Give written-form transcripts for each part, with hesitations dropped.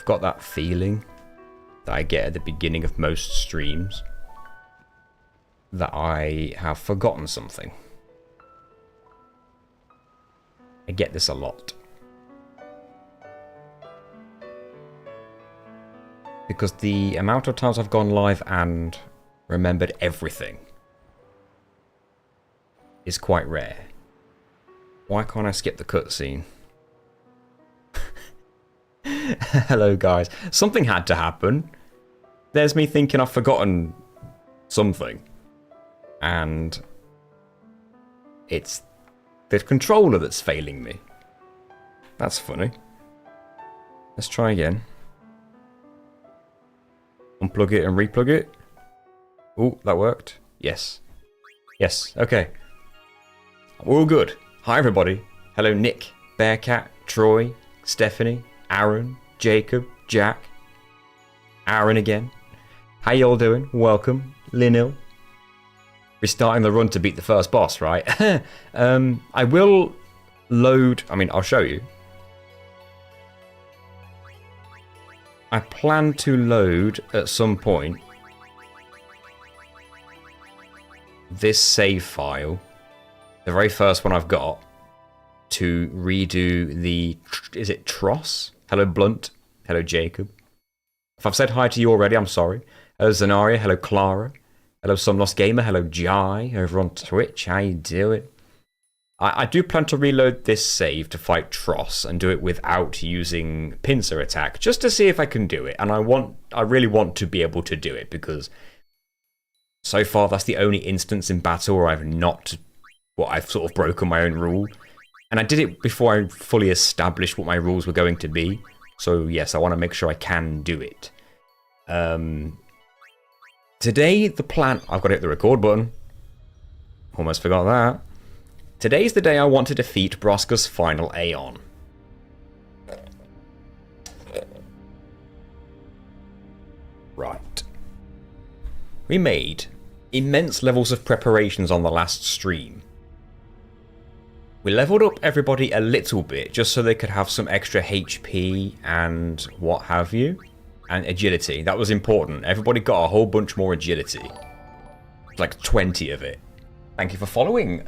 got that feeling that I get at the beginning of most streams that I have forgotten something. I get this a lot. Because the amount of times I've gone live and remembered everything is quite rare. Why can't I skip the cutscene? Hello guys. Something had to happen. There's me thinking I've forgotten something. And it's the controller that's failing me. That's funny. Let's try again. Unplug it and replug it. Oh, that worked. Yes. Yes, okay. We're all good. Hi everybody. Hello Nick, Bearcat, Troy, Stephanie, Aaron, Jacob, Jack, Aaron again. How y'all doing? Welcome. Linil. Restarting the run to beat the first boss, right? I will load... I mean, I'll show you. I plan to load at some point this save file, the very first one I've got, to redo the... Is it Tross? Hello Blunt. Hello Jacob. If I've said hi to you already, I'm sorry. Hello Zanaria. Hello Clara. Hello Some Lost Gamer. Hello Jai over on Twitch. How you doing? I do plan to reload this save to fight Tross and do it without using pincer attack, just to see if I can do it. And I really want to be able to do it, because so far that's the only instance in battle where I've sort of broken my own rule. And I did it before I fully established what my rules were going to be. So yes, I want to make sure I can do it. Today, the plan... I've got to hit the record button. Almost forgot that. Today's the day I want to defeat Broska's final Aeon. Right. We made immense levels of preparations on the last stream. We leveled up everybody a little bit, just so they could have some extra HP and what have you. And agility. That was important. Everybody got a whole bunch more agility. Like 20 of it. Thank you for following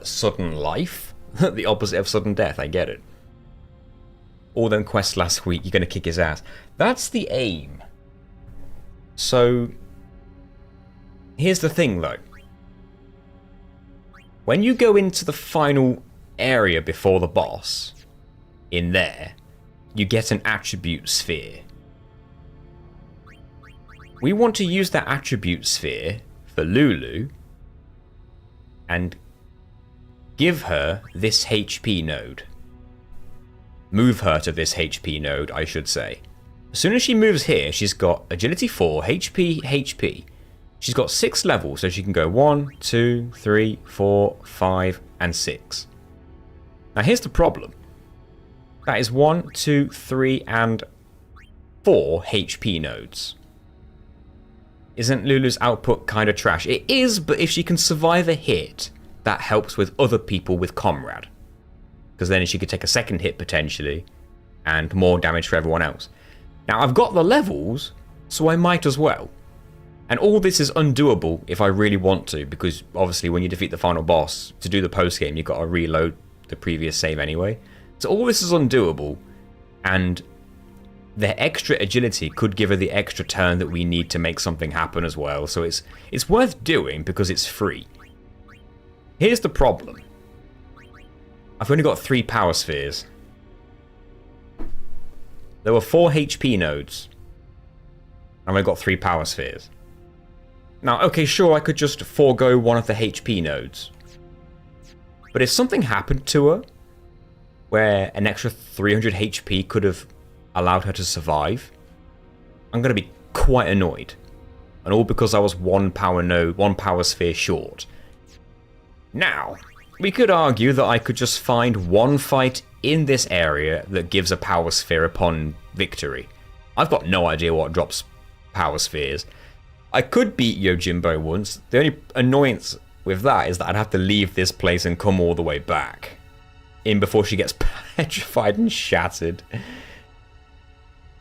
Sudden Life. The opposite of Sudden Death, I get it. All them quests last week, you're going to kick his ass. That's the aim. So, here's the thing though. When you go into the final area before the boss, in there, you get an attribute sphere. We want to use that attribute sphere for Lulu and give her this HP node. Move her to this HP node, I should say. As soon as she moves here, she's got Agility 4, HP. She's got 6 levels, so she can go 1, 2, 3, 4, 5, and 6. Now here's the problem. That is 1, 2, 3, and 4 HP nodes. Isn't Lulu's output kind of trash? It is, but if she can survive a hit, that helps with other people with Comrade. Because then she could take a second hit potentially, and more damage for everyone else. Now I've got the levels, so I might as well. And all this is undoable if I really want to, because obviously when you defeat the final boss, to do the post-game you've got to reload the previous save anyway. So all this is undoable, and the extra agility could give her the extra turn that we need to make something happen as well. So it's worth doing because it's free. Here's the problem. I've only got 3 power spheres. There were 4 HP nodes. I've only got 3 power spheres. Now, okay, sure, I could just forego one of the HP nodes. But if something happened to her, where an extra 300 HP could have allowed her to survive, I'm going to be quite annoyed. And all because I was 1 power sphere short. Now, we could argue that I could just find one fight in this area that gives a power sphere upon victory. I've got no idea what drops power spheres. I could beat Yojimbo once. The only annoyance with that is that I'd have to leave this place and come all the way back in before she gets petrified and shattered.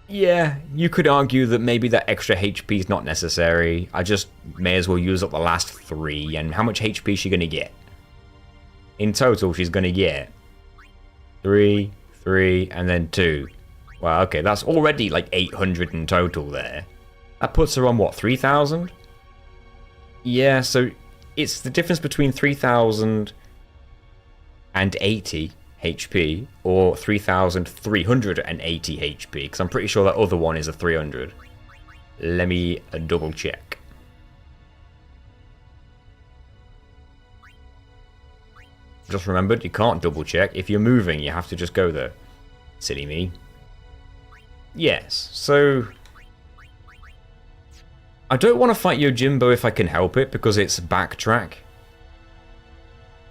Yeah, you could argue that maybe that extra HP is not necessary. I just may as well use up the last 3. And how much HP is she going to get? In total, she's going to get 3, 3, and then 2. Wow, okay, that's already like 800 in total there. That puts her on, what, 3,000? Yeah, so it's the difference between 3,080 HP or 3,380 HP, because I'm pretty sure that other one is a 300. Let me double check. Just remembered, you can't double check. If you're moving, you have to just go there. Silly me. Yes, so I don't want to fight Yojimbo if I can help it, because it's backtrack.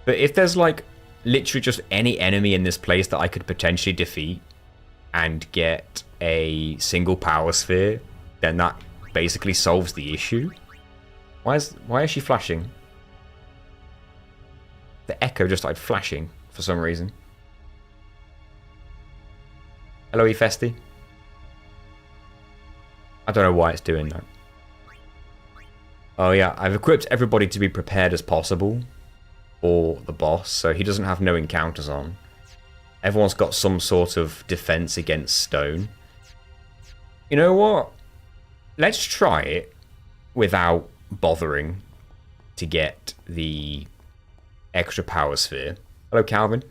But if there's like literally just any enemy in this place that I could potentially defeat and get a single power sphere, then that basically solves the issue. Why is she flashing? The echo just started flashing for some reason. Hello, Efesti. I don't know why it's doing that. Oh yeah, I've equipped everybody to be prepared as possible for the boss, so he doesn't have no encounters on. Everyone's got some sort of defense against stone. You know what? Let's try it without bothering to get the extra power sphere. Hello, Calvin.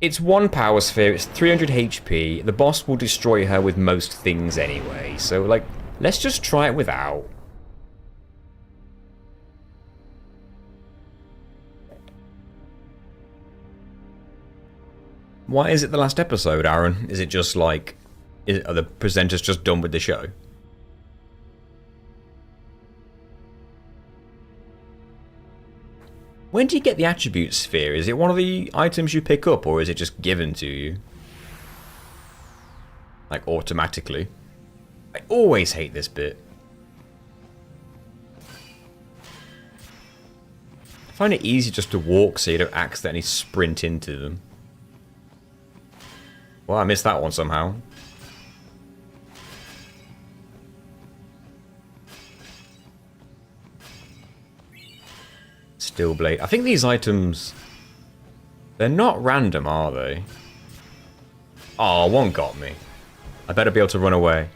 It's 1 power sphere, it's 300 HP. The boss will destroy her with most things anyway, so like, let's just try it without. Why is it the last episode, Aaron? Is it just like... are the presenters just done with the show? When do you get the attribute sphere? Is it one of the items you pick up, or is it just given to you? Like, automatically. I always hate this bit. I find it easy just to walk so you don't accidentally sprint into them. Well, I missed that one somehow. Steel blade. I think these items... they're not random, are they? Oh, one got me. I better be able to run away.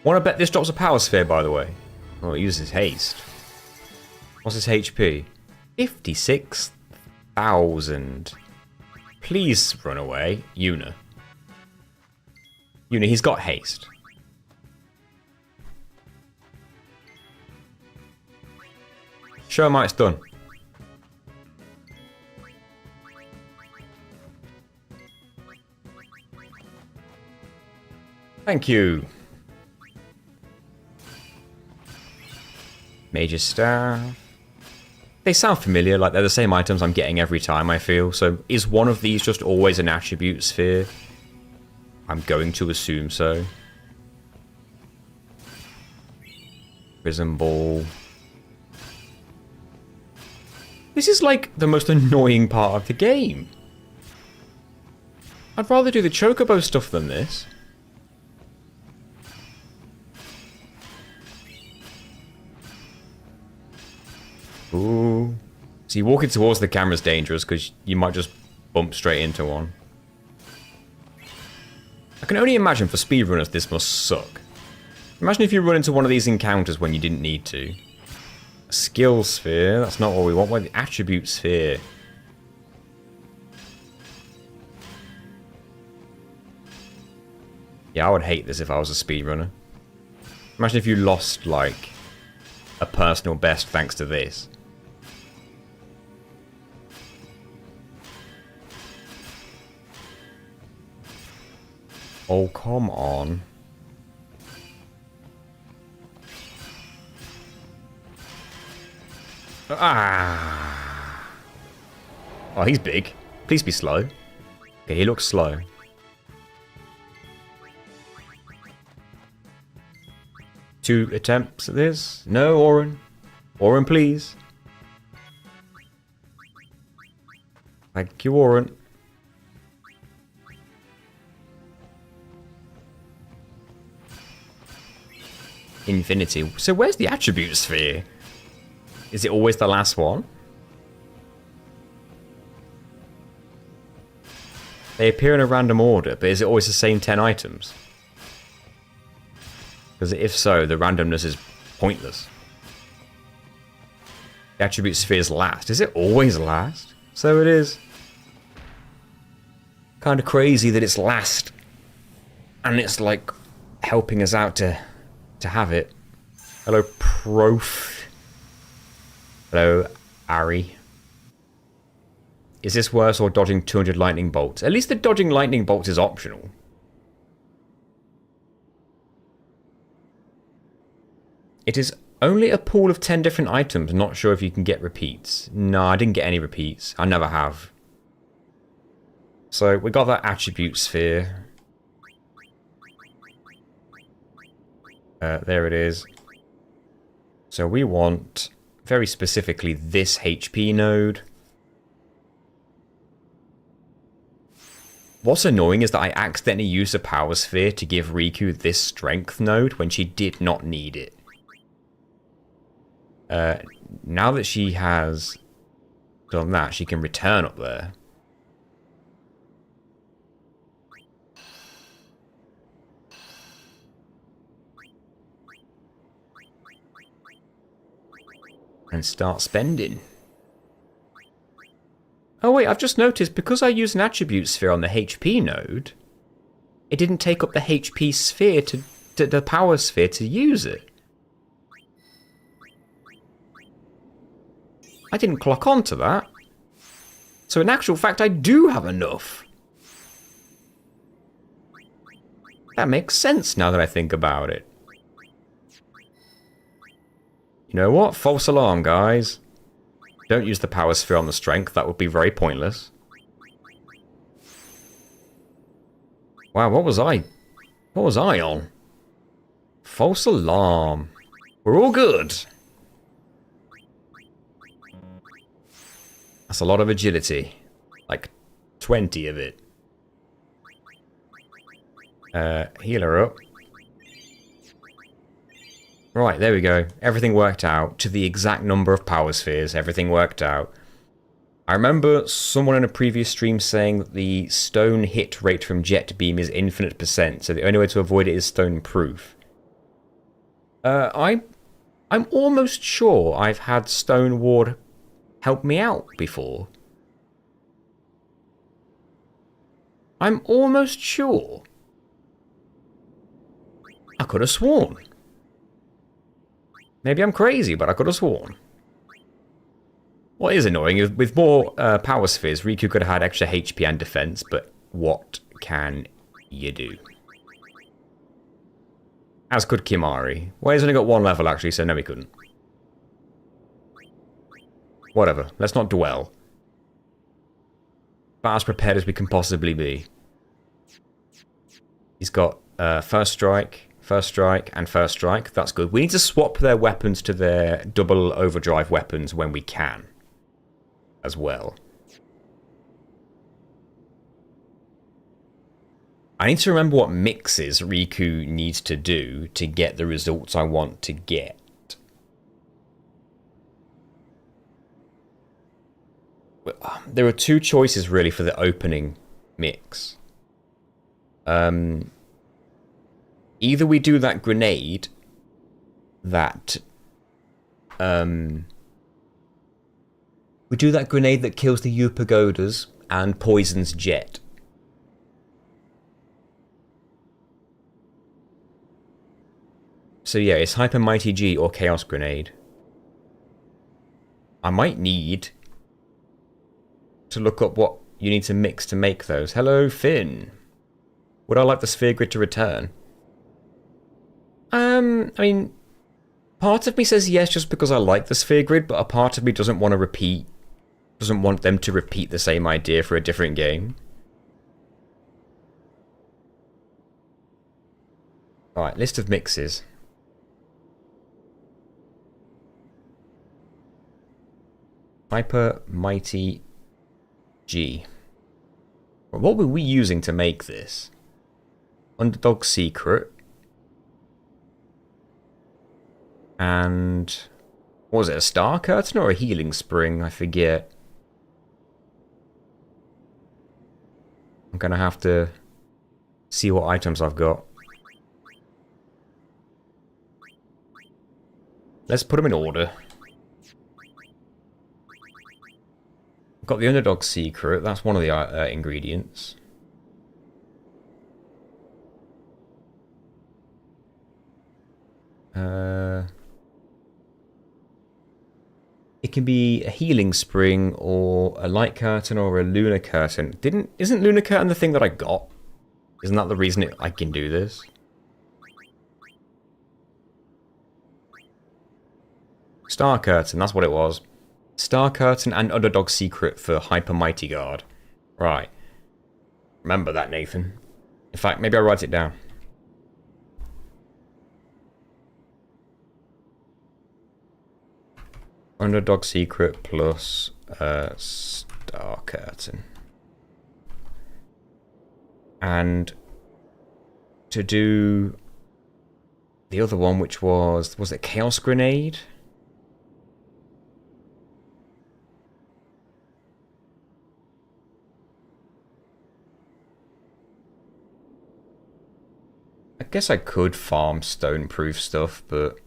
Want to bet this drops a power sphere, by the way? Oh, it uses haste. What's his HP? 56,000. Please run away. Yuna. Yuna, he's got haste. Show him how it's done. Thank you. Major staff. They sound familiar, like they're the same items I'm getting every time, I feel. So is one of these just always an attribute sphere? I'm going to assume so. Prism ball. This is like the most annoying part of the game. I'd rather do the chocobo stuff than this. Ooh. See, walking towards the camera is dangerous because you might just bump straight into one. I can only imagine for speedrunners this must suck. Imagine if you run into one of these encounters when you didn't need to. A skill sphere, that's not what we want. What the attribute sphere? Yeah, I would hate this if I was a speedrunner. Imagine if you lost, like, a personal best thanks to this. Oh, come on. Ah. Oh, he's big. Please be slow. Okay, he looks slow. Two attempts at this. No, Oren. Oren, please. Thank you, Oren. infinity. So where's the attribute sphere? Is it always the last one? They appear in a random order, but is it always the same 10 items? Because if so, the randomness is pointless. The attribute sphere is last. Is it always last? So it is. Kind of crazy that it's last. And it's like helping us out to have it. Hello, Prof. Hello, Ari. Is this worse or dodging 200 lightning bolts? At least the dodging lightning bolts is optional. It is only a pool of 10 different items. Not sure if you can get repeats. No, I didn't get any repeats. I never have. So we got that attribute sphere. There it is. So we want, very specifically, this HP node. What's annoying is that I accidentally used a power sphere to give Riku this strength node when she did not need it. Now that she has done that, she can return up there. And start spending. Oh wait, I've just noticed, because I used an attribute sphere on the HP node, it didn't take up the HP sphere to the power sphere to use it. I didn't clock onto that. So in actual fact, I do have enough. That makes sense now that I think about it. You know what? False alarm, guys. Don't use the power sphere on the strength. That would be very pointless. Wow, what was I? What was I on? False alarm. We're all good. That's a lot of agility. Like 20 of it. Heal her up. Right, there we go. Everything worked out to the exact number of power spheres. Everything worked out. I remember someone in a previous stream saying that the stone hit rate from jet beam is infinite %, so the only way to avoid it is stone proof. I'm almost sure I've had Stone Ward help me out before. I'm almost sure. I could have sworn. Maybe I'm crazy, but I could have sworn. What is annoying is with more power spheres, Riku could have had extra HP and defense, but what can you do? As could Kimari. Well, he's only got one level actually, so no he couldn't. Whatever, let's not dwell. But as prepared as we can possibly be. He's got first strike, and first strike. That's good. We need to swap their weapons to their double overdrive weapons when we can. As well. I need to remember what mixes Riku needs to do to get the results I want to get. There are two choices really for the opening mix. Either we do that grenade that that kills the U pagodas and poisons Jet. So yeah, it's Hyper Mighty G or Chaos Grenade. I might need to look up what you need to mix to make those. Hello, Finn. Would I like the sphere grid to return? I mean, part of me says yes just because I like the sphere grid, but a part of me doesn't want them to repeat the same idea for a different game. Alright, list of mixes. Hyper Mighty G. What were we using to make this? Underdog Secret. And what was it, a star curtain or a healing spring? I forget. I'm gonna have to see what items I've got. Let's put them in order. I've got the underdog secret. That's one of the ingredients. It can be a healing spring or a light curtain or a lunar curtain. Isn't lunar curtain the thing that I got? Isn't that the reason I can do this? Star curtain, that's what it was. Star curtain and underdog secret for Hyper Mighty Guard. Right. Remember that, Nathan. In fact, maybe I'll write it down. Underdog secret plus star curtain. And to do the other one, which was it Chaos Grenade? I guess I could farm stone-proof stuff, but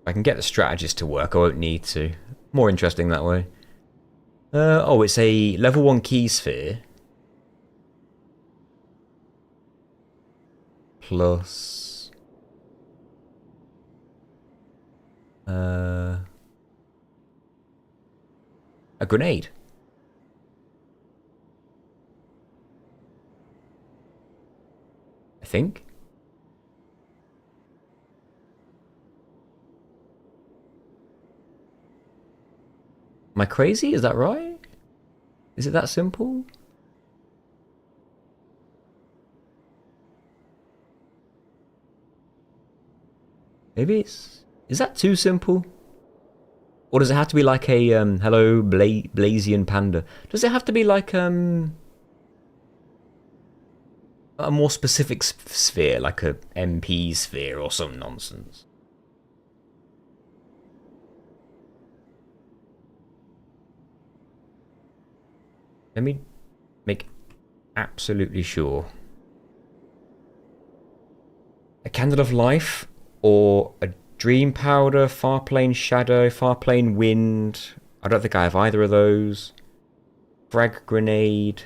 I can get the strategist to work. I won't need to. More interesting that way. Oh, it's a level 1 key sphere. Plus... a grenade. I think. Am I crazy? Is that right? Is it that simple? Maybe it's... Is that too simple? Or does it have to be like a, hello, Blazian Panda? Does it have to be like, a more specific sphere, like a MP sphere or some nonsense? Let me make absolutely sure. A Candle of Life or a Dream Powder, Farplane Shadow, Farplane Wind. I don't think I have either of those. Frag Grenade.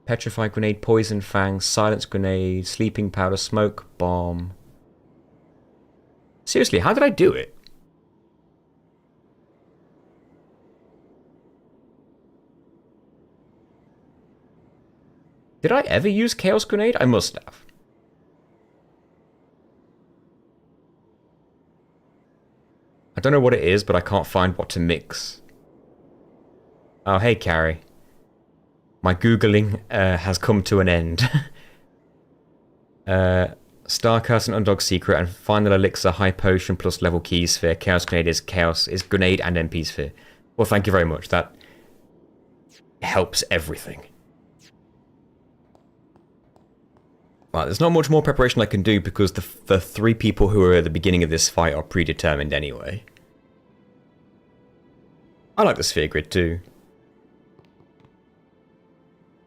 Petrify Grenade, Poison Fang, Silence Grenade, Sleeping Powder, Smoke Bomb. Seriously, how did I do it? Did I ever use Chaos Grenade? I must have. I don't know what it is, but I can't find what to mix. Oh, hey, Carrie. My Googling has come to an end. Star Curtain, Underdog Secret, and Final Elixir, High Potion plus level Key Sphere. Chaos Grenade is Grenade and MP Sphere. Well, thank you very much. That helps everything. Right, there's not much more preparation I can do because the 3 people who are at the beginning of this fight are predetermined anyway. I like the sphere grid too.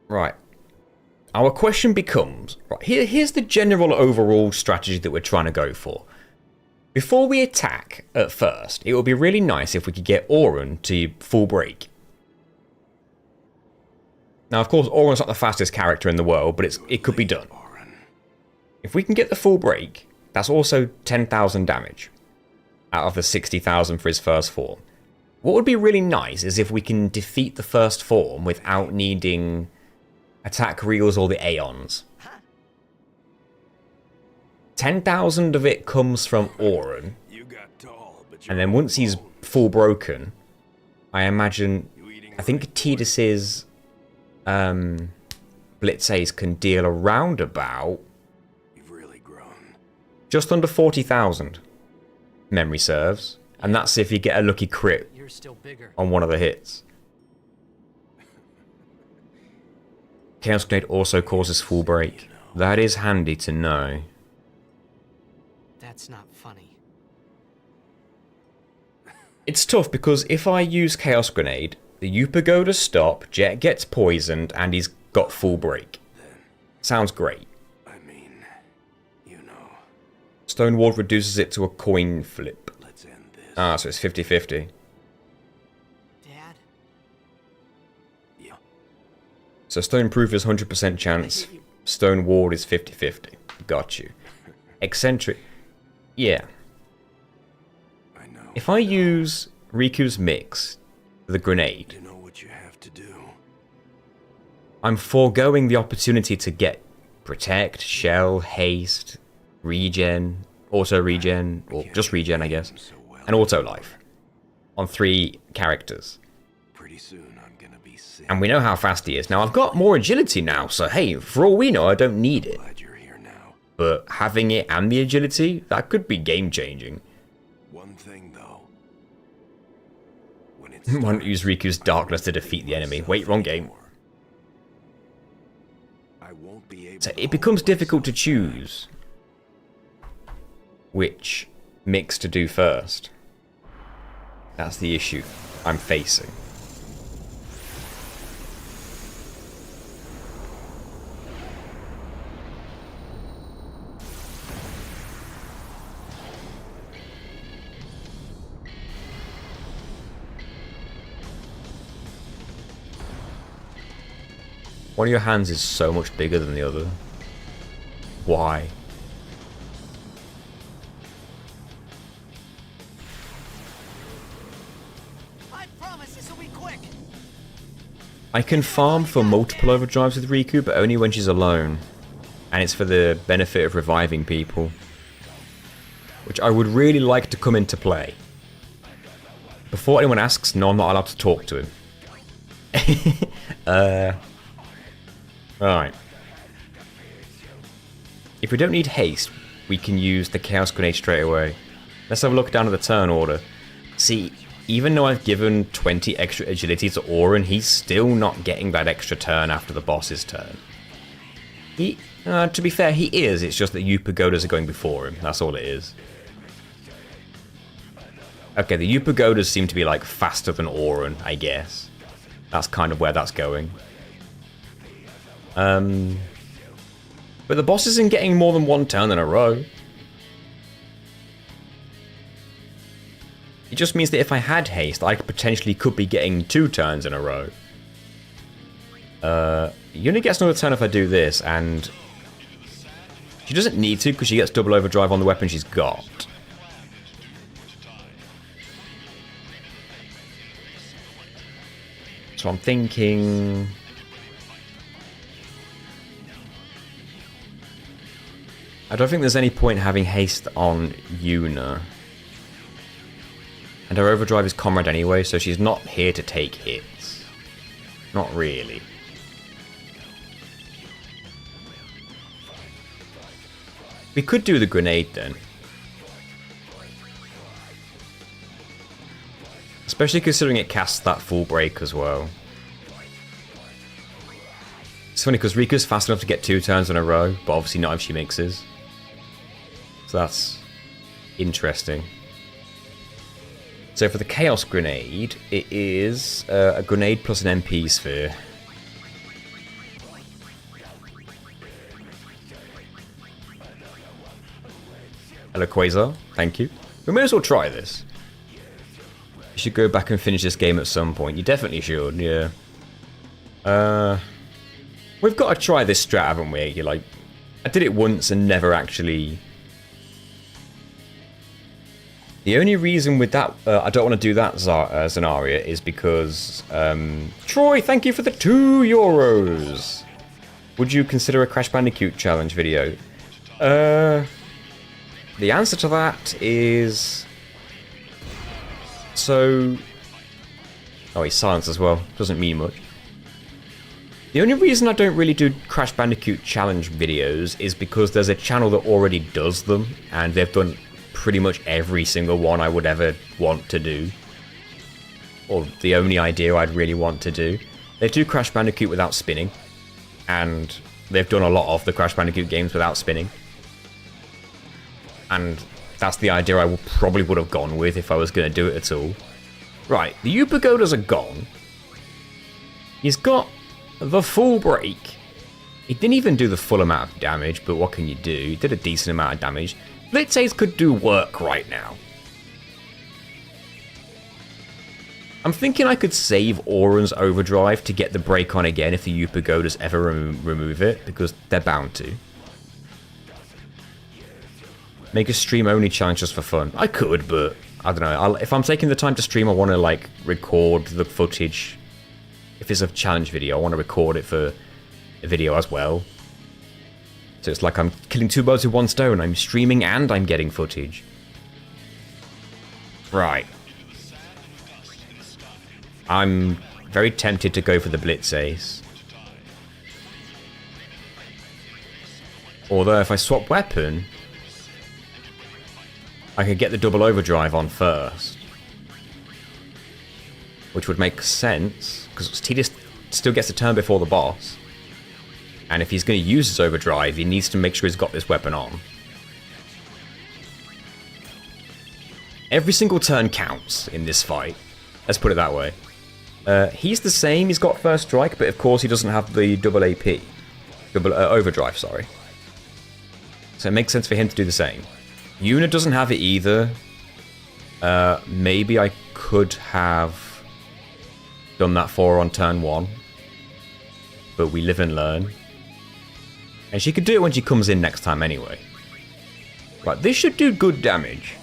Right. Our question becomes, right, here's the general overall strategy that we're trying to go for. Before we attack at first, it would be really nice if we could get Auron to full break. Now, of course, Auron's not the fastest character in the world, but it could be done. If we can get the full break, that's also 10,000 damage out of the 60,000 for his first form. What would be really nice is if we can defeat the first form without needing attack reels or the Aeons. 10,000 of it comes from Auron. And then once he's full broken, I imagine, I think Tidus's Blitzace can deal around about just under 40,000, memory serves. And that's if you get a lucky crit on one of the hits. Chaos Grenade also causes full break. That is handy to know. That's not funny. It's tough because if I use Chaos Grenade, the Yupa go to stop, Jet gets poisoned, and he's got full break. Sounds great. I mean, you know. Stone Ward reduces it to a coin flip. Let's end this. Ah, so it's 50-50. Dad? Yeah. So Stone Proof is 100% chance. Stone Ward is 50-50. Got you. Eccentric. Yeah. I know. If I use Riku's Mix, the grenade, You know what you have to do. I'm foregoing the opportunity to get Protect, Shell, Haste, Regen, Auto Regen, or just Regen I guess, So well. and Auto Life on 3 characters. Pretty soon I'm gonna be sick. And we know how fast he is. Now I've got more agility now, so hey, for all we know I don't need it. Glad you're here now. But having it and the agility, that could be game changing. One thing though. When it's Why not use Riku's Darkness to defeat the enemy? Wait, wrong game. I won't be able So to it becomes hold difficult to myself choose which mix to do first. That's the issue I'm facing. One of your hands is so much bigger than the other. Why? I promise this will be quick. I can farm for multiple overdrives with Riku, but only when she's alone. And it's for the benefit of reviving people. Which I would really like to come into play. Before anyone asks, no, I'm not allowed to talk to him. Alright. If we don't need haste, we can use the Chaos Grenade straight away. Let's have a look down at the turn order. See, even though I've given 20 extra agility to Auron, he's still not getting that extra turn after the boss's turn. To be fair, he is, it's just that Yupa Godas are going before him, that's all it is. Okay, the Yupa Godas seem to be like faster than Auron, I guess. That's kind of where that's going. But the boss isn't getting more than 1 turn in a row. It just means that if I had haste, I potentially could be getting 2 turns in a row. Yuna gets another turn if I do this, and she doesn't need to because she gets double overdrive on the weapon she's got. So I'm thinking... I don't think there's any point having haste on Yuna. And her overdrive is Comrade anyway, so she's not here to take hits. Not really. We could do the grenade then. Especially considering it casts that full break as well. It's funny because Riku's fast enough to get 2 turns in a row, but obviously not if she mixes. So that's interesting. So for the Chaos Grenade, it is a grenade plus an MP sphere. Hello Quasar, thank you. We may as well try this. You should go back and finish this game at some point. You definitely should, yeah. We've got to try this strat, haven't we? You're like, I did it once and never actually... The only reason with that, I don't want to do that Zanaria is because... Troy, thank you for the €2. Would you consider a Crash Bandicoot challenge video? The answer to that is... So... Oh, he's silenced as well. Doesn't mean much. The only reason I don't really do Crash Bandicoot challenge videos is because there's a channel that already does them, and they've done pretty much every single one I would ever want to do. Or the only idea I'd really want to do. They do Crash Bandicoot without spinning, and they've done a lot of the Crash Bandicoot games without spinning. And that's the idea I probably would have gone with if I was going to do it at all. Right, the U Pagodas are gone. He's got the full break. He didn't even do the full amount of damage, but what can you do? He did a decent amount of damage. Blitzace could do work right now. I'm thinking I could save Auron's Overdrive to get the break on again if the U Pagodas ever remove it, because they're bound to. Make a stream-only challenge just for fun. I could, but I don't know. If I'm taking the time to stream, I want to like record the footage. If it's a challenge video, I want to record it for a video as well. So it's like I'm killing two birds with one stone. I'm streaming and I'm getting footage. Right. I'm very tempted to go for the Blitzace. Although if I swap weapon, I could get the double overdrive on first. Which would make sense, because Tidus still gets a turn before the boss. And if he's going to use his overdrive, he needs to make sure he's got this weapon on. Every single turn counts in this fight. Let's put it that way. He's the same, he's got first strike, but of course he doesn't have the double AP. Double overdrive, sorry. So it makes sense for him to do the same. Yuna doesn't have it either. Maybe I could have done that for her on turn 1. But we live and learn. And she could do it when she comes in next time anyway. Right, this should do good damage.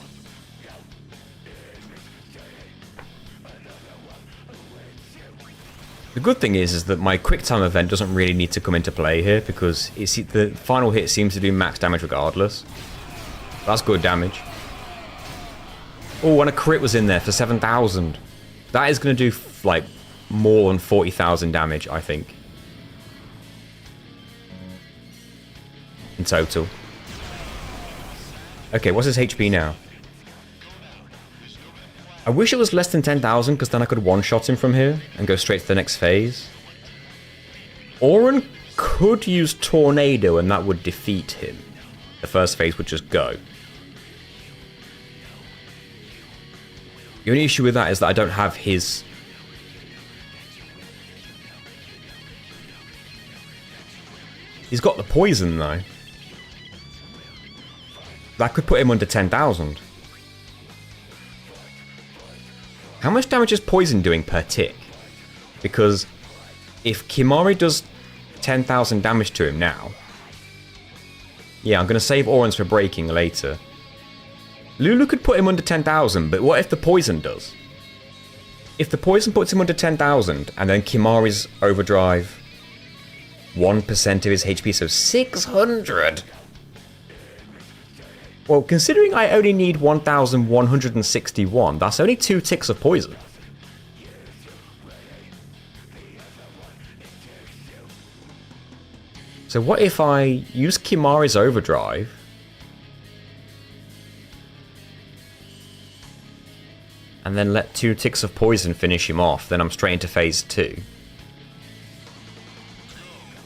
The good thing is that my quick time event doesn't really need to come into play here, because the final hit seems to do max damage regardless. That's good damage. Oh, and a crit was in there for 7,000. That is going to do like more than 40,000 damage, I think. In total. Okay, what's his HP now? I wish it was less than 10,000, because then I could one-shot him from here and go straight to the next phase. Auron could use Tornado and that would defeat him. The first phase would just go. The only issue with that is that I don't have his... He's got the poison though. That could put him under 10,000. How much damage is poison doing per tick? Because if Kimari does 10,000 damage to him now... Yeah, I'm going to save Auron's for breaking later. Lulu could put him under 10,000, but what if the poison does? If the poison puts him under 10,000, and then Kimari's overdrive 1% of his HP, so 600! Well, considering I only need 1,161, that's only 2 ticks of poison. So what if I use Kimari's overdrive and then let 2 ticks of poison finish him off, then I'm straight into phase 2.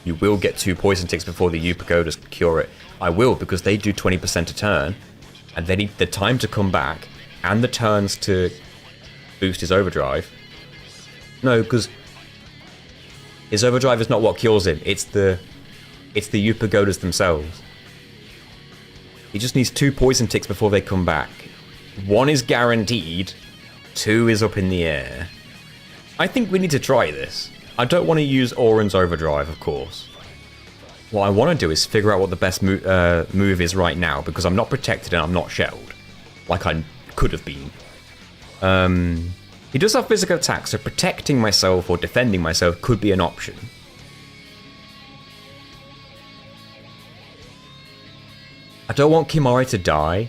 You will get 2 poison ticks before the U Pagodas cure it. I will, because they do 20% a turn, and they need the time to come back, and the turns to boost his overdrive. No, because his overdrive is not what cures him, it's the U Pagodas themselves. He just needs 2 poison ticks before they come back. 1 is guaranteed, 2 is up in the air. I think we need to try this. I don't want to use Auron's overdrive, of course. What I want to do is figure out what the best move is right now, because I'm not protected and I'm not shelled, like I could have been. He does have physical attack, so protecting myself or defending myself could be an option. I don't want Kimari to die.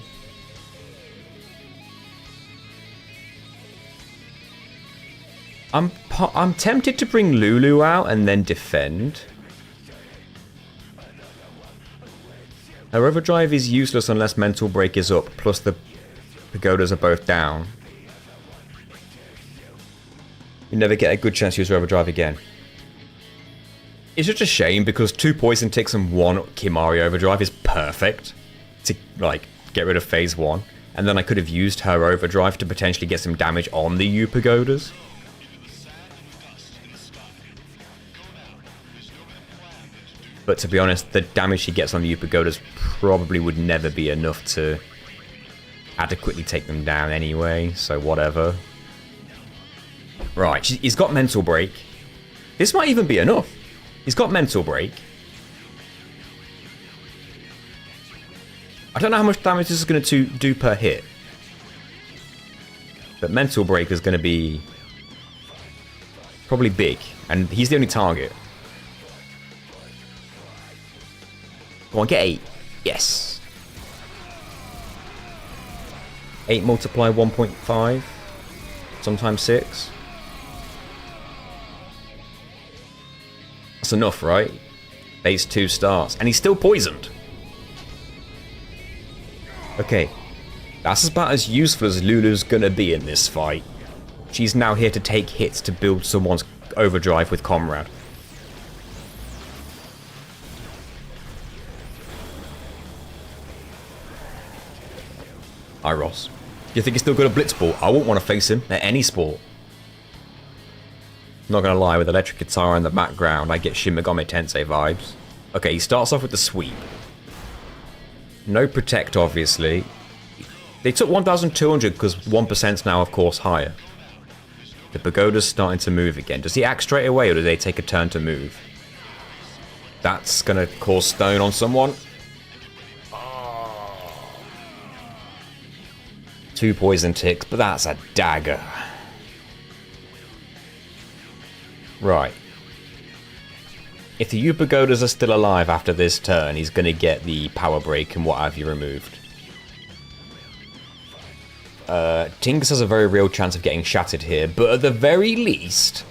I'm tempted to bring Lulu out and then defend. Her overdrive is useless unless mental break is up, plus the pagodas are both down. You never get a good chance to use her overdrive again. It's just a shame because 2 poison ticks and 1 Kimari overdrive is perfect to like get rid of phase 1, and then I could have used her overdrive to potentially get some damage on the U pagodas. But to be honest, the damage she gets on the U pagodas probably would never be enough to adequately take them down anyway, so whatever. Right, he's got mental break. This might even be enough. He's got mental break. I don't know how much damage this is going to do per hit. But mental break is going to be probably big, and he's the only target. Go on, get 8. Yes. 8 multiply 1.5. Sometimes 6. That's enough, right? Phase 2 starts. And he's still poisoned. Okay. That's about as useful as Lulu's gonna be in this fight. She's now here to take hits to build someone's overdrive with Comrade. Hi, Ross. Do you think he's still good at Blitzball? I wouldn't want to face him at any sport. Not gonna lie, with electric guitar in the background, I get Shin Megami Tensei vibes. Okay, he starts off with the sweep. No protect, obviously. They took 1,200 because 1%'s now, of course, higher. The pagoda's starting to move again. Does he act straight away, or do they take a turn to move? That's gonna cause stone on someone. 2 poison ticks, but that's a dagger. Right. If the U-Pagodas are still alive after this turn, he's going to get the power break and what have you removed. Tingus has a very real chance of getting shattered here, but at the very least,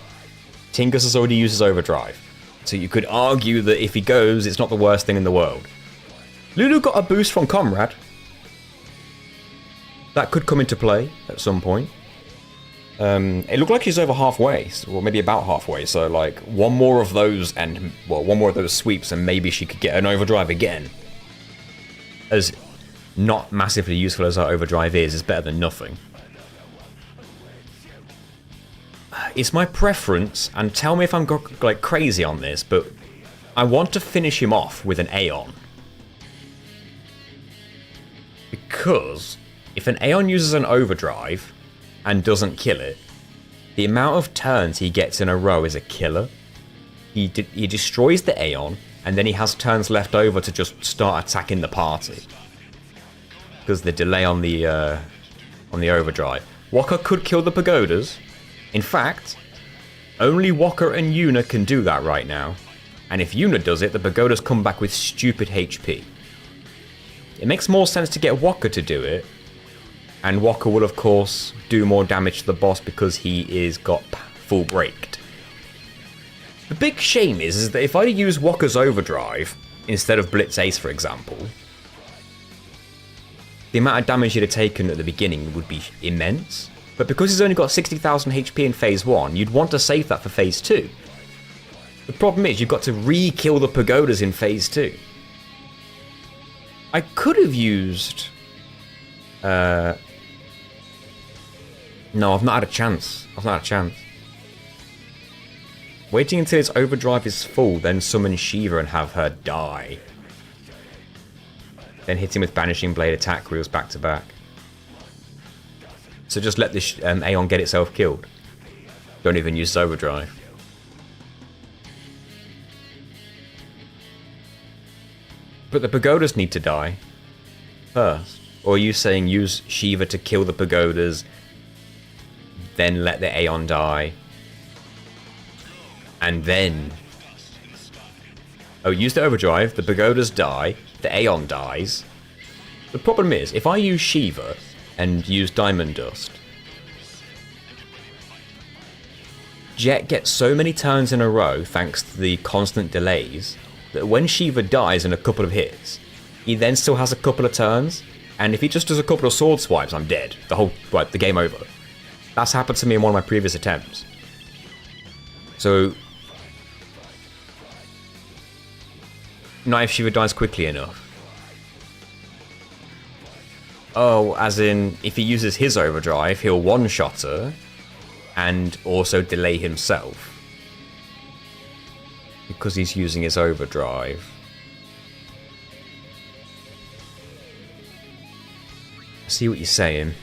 Tingus has already used his overdrive. So you could argue that if he goes, it's not the worst thing in the world. Lulu got a boost from Comrade. That could come into play at some point. It looked like she's over halfway, or maybe about halfway, so like one more of those and, well, one more of those sweeps and maybe she could get an overdrive again. As not massively useful as her overdrive is, it's better than nothing. It's my preference, and tell me if I'm like crazy on this, but I want to finish him off with an Aeon. Because if an Aeon uses an overdrive and doesn't kill it, the amount of turns he gets in a row is a killer. He destroys the Aeon, and then he has turns left over to just start attacking the party. Because the delay on the overdrive. Waka could kill the pagodas. In fact, only Waka and Yuna can do that right now. And if Yuna does it, the pagodas come back with stupid HP. It makes more sense to get Waka to do it. And Waka will, of course, do more damage to the boss because he is got full braked. The big shame is that if I use Waka's overdrive instead of Blitz Ace, for example, the amount of damage he'd have taken at the beginning would be immense. But because he's only got 60,000 HP in Phase 1, you'd want to save that for Phase 2. The problem is you've got to re-kill the pagodas in Phase 2. I could have used... No, I've not had a chance. Waiting until his overdrive is full, then summon Shiva and have her die. Then hit him with Banishing Blade attack reels back to back. So just let this Aeon get itself killed. Don't even use overdrive. But the pagodas need to die first. Or are you saying use Shiva to kill the pagodas, then let the Aeon die, and then... Oh, use the overdrive, the pagodas die, the Aeon dies. The problem is, if I use Shiva and use Diamond Dust, Jet gets so many turns in a row thanks to the constant delays that when Shiva dies in a couple of hits, he then still has a couple of turns, and if he just does a couple of sword swipes, I'm dead. The game over. That's happened to me in one of my previous attempts. So, Not if Shiva dies quickly enough. Oh, as in, if he uses his overdrive, he'll one-shot her and also delay himself. Because he's using his overdrive. I see what you're saying.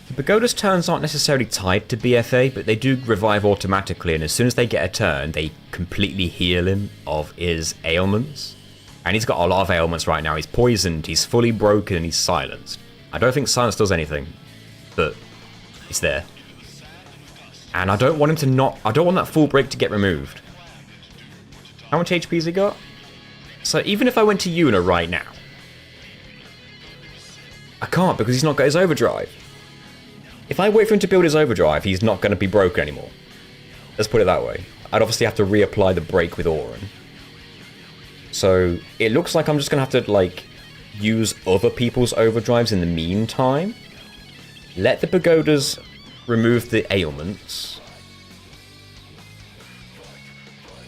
The Pagoda's turns aren't necessarily tied to BFA, but they do revive automatically, and as soon as they get a turn, they completely heal him of his ailments. And he's got a lot of ailments right now. He's poisoned, he's fully broken, and he's silenced. I don't think silence does anything, but it's there. And I don't want him to not... I don't want that full break to get removed. How much HP's he got? So even if I went to Yuna right now, I can't because he's not got his overdrive. If I wait for him to build his overdrive, he's not going to be broken anymore. Let's put it that way. I'd obviously have to reapply the break with Auron. So it looks like I'm just going to have to, like, use other people's overdrives in the meantime. Let the Pagodas remove the ailments.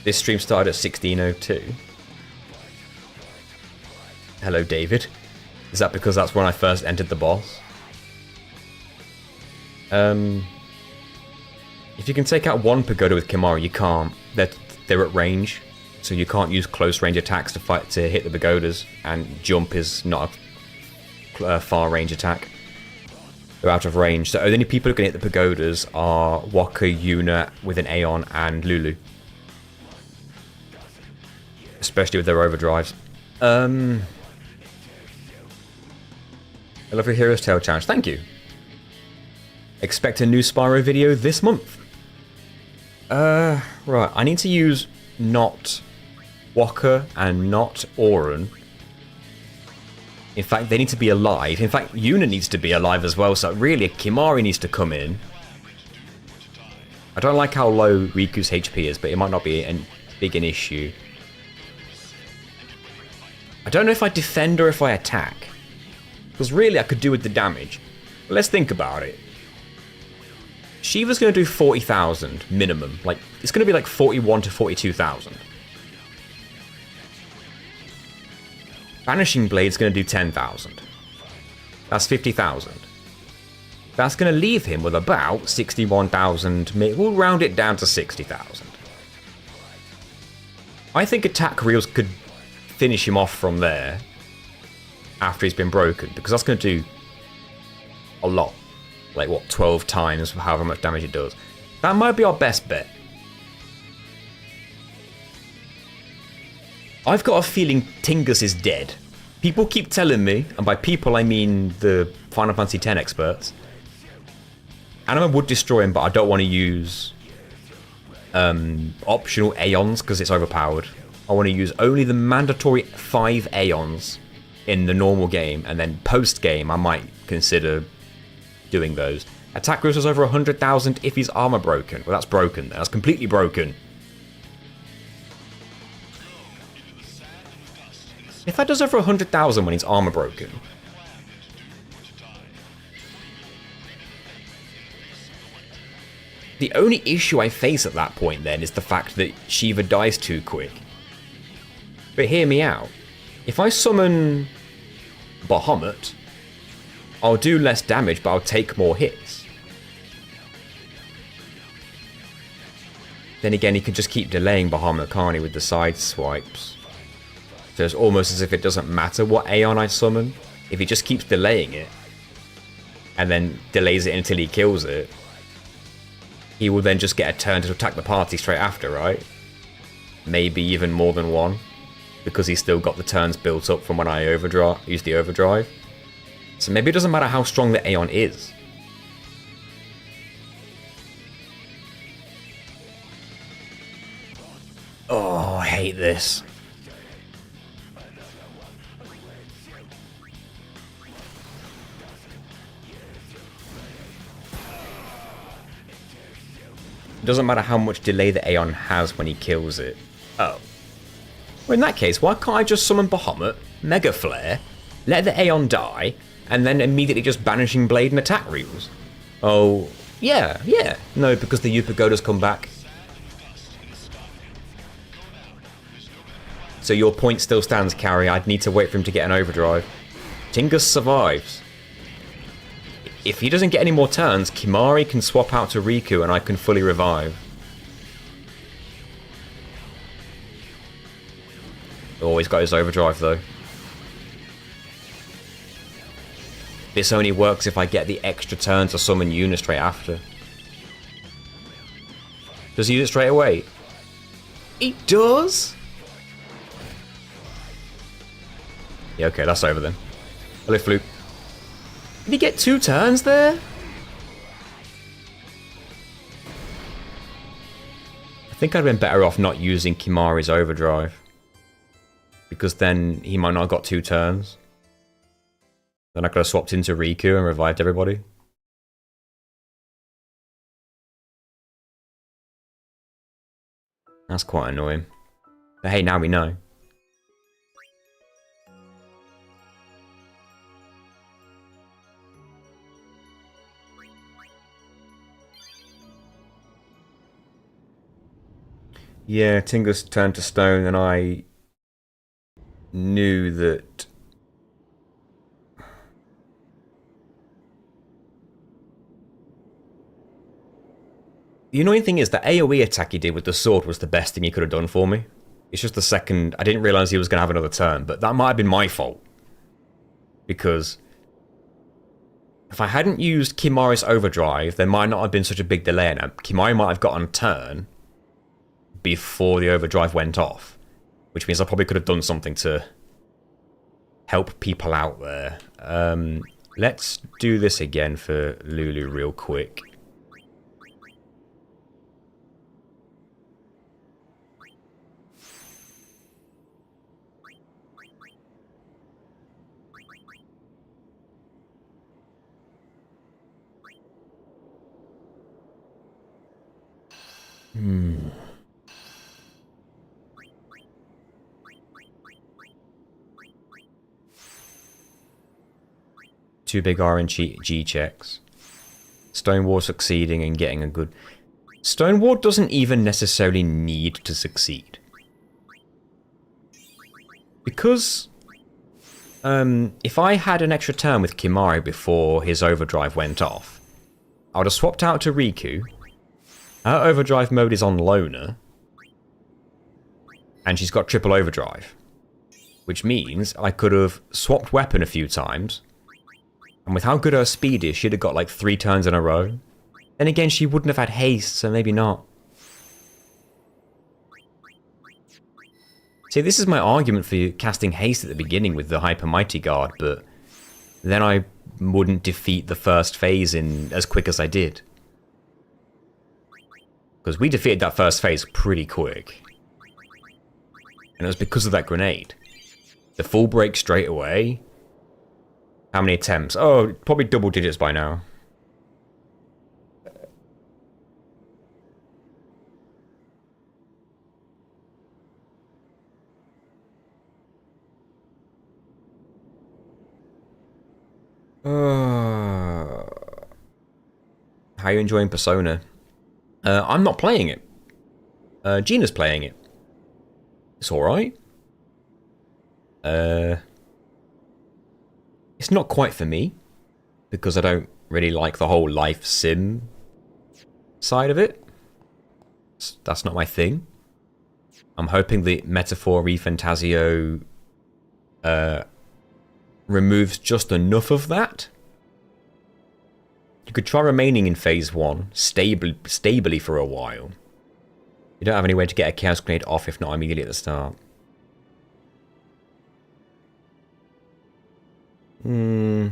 This stream started at 16:02. Hello, David. Is that because that's when I first entered the boss? If you can take out one Pagoda with Kimahri, you can't. They're at range, so you can't use close range attacks to hit the Pagodas, and jump is not a far range attack. They're out of range, so the only people who can hit the Pagodas are Waka, Yuna with an Aeon, and Lulu. Especially with their overdrives. I love your Hero's Tale challenge. Thank you. Expect a new Spyro video this month. Right. I need to use not Waka and not Auron. In fact, they need to be alive. In fact, Yuna needs to be alive as well, so really Kimahri needs to come in. I don't like how low Riku's HP is, but it might not be big an issue. I don't know if I defend or if I attack. Because really I could do with the damage. But let's think about it. Shiva's going to do 40,000 minimum. Like, it's going to be like 41 to 42,000. Vanishing Blade's going to do 10,000. That's 50,000. That's going to leave him with about 61,000. We'll round it down to 60,000. I think attack reels could finish him off from there after he's been broken, because that's going to do a lot. Like, what, 12 times however much damage it does. That might be our best bet. I've got a feeling Tingus is dead. People keep telling me, and by people I mean the Final Fantasy X experts, Anima would destroy him, but I don't want to use optional Aeons because it's overpowered. I want to use only the mandatory 5 Aeons in the normal game, and then post-game I might consider doing those. Attack Rules is over 100,000 if his armor broken. Well, that's broken. That's completely broken. If that does over 100,000 when his armor broken, the only issue I face at that point then is the fact that Shiva dies too quick. But hear me out. If I summon Bahamut, I'll do less damage, but I'll take more hits. Then again, he can just keep delaying Bahamut, can't he, with the side swipes. So it's almost as if it doesn't matter what Aeon I summon. If he just keeps delaying it, and then delays it until he kills it, he will then just get a turn to attack the party straight after, right? Maybe even more than one, because he's still got the turns built up from when I use the overdrive. So maybe it doesn't matter how strong the Aeon is. Oh, I hate this. It doesn't matter how much delay the Aeon has when he kills it. Oh. Well, in that case, why can't I just summon Bahamut, Mega Flare, let the Aeon die, and then immediately just Banishing Blade and attack rules? Oh, yeah. No, because the Pagoda's come back. So your point still stands, Carrie. I'd need to wait for him to get an overdrive. Tingus survives. If he doesn't get any more turns, Kimari can swap out to Riku and I can fully revive. Oh, he's got his overdrive though. This only works if I get the extra turn to summon Yuna straight after. Does he use it straight away? He does? Yeah, okay, that's over then. Hello, Fluke. Did he get 2 turns there? I think I'd been better off not using Kimari's overdrive. Because then he might not have got 2 turns. Then I could have swapped into Riku and revived everybody. That's quite annoying. But hey, now we know. Yeah, Tingus turned to stone and I knew that the annoying thing is the AoE attack he did with the sword was the best thing he could have done for me. It's just the second... I didn't realise he was going to have another turn, but that might have been my fault. Because if I hadn't used Kimari's overdrive, there might not have been such a big delay in it. Kimari might have gotten a turn before the overdrive went off. Which means I probably could have done something to help people out there. Let's do this again for Lulu real quick. Two big RNG checks. Stonewall succeeding and getting a good... Stonewall doesn't even necessarily need to succeed. Because... if I had an extra turn with Kimari before his overdrive went off, I would have swapped out to Riku. Her overdrive mode is on Loner. And she's got triple overdrive. Which means I could have swapped weapon a few times. And with how good her speed is, she'd have got like 3 turns in a row. Then again, she wouldn't have had haste, so maybe not. See, this is my argument for casting haste at the beginning with the Hyper Mighty Guard, but then I wouldn't defeat the first phase in as quick as I did. Because we defeated that first phase pretty quick. And it was because of that grenade. The full break straight away. How many attempts? Oh, probably double digits by now. How are you enjoying Persona? I'm not playing it. Gina's playing it. It's alright. It's not quite for me, because I don't really like the whole life sim side of it. That's not my thing. I'm hoping the Metaphor ReFantasio removes just enough of that. You could try remaining in Phase 1, stably for a while. You don't have any way to get a Chaos Grenade off if not immediately at the start. The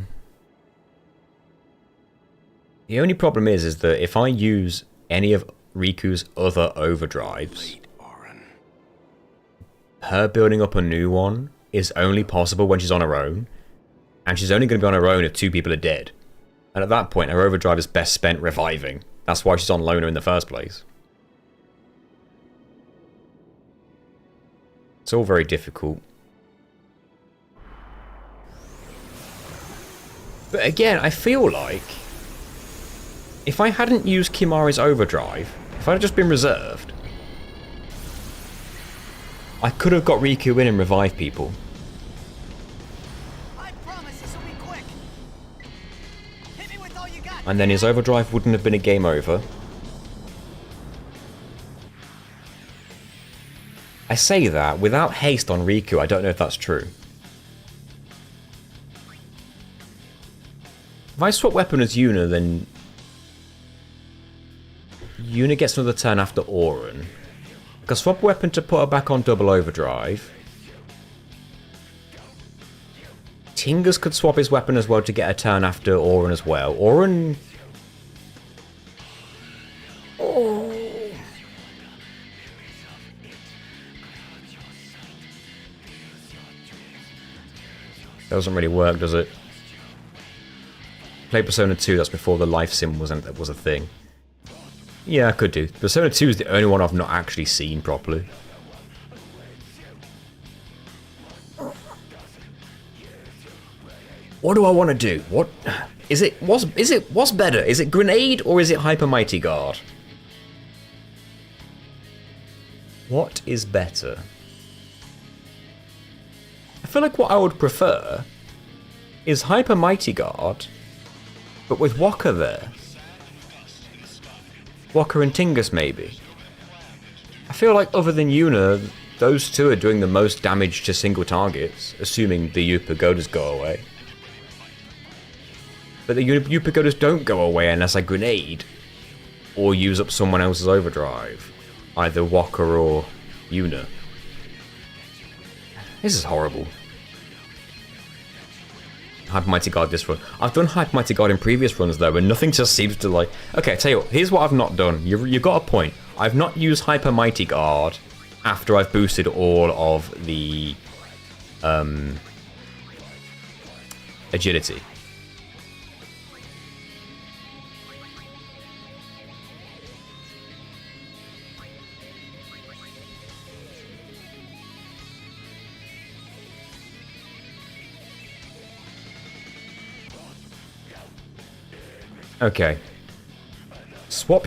only problem is that if I use any of Riku's other overdrives, her building up a new one is only possible when she's on her own, and she's only going to be on her own if 2 people are dead. And at that point, her overdrive is best spent reviving. That's why she's on Loner in the first place. It's all very difficult. But again, I feel like if I hadn't used Kimari's Overdrive, if I had just been reserved, I could have got Riku in and revived people. I promise this will be quick. Hit me with all you got. And then his Overdrive wouldn't have been a game over. I say that, without haste on Riku, I don't know if that's true. If I swap weapon as Yuna, then Yuna gets another turn after Auron. I can swap weapon to put her back on double overdrive. Tingus could swap his weapon as well to get a turn after Auron as well. Auron... Oh. Doesn't really work, does it? Play Persona 2, that's before the life sim was a thing. Yeah, I could do. Persona 2 is the only one I've not actually seen properly. What do I want to do? What is it? What's better? Is it grenade or is it hyper mighty guard? What is better? I feel like what I would prefer is hyper mighty guard, but with Waka there. Waka and Tingus, maybe. I feel like other than Yuna, those two are doing the most damage to single targets, assuming the Yupagodas go away. But the Yupagodas don't go away unless I grenade, or use up someone else's overdrive. Either Waka or Yuna. This is horrible. Hyper Mighty Guard this run. I've done Hyper Mighty Guard in previous runs though, and nothing just seems to like... Okay, tell you what, here's what I've not done. You've got a point. I've not used Hyper Mighty Guard after I've boosted all of the... agility. Okay. Swap.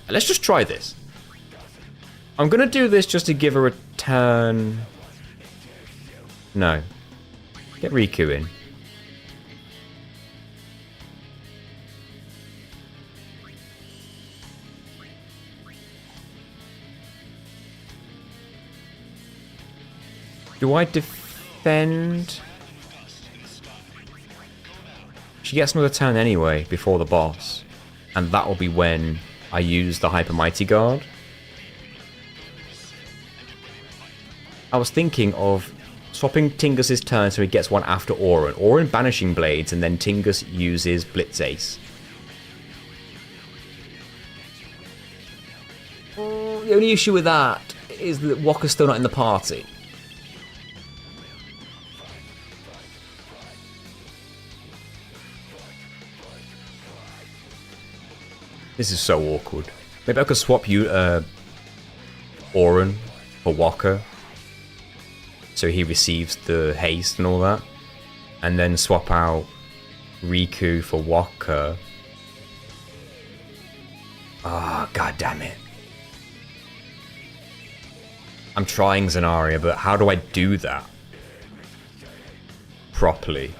Let's just try this. I'm gonna do this just to give her a turn. No. Get Riku in. Do I defend? She gets another turn anyway, before the boss. And that will be when I use the Hyper Mighty Guard. I was thinking of swapping Tingus's turn so he gets one after Auron. Auron banishing blades, and then Tingus uses Blitz Ace. The only issue with that is that Waka's still not in the party. This is so awkward. Maybe I could swap you, Auron for Waka, so he receives the haste and all that, and then swap out Riku for Waka. Ah, god damn it. I'm trying Zenaria, but how do I do that properly?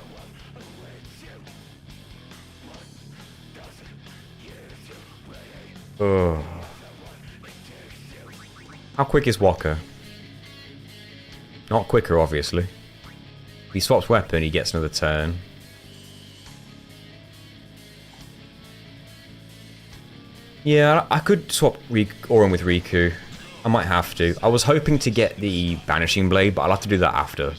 Oh. How quick is Waka? Not quicker, obviously. If he swaps weapon, he gets another turn. Yeah, I could swap Auron with Riku. I might have to. I was hoping to get the Banishing Blade, but I'll have to do that after.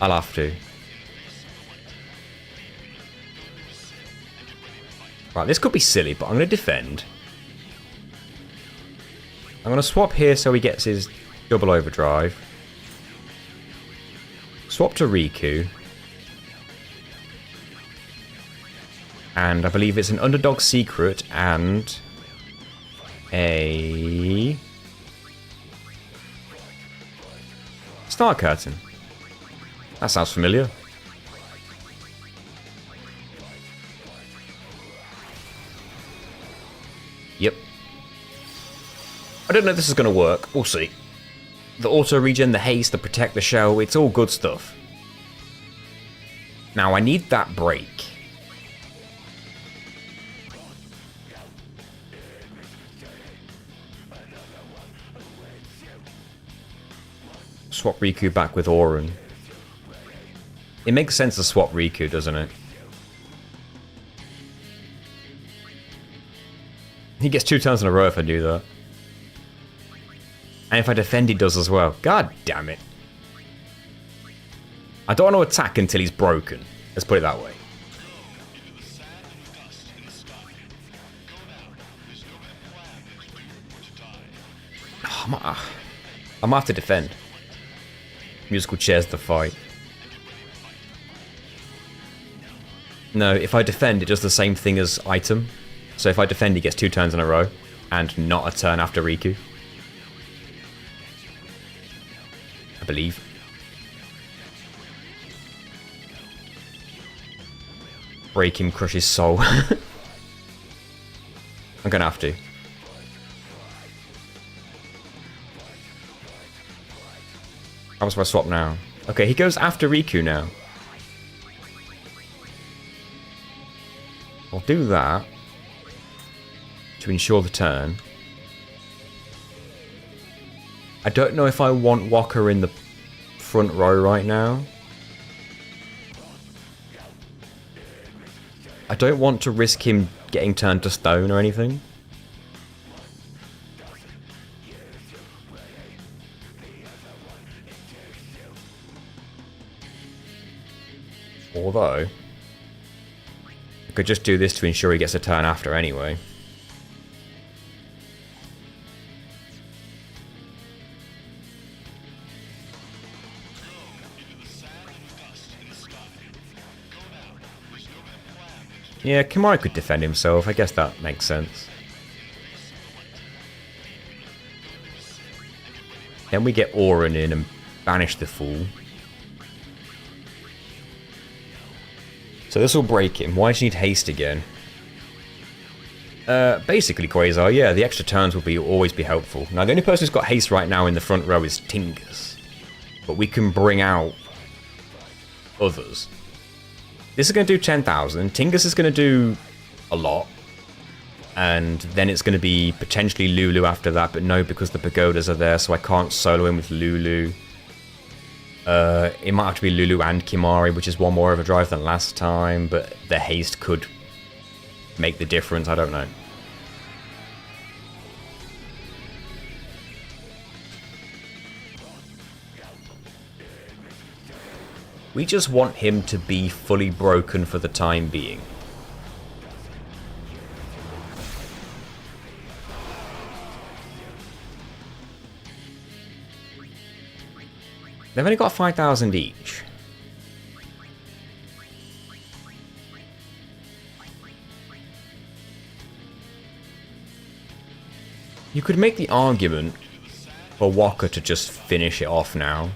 I'll have to. Right, this could be silly, but I'm going to defend. I'm going to swap here so he gets his double overdrive. Swap to Riku. And I believe it's an underdog secret, and a star curtain. That sounds familiar. Yep. I don't know if this is going to work. We'll see. The auto regen, the haste, the protect the shell, it's all good stuff. Now I need that break. Swap Riku back with Auron. It makes sense to swap Riku, doesn't it? He gets 2 turns in a row if I do that. And if I defend, he does as well. God damn it. I don't want to attack until he's broken. Let's put it that way. Oh, I might have to defend. Musical chairs the fight. No, if I defend, it does the same thing as item. So if I defend, he gets 2 turns in a row. And not a turn after Riku. I believe. Break him, crush his soul. I'm gonna have to. How much do I swap now? Okay, he goes after Riku now. I'll do that to ensure the turn. I don't know if I want Walker in the front row right now. I don't want to risk him getting turned to stone or anything. Although, I could just do this to ensure he gets a turn after anyway. Yeah, Kimura could defend himself. I guess that makes sense. Then we get Auron in and banish the fool. So this will break him. Why do you need haste again? Basically, Quasar, yeah, the extra turns will always be helpful. Now, the only person who's got haste right now in the front row is Tingus. But we can bring out others. This is going to do 10,000. Tingus is going to do a lot. And then it's going to be potentially Lulu after that. But no, because the pagodas are there, so I can't solo in with Lulu. It might have to be Lulu and Kimari, which is one more overdrive than last time. But the haste could make the difference. I don't know. We just want him to be fully broken for the time being. They've only got 5,000 each. You could make the argument for Walker to just finish it off now.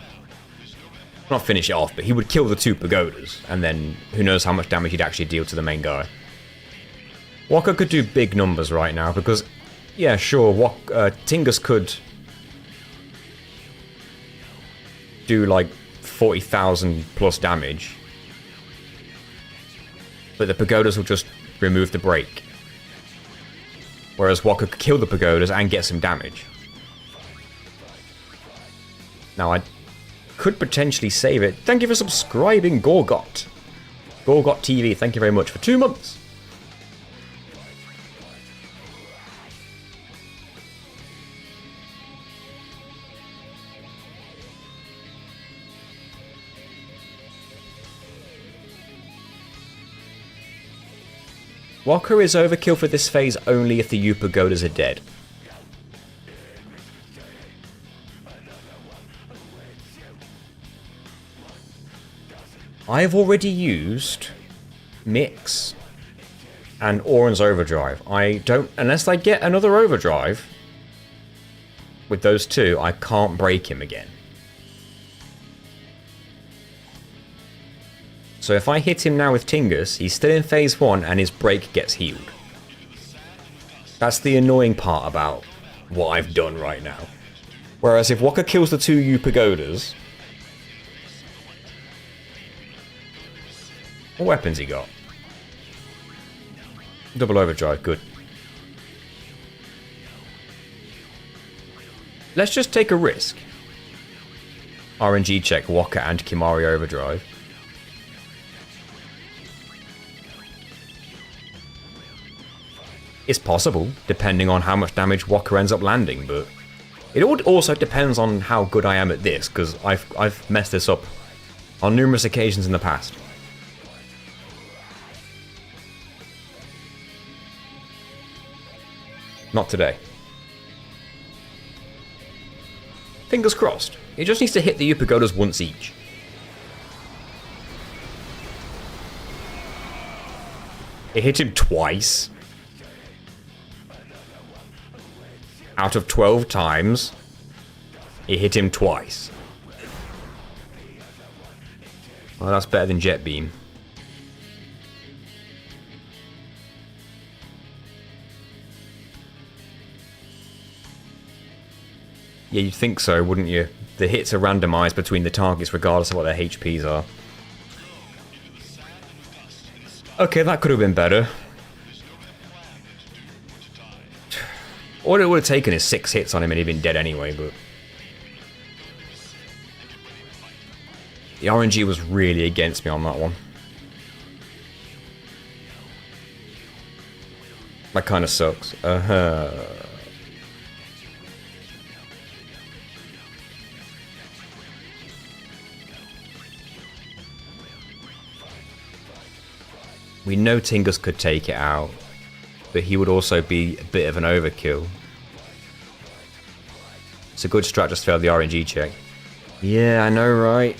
Not finish it off, but he would kill the 2 pagodas, and then who knows how much damage he'd actually deal to the main guy. Walker could do big numbers right now, because, yeah, sure, Tingus could do like 40,000 plus damage, but the pagodas will just remove the break. Whereas Walker could kill the pagodas and get some damage. Now, I could potentially save it. Thank you for subscribing, Gorgot. Gorgot TV, thank you very much for 2 months. Walker is overkill for this phase only if the U pagodas are dead. I have already used Mix and Oren's Overdrive. I don't... Unless I get another Overdrive with those two, I can't break him again. So if I hit him now with Tingus, he's still in phase 1 and his break gets healed. That's the annoying part about what I've done right now. Whereas if Walker kills the 2 U Pagodas... What weapons he got? Double Overdrive, good. Let's just take a risk. RNG check Walker and Kimari Overdrive. It's possible, depending on how much damage Walker ends up landing, but it also depends on how good I am at this, because I've messed this up on numerous occasions in the past. Not today. Fingers crossed. He just needs to hit the Upagodas once each. It hit him twice. Out of 12 times, it hit him twice. Well, that's better than Jet Beam. Yeah, you'd think so, wouldn't you? The hits are randomized between the targets regardless of what their HPs are. Okay, that could have been better. All it would have taken is 6 hits on him and he'd been dead anyway, but... The RNG was really against me on that one. That kind of sucks. We know Tingus could take it out, but he would also be a bit of an overkill. It's a good strat, just failed the RNG check. Yeah, I know, right?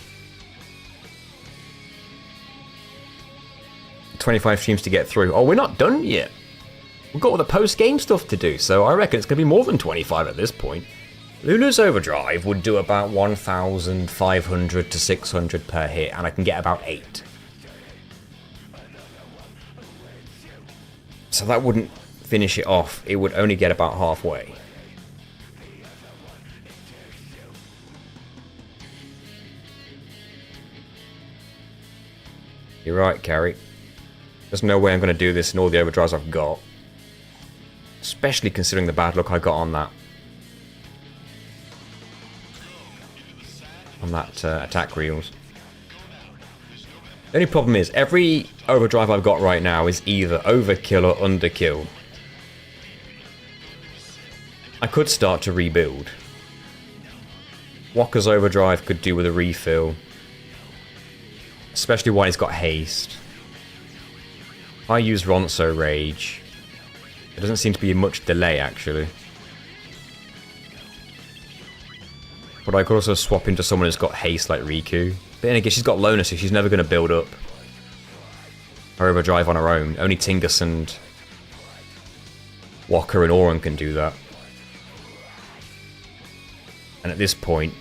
25 streams to get through. Oh, we're not done yet. We've got all the post-game stuff to do, so I reckon it's going to be more than 25 at this point. Lulu's Overdrive would do about 1,500 to 600 per hit, and I can get about 8. So that wouldn't finish it off. It would only get about halfway. You're right, Carrie. There's no way I'm going to do this in all the overdrives I've got. Especially considering the bad luck I got on that. Attack reels. The only problem is, every overdrive I've got right now is either overkill or underkill. I could start to rebuild. Walker's overdrive could do with a refill. Especially while he's got haste. I use Ronso Rage. There doesn't seem to be much delay, actually. But I could also swap into someone who's got haste like Riku. But then again, she's got loner, so she's never going to build up her overdrive on her own. Only Tingus and Walker and Oren can do that. And at this point,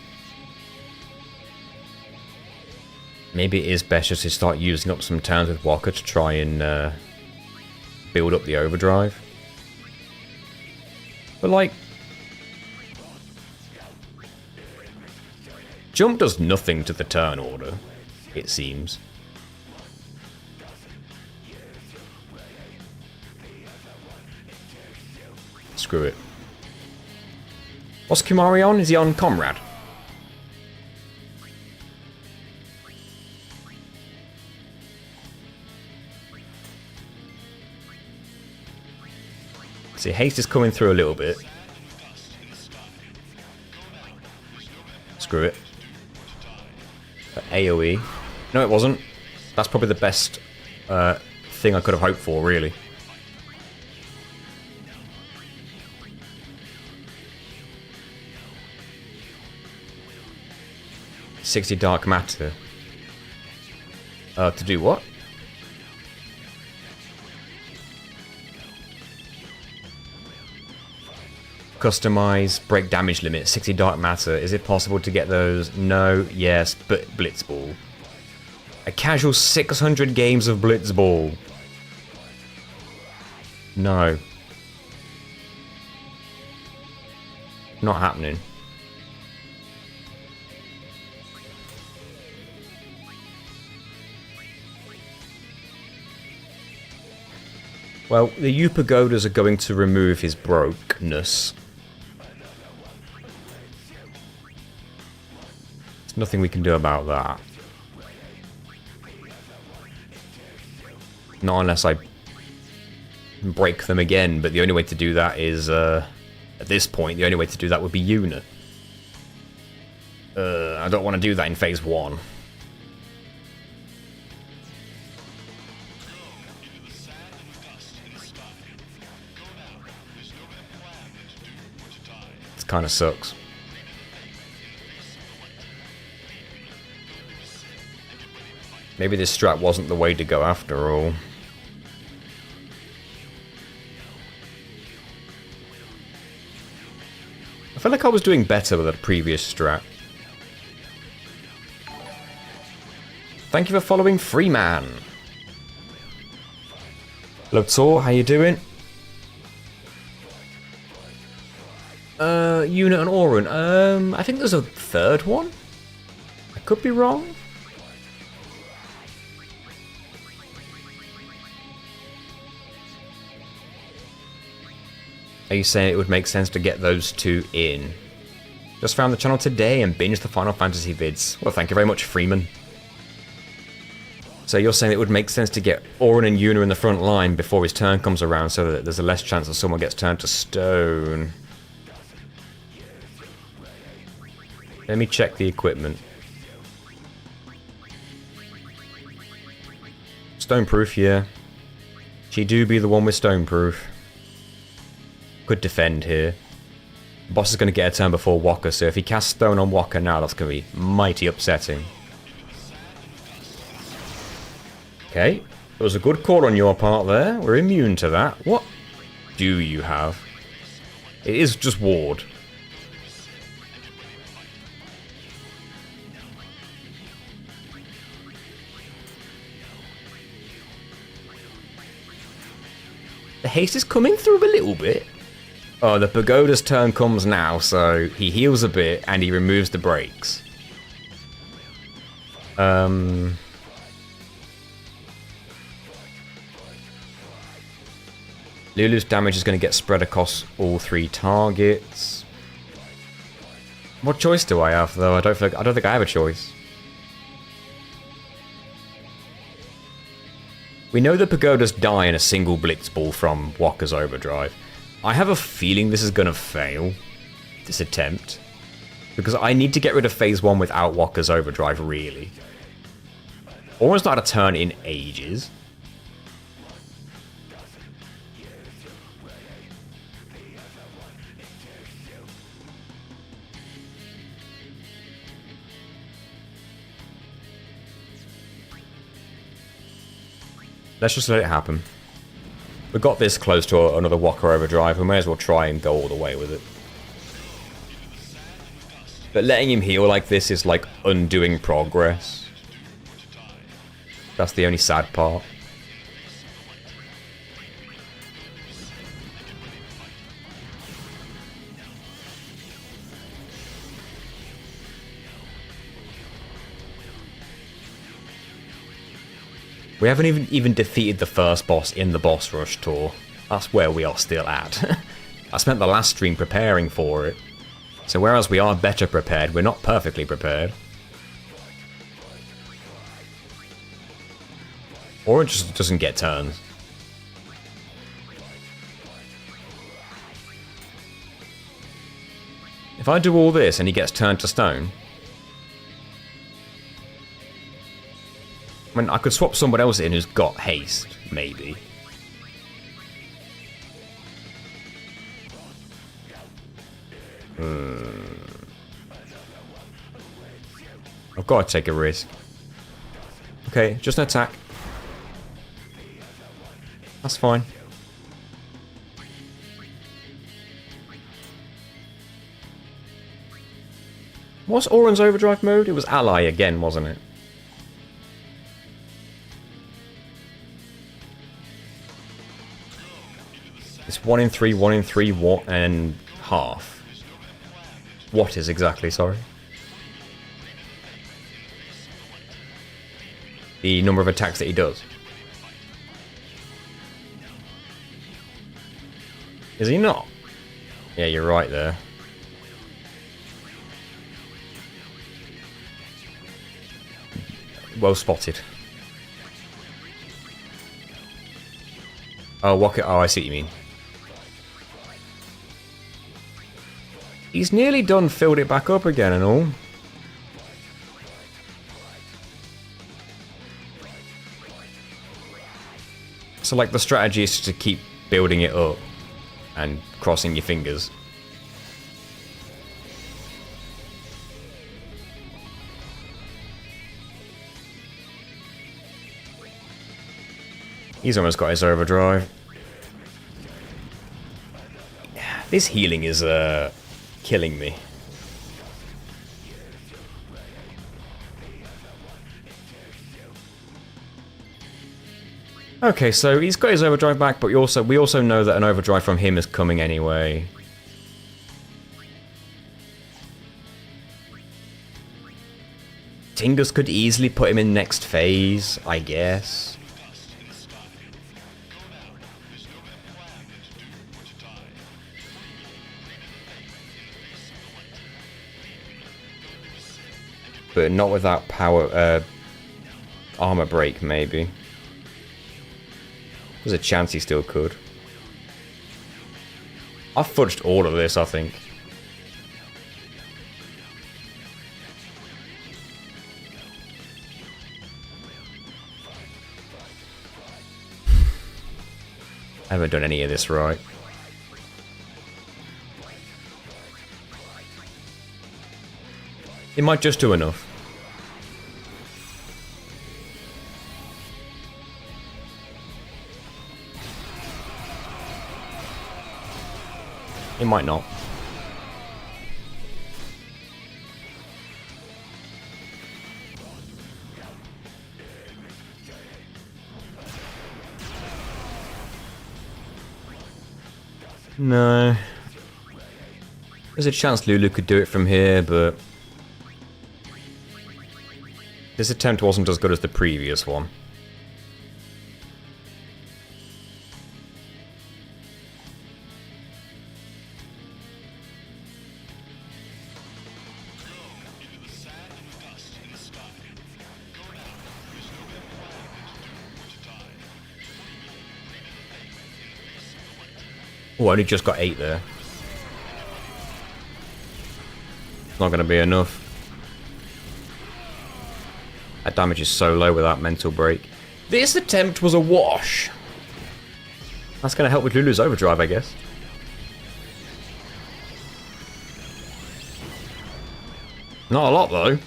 maybe it is best just to start using up some turns with Walker to try and build up the overdrive. But like, jump does nothing to the turn order, it seems. Screw it. What's Kimari on? Is he on Comrade? See, haste is coming through a little bit. Screw it. AoE. No, it wasn't. That's probably the best thing I could have hoped for, really. $60 Dark Matter. To do what? Customize, break damage limit, 60 dark matter. Is it possible to get those? No, yes, but Blitzball. A casual 600 games of Blitzball. No. Not happening. Well, the U-Pagodas are going to remove his brokenness. There's nothing we can do about that. Not unless I break them again, but the only way to do that is, at this point, the only way to do that would be Una. I don't want to do that in phase 1. It kind of sucks. Maybe this strat wasn't the way to go after all. I feel like I was doing better with that previous strat. Thank you for following Freeman. Hello Tor, how you doing? Una and Aurun. I think there's a third one. I could be wrong. Are you saying it would make sense to get those two in? Just found the channel today and binged the Final Fantasy vids. Well, thank you very much, Freeman. So you're saying it would make sense to get Aurun and Una in the front line before his turn comes around so that there's a less chance that someone gets turned to stone. Let me check the equipment. Stoneproof, yeah. She do be the one with stoneproof. Could defend here. Boss is going to get a turn before Walker, so if he casts stone on Walker now, that's going to be mighty upsetting. Okay, it was a good call on your part there. We're immune to that. What do you have? It is just ward. The haste is coming through a little bit. Oh, the Pagoda's turn comes now, so he heals a bit and he removes the breaks. Lulu's damage is going to get spread across all 3 targets. What choice do I have, though? I don't think I have a choice. We know the Pagodas die in a single Blitzball from Walker's Overdrive. I have a feeling this is going to fail, this attempt. Because I need to get rid of phase 1 without Walker's Overdrive, really. Almost not a turn in ages. Let's just let it happen. We got this close to another Walker Overdrive, we may as well try and go all the way with it. But letting him heal like this is like undoing progress. That's the only sad part. We haven't even defeated the first boss in the boss rush tour. That's where we are still at. I spent the last stream preparing for it. So whereas we are better prepared, we're not perfectly prepared. Or it just doesn't get turns. If I do all this and he gets turned to stone... I mean, I could swap someone else in who's got haste, maybe. I've got to take a risk. Okay, just an attack. That's fine. What's Auron's overdrive mode? It was ally again, wasn't it? It's 1 in 3, 1 in 3, what and half. What is exactly, sorry? The number of attacks that he does. Is he not? Yeah, you're right there. Well spotted. Oh, Rocket. Oh, I see what you mean. He's nearly done, filled it back up again and all. So, like, the strategy is to keep building it up and crossing your fingers. He's almost got his overdrive. This healing is killing me. Okay, so he's got his overdrive back, but we also know that an overdrive from him is coming anyway. Tingus could easily put him in next phase, I guess. But not without power, armor break, maybe. There's a chance he still could. I've fudged all of this, I think. I haven't done any of this right. It might just do enough. It might not. No. There's a chance Lulu could do it from here, but this attempt wasn't as good as the previous one. Oh, I only just got 8 there. It's not going to be enough. That damage is so low without mental break. This attempt was a wash. That's going to help with Lulu's overdrive, I guess. Not a lot, though.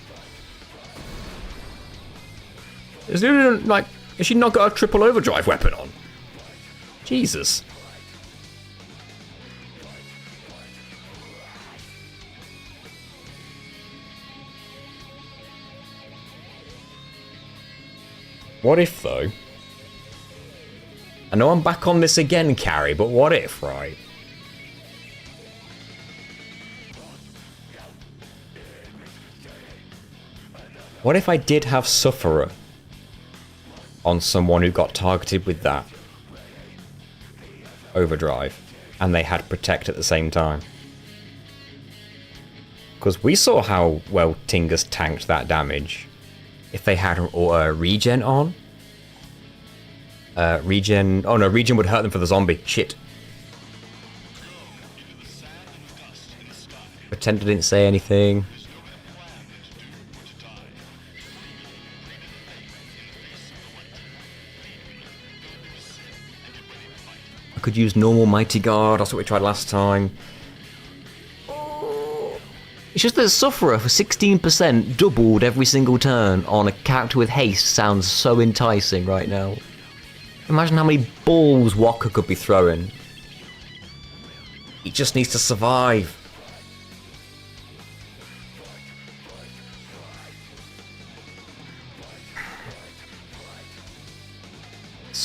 Is Lulu, like, has she not got a triple overdrive weapon on? Jesus. What if, though? I know I'm back on this again, Carrie, but what if, right? What if I did have Sufferer on someone who got targeted with that overdrive, and they had Protect at the same time? Because we saw how well Tingus tanked that damage. If they had regen on. Regen... Oh no, regen would hurt them for the zombie. Shit. Pretend I didn't say anything. I could use normal Mighty Guard. That's what we tried last time. It's just that Sufferer for 16% doubled every single turn on a character with haste sounds so enticing right now. Imagine how many balls Walker could be throwing. He just needs to survive.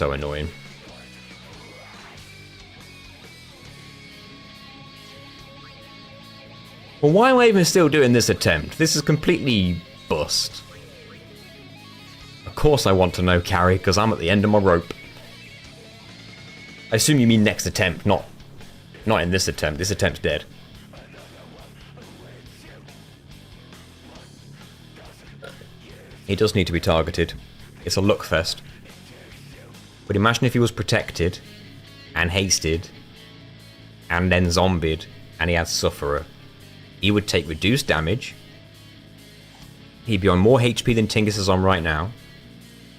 so annoying. Well, why am I even still doing this attempt? This is completely bust. Of course I want to know, Carrie, because I'm at the end of my rope. I assume you mean next attempt, not in this attempt. This attempt's dead. He does need to be targeted. It's a luck fest. But imagine if he was protected, and hasted, and then zombied, and he had Sufferer. He would take reduced damage. He'd be on more HP than Tingus is on right now.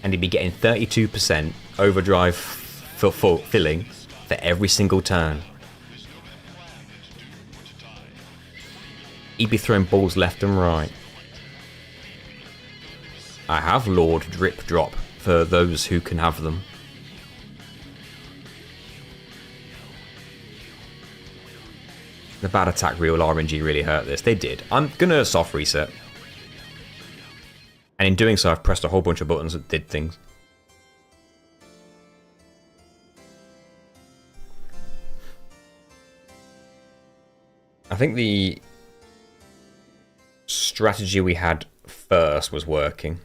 And he'd be getting 32% overdrive filling for every single turn. He'd be throwing balls left and right. I have Lord Drip Drop for those who can have them. The bad attack real RNG really hurt this. They did. I'm gonna soft reset. And in doing so, I've pressed a whole bunch of buttons that did things. I think the strategy we had first was working.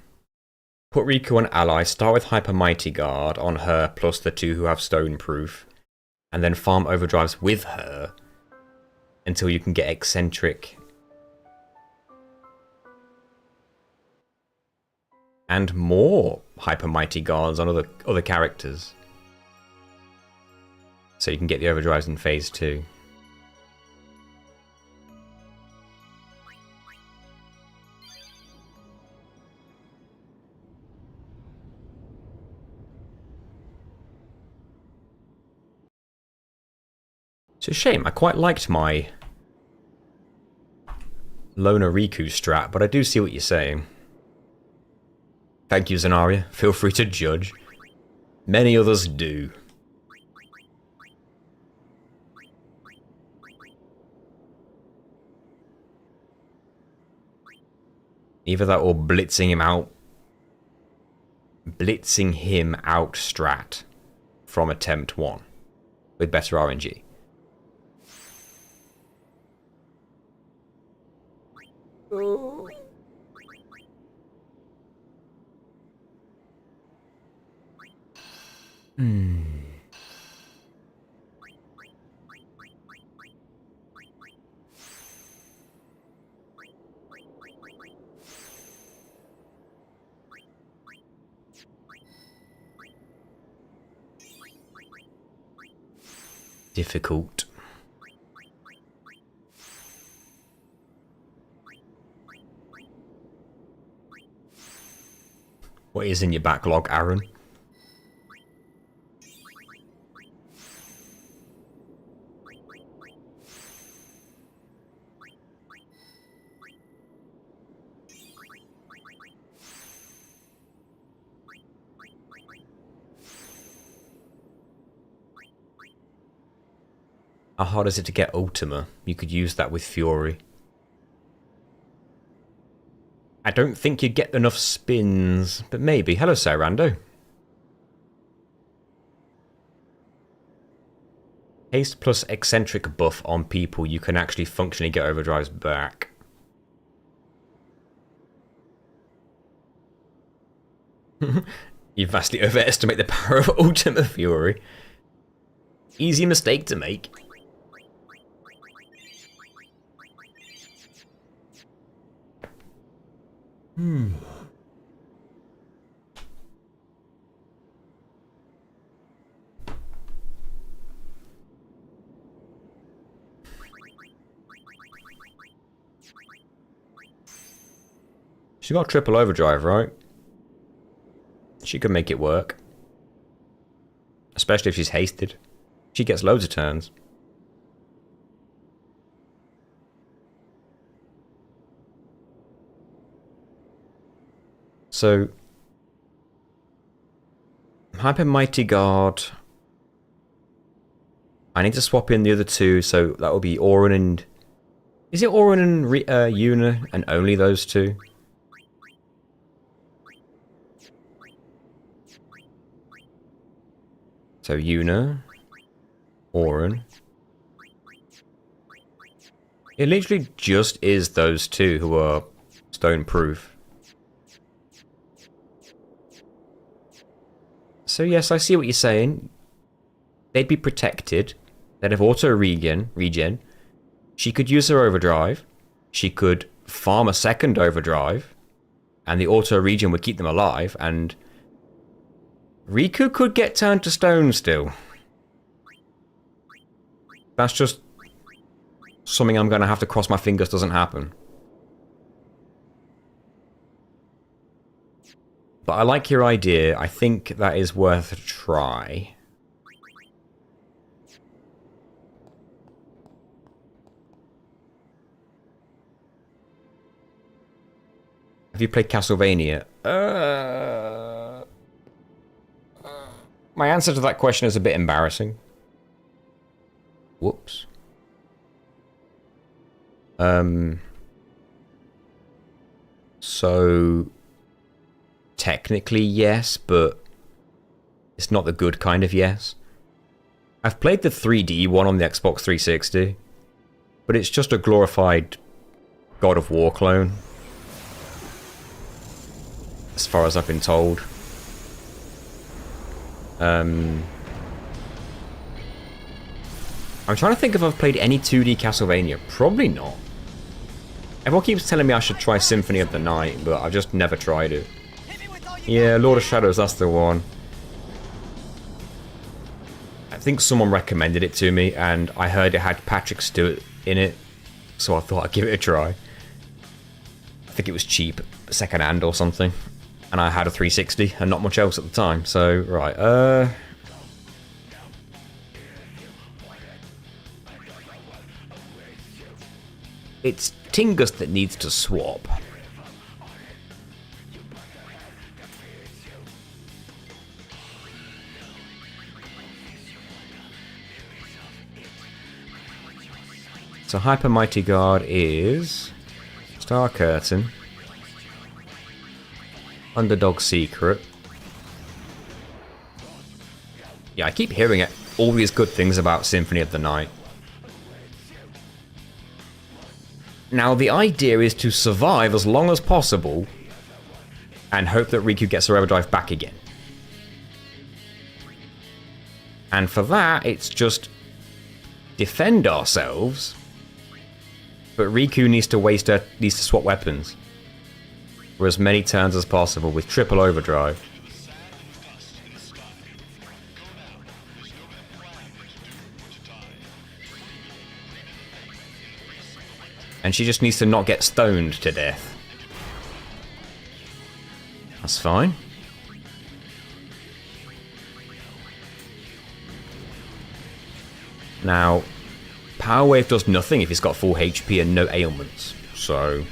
Put Riku on ally, start with Hyper Mighty Guard on her plus the 2 who have Stone Proof, and then farm Overdrives with her until you can get Eccentric and more Hyper Mighty Guards on other characters. So you can get the Overdrives in phase 2. It's a shame, I quite liked my Loner Riku strat, but I do see what you're saying. Thank you, Zenaria. Feel free to judge. Many others do. Either that or blitzing him out. Blitzing him out strat from attempt 1 with better RNG. Difficult. What is in your backlog, Aaron? How hard is it to get Ultima? You could use that with Fury. I don't think you'd get enough spins, but maybe. Hello, Sarando. Haste plus eccentric buff on people, you can actually functionally get overdrives back. You vastly overestimate the power of Ultima Fury. Easy mistake to make. She got triple overdrive, right? She could make it work. Especially if she's hasted. She gets loads of turns. So, Hyper Mighty Guard. I need to swap in the other 2, so that will be Auron and... Is it Auron and Yuna and only those 2? So Yuna, Auron. It literally just is those two who are stone proof. So yes, I see what you're saying. They'd be protected. They'd have auto regen. She could use her overdrive. She could farm a second overdrive. And the auto regen would keep them alive. And Riku could get turned to stone still. That's just something I'm going to have to cross my fingers doesn't happen. But I like your idea. I think that is worth a try. Have you played Castlevania? My answer to that question is a bit embarrassing. Whoops. So technically yes, but it's not the good kind of yes. I've played the 3D one on the Xbox 360, but it's just a glorified God of War clone, as far as I've been told. I'm trying to think if I've played any 2D Castlevania. Probably not. Everyone keeps telling me I should try Symphony of the Night, but I've just never tried it. Yeah, Lord of Shadows, that's the one. I think someone recommended it to me, and I heard it had Patrick Stewart in it, so I thought I'd give it a try. I think it was cheap, second hand or something, and I had a 360 and not much else at the time, so, right, it's Tingus that needs to swap. So Hyper Mighty Guard is Star Curtain, Underdog Secret. Yeah, I keep hearing it. All these good things about Symphony of the Night. Now the idea is to survive as long as possible and hope that Riku gets her overdrive back again. And for that, it's just defend ourselves. But Riku needs to swap weapons for as many turns as possible with triple overdrive. And she just needs to not get stoned to death. That's fine. Now, Power Wave does nothing if he's got full HP and no ailments, so...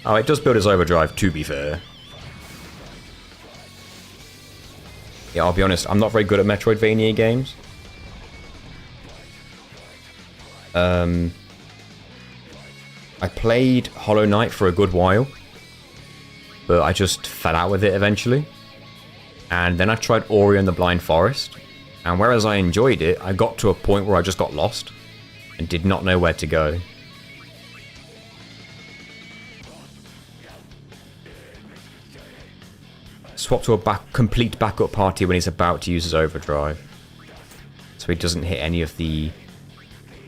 Oh, it does build his overdrive, to be fair. Yeah, I'll be honest, I'm not very good at Metroidvania games. I played Hollow Knight for a good while, but I just fell out with it eventually. And then I tried Ori and the Blind Forest, and whereas I enjoyed it, I got to a point where I just got lost and did not know where to go. Swap to a complete backup party when he's about to use his overdrive, so he doesn't hit any of the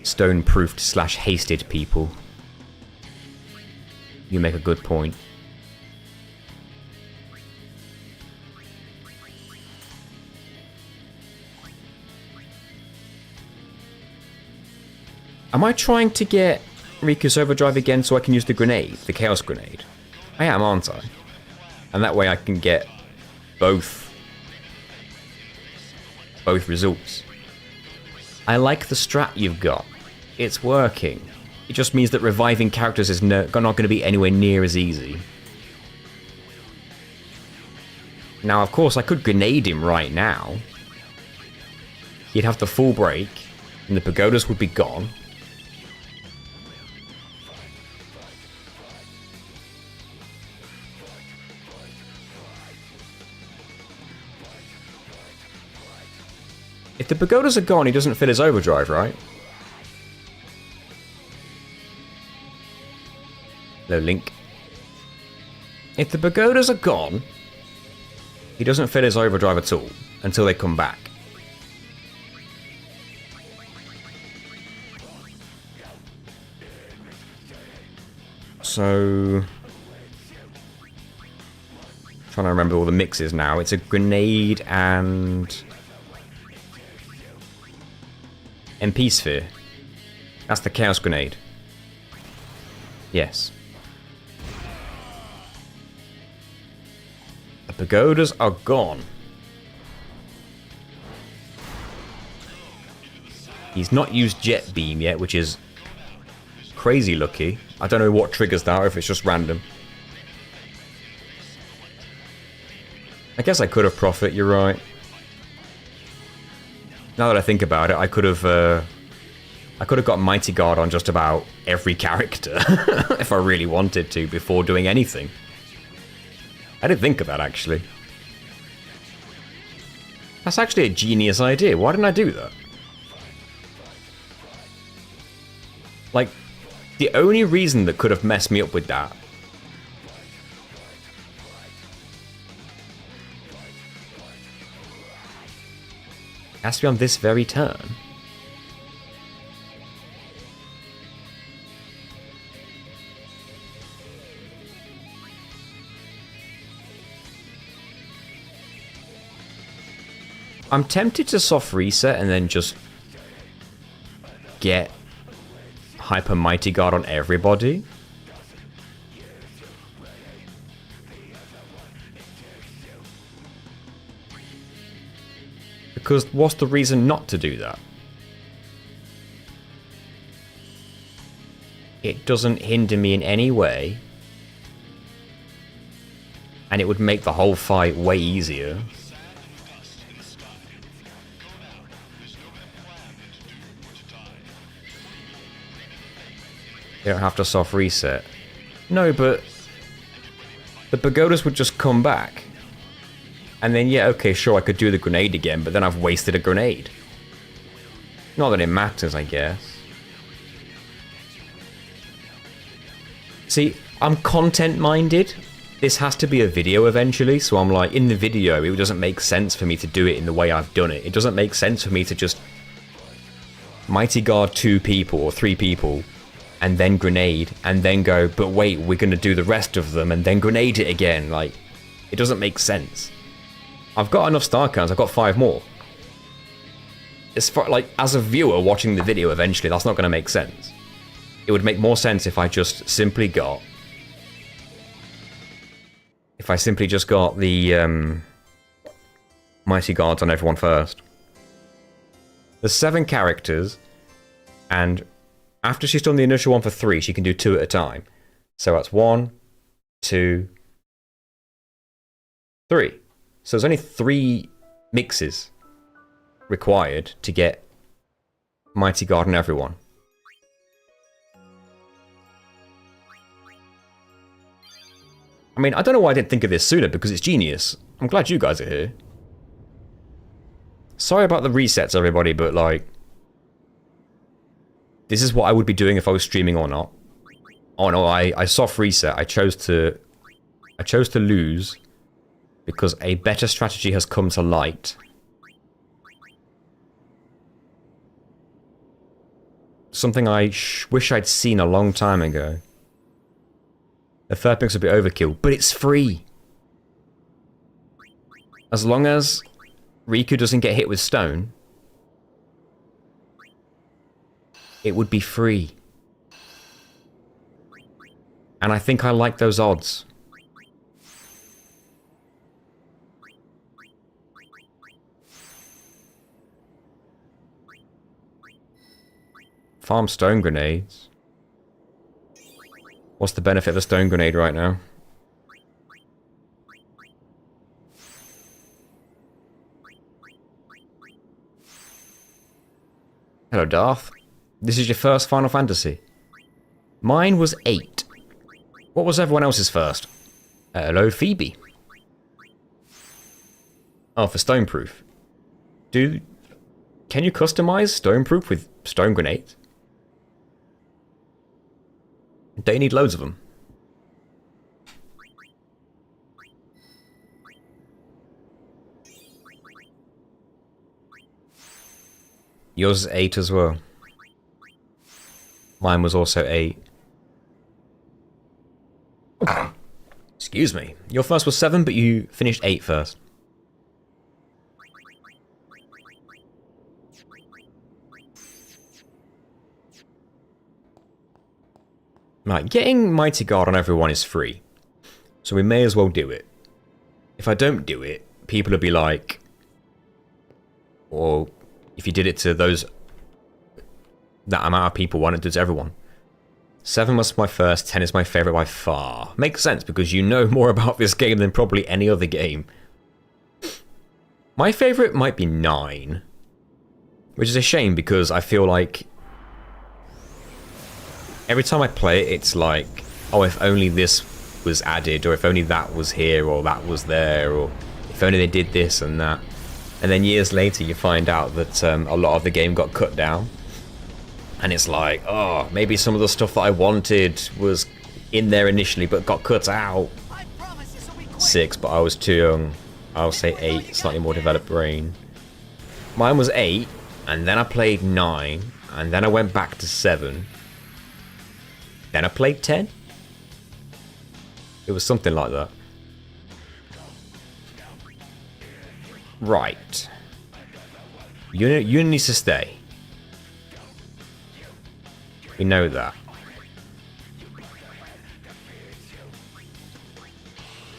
stone-proofed / hasted people. You make a good point. Am I trying to get Riku's overdrive again so I can use the grenade, the Chaos Grenade? I am, aren't I? And that way I can get both results. I like the strat you've got. It's working. It just means that reviving characters is not going to be anywhere near as easy. Now, of course, I could grenade him right now. He'd have the full break, and the pagodas would be gone. If the pagodas are gone, he doesn't fill his overdrive, right? Hello, Link. If the pagodas are gone, he doesn't fill his overdrive at all until they come back. So... trying to remember all the mixes now. It's a grenade and... MP sphere. That's the chaos grenade. Yes. The pagodas are gone. He's not used jet beam yet, which is crazy lucky. I don't know what triggers that, or if it's just random. I guess I could have Prophet, you're right. Now that I think about it, I could have got Mighty Guard on just about every character if I really wanted to before doing anything. I didn't think of that, actually. That's actually a genius idea. Why didn't I do that? Like, the only reason that could have messed me up with that has to be on this very turn. I'm tempted to soft reset and then just get Hyper Mighty Guard on everybody. Because what's the reason not to do that? It doesn't hinder me in any way. And it would make the whole fight way easier. You don't have to soft reset. No, but the pagodas would just come back. And then, yeah, okay, sure, I could do the grenade again, but then I've wasted a grenade. Not that it matters, I guess. See, I'm content-minded. This has to be a video eventually, so I'm like, in the video, it doesn't make sense for me to do it in the way I've done it. It doesn't make sense for me to just Mighty Guard 2 people or 3 people, and then grenade, and then go, but wait, we're going to do the rest of them, and then grenade it again. Like, it doesn't make sense. I've got enough star counts, I've got 5 more. It's for, like, as a viewer watching the video eventually, that's not going to make sense. It would make more sense if I just simply got... if I simply just got the Mighty Guards on everyone first. There's 7 characters, and after she's done the initial one for 3, she can do 2 at a time. So that's 1, 2, 3. So there's only 3 mixes required to get Mighty Guard on everyone. I mean, I don't know why I didn't think of this sooner, because it's genius. I'm glad you guys are here. Sorry about the resets, everybody, but like... this is what I would be doing if I was streaming or not. Oh no, I soft reset. I chose to lose because a better strategy has come to light. Something I wish I'd seen a long time ago. The third pick's a bit overkill, but it's free. As long as Riku doesn't get hit with stone, it would be free. And I think I like those odds. Farm stone grenades. What's the benefit of a stone grenade right now? Hello, Darth. This is your first Final Fantasy. Mine was 8. What was everyone else's first? Hello, Phoebe. Oh, for Stoneproof. Can you customize Stoneproof with stone grenades? Don't you need loads of them? Yours is 8 as well. Mine was also 8. Excuse me. Your first was 7, but you finished 8 first. Right, getting Mighty Guard on everyone is free. So we may as well do it. If I don't do it, people will be like... Or if you did it to those... that amount of people, why not do it to everyone? 7 was my first, 10 is my favourite by far. Makes sense, because you know more about this game than probably any other game. My favourite might be 9. Which is a shame, because I feel like... every time I play it, it's like, oh, if only this was added, or if only that was here, or that was there, or if only they did this and that. And then years later, you find out that a lot of the game got cut down. And it's like, oh, maybe some of the stuff that I wanted was in there initially, but got cut out. 6, but I was too young. I'll say 8, slightly more developed brain. Mine was 8, and then I played 9, and then I went back to 7. Then I played 10? It was something like that. Right. You needs to stay. We know that.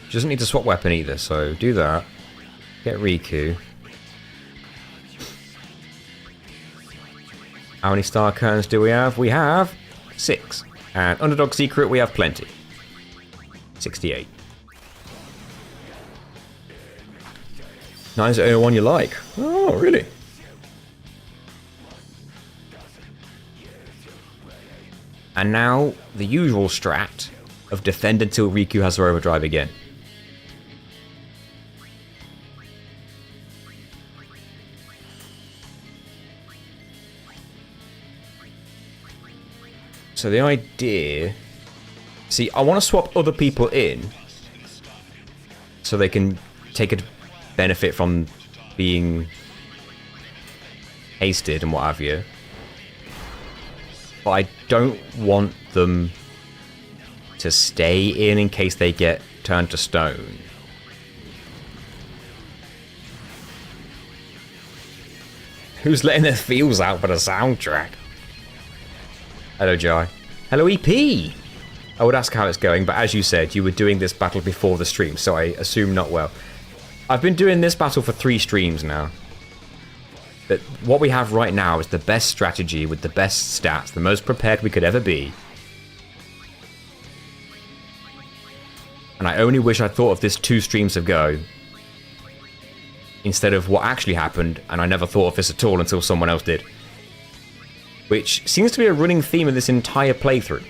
She doesn't need to swap weapon either, so do that. Get Riku. How many star curtains do we have? We have 6. And Underdog Secret, we have plenty. 68. 9's the only one you like. Oh, really? And now, the usual strat of defend until Riku has her overdrive again. So the idea... see, I want to swap other people in so they can take a benefit from being hasted and what have you. But I don't want them to stay in case they get turned to stone. Who's letting their feels out but a soundtrack? Hello, Jai. Hello, EP! I would ask how it's going, but as you said, you were doing this battle before the stream, so I assume not well. I've been doing this battle for 3 streams now. But what we have right now is the best strategy with the best stats, the most prepared we could ever be. And I only wish I'd thought of this 2 streams ago, instead of what actually happened, and I never thought of this at all until someone else did. Which seems to be a running theme of this entire playthrough.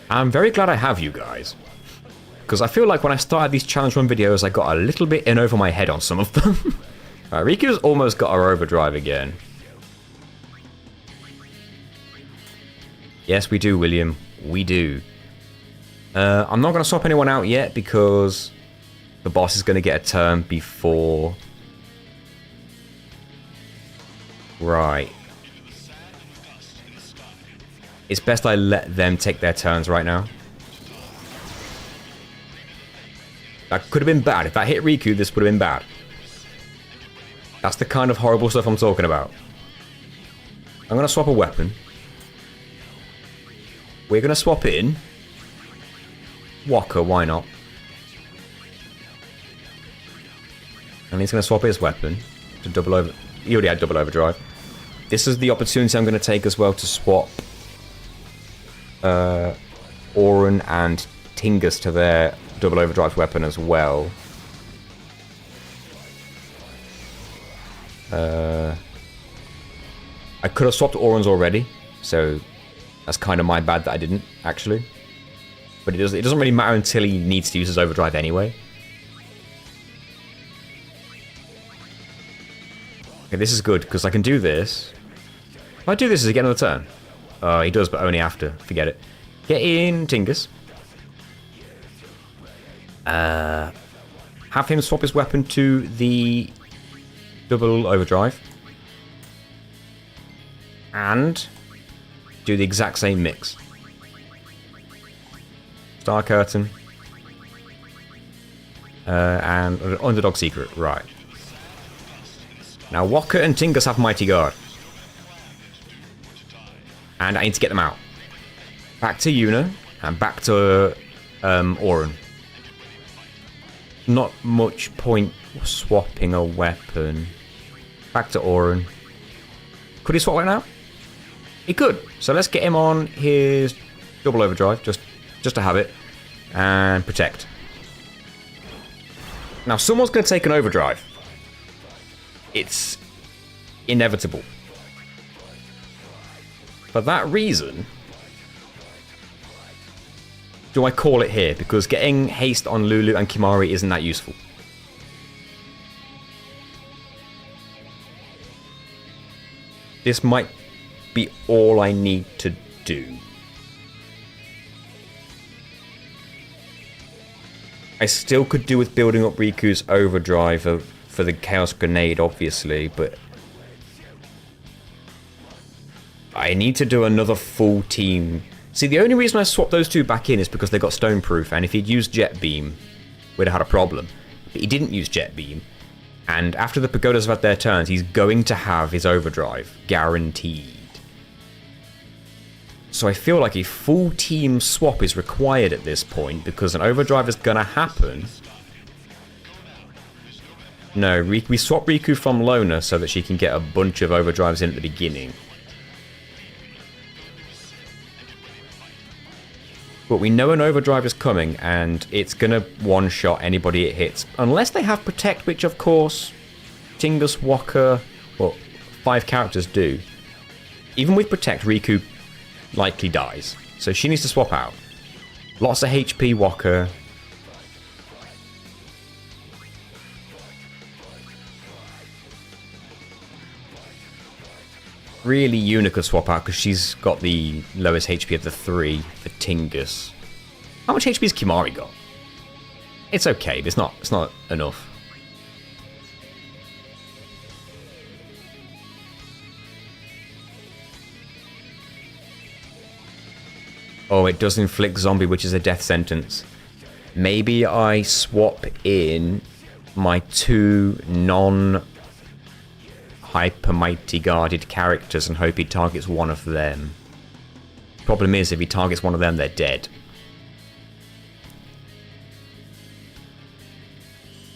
I'm very glad I have you guys. Because I feel like when I started these challenge run videos, I got a little bit in over my head on some of them. Riku's almost got her overdrive again. Yes, we do, William. We do. I'm not going to swap anyone out yet because the boss is going to get a turn before... right. It's best I let them take their turns right now. That could have been bad. If that hit Riku, this would have been bad. That's the kind of horrible stuff I'm talking about. I'm going to swap a weapon. We're going to swap in Waka, why not? And he's going to swap his weapon to double over... he already had double overdrive. This is the opportunity I'm going to take as well to swap Auron and Tingus to their double overdrive weapon as well. I could have swapped Auron's already, so that's kind of my bad that I didn't, actually. But it doesn't really matter until he needs to use his overdrive anyway. Okay, this is good, because I can do this. If I do this, does he get another turn? Oh, he does, but only after. Forget it. Get in, Tingus. Have him swap his weapon to the double overdrive. And do the exact same mix. Star Curtain. And Underdog Secret. Right. Now Walker and Tingus have Mighty Guard. And I need to get them out. Back to Yuna. And back to Auron. Not much point swapping a weapon. Back to Auron. Could he swap right now? He could. So let's get him on his double overdrive, just to have it. And protect. Now someone's going to take an overdrive. It's inevitable. For that reason, do I call it here? Because getting haste on Lulu and Kimahri isn't that useful. This might be all I need to do. I still could do with building up Riku's overdrive for the Chaos Grenade, obviously, but I need to do another full team. See, the only reason I swapped those two back in is because they got Stoneproof, and if he'd used Jet Beam, we'd have had a problem. But he didn't use Jet Beam, and after the Pagodas have had their turns, he's going to have his overdrive, guaranteed. So I feel like a full team swap is required at this point, because an overdrive is going to happen. No, we swap Riku from Lona so that she can get a bunch of overdrives in at the beginning. But we know an overdrive is coming, and it's going to one-shot anybody it hits. Unless they have Protect, which of course Tingus, Walker, well, 5 characters do. Even with Protect, Riku likely dies. So she needs to swap out. Lots of HP, Walker. Really, Yuna could swap out because she's got the lowest HP of the 3 for Tingus. How much HP has Kimahri got? It's okay, but it's not enough. Oh, it does inflict zombie, which is a death sentence. Maybe I swap in my 2 non-hyper mighty guarded characters and hope he targets one of them. Problem is, if he targets one of them, they're dead.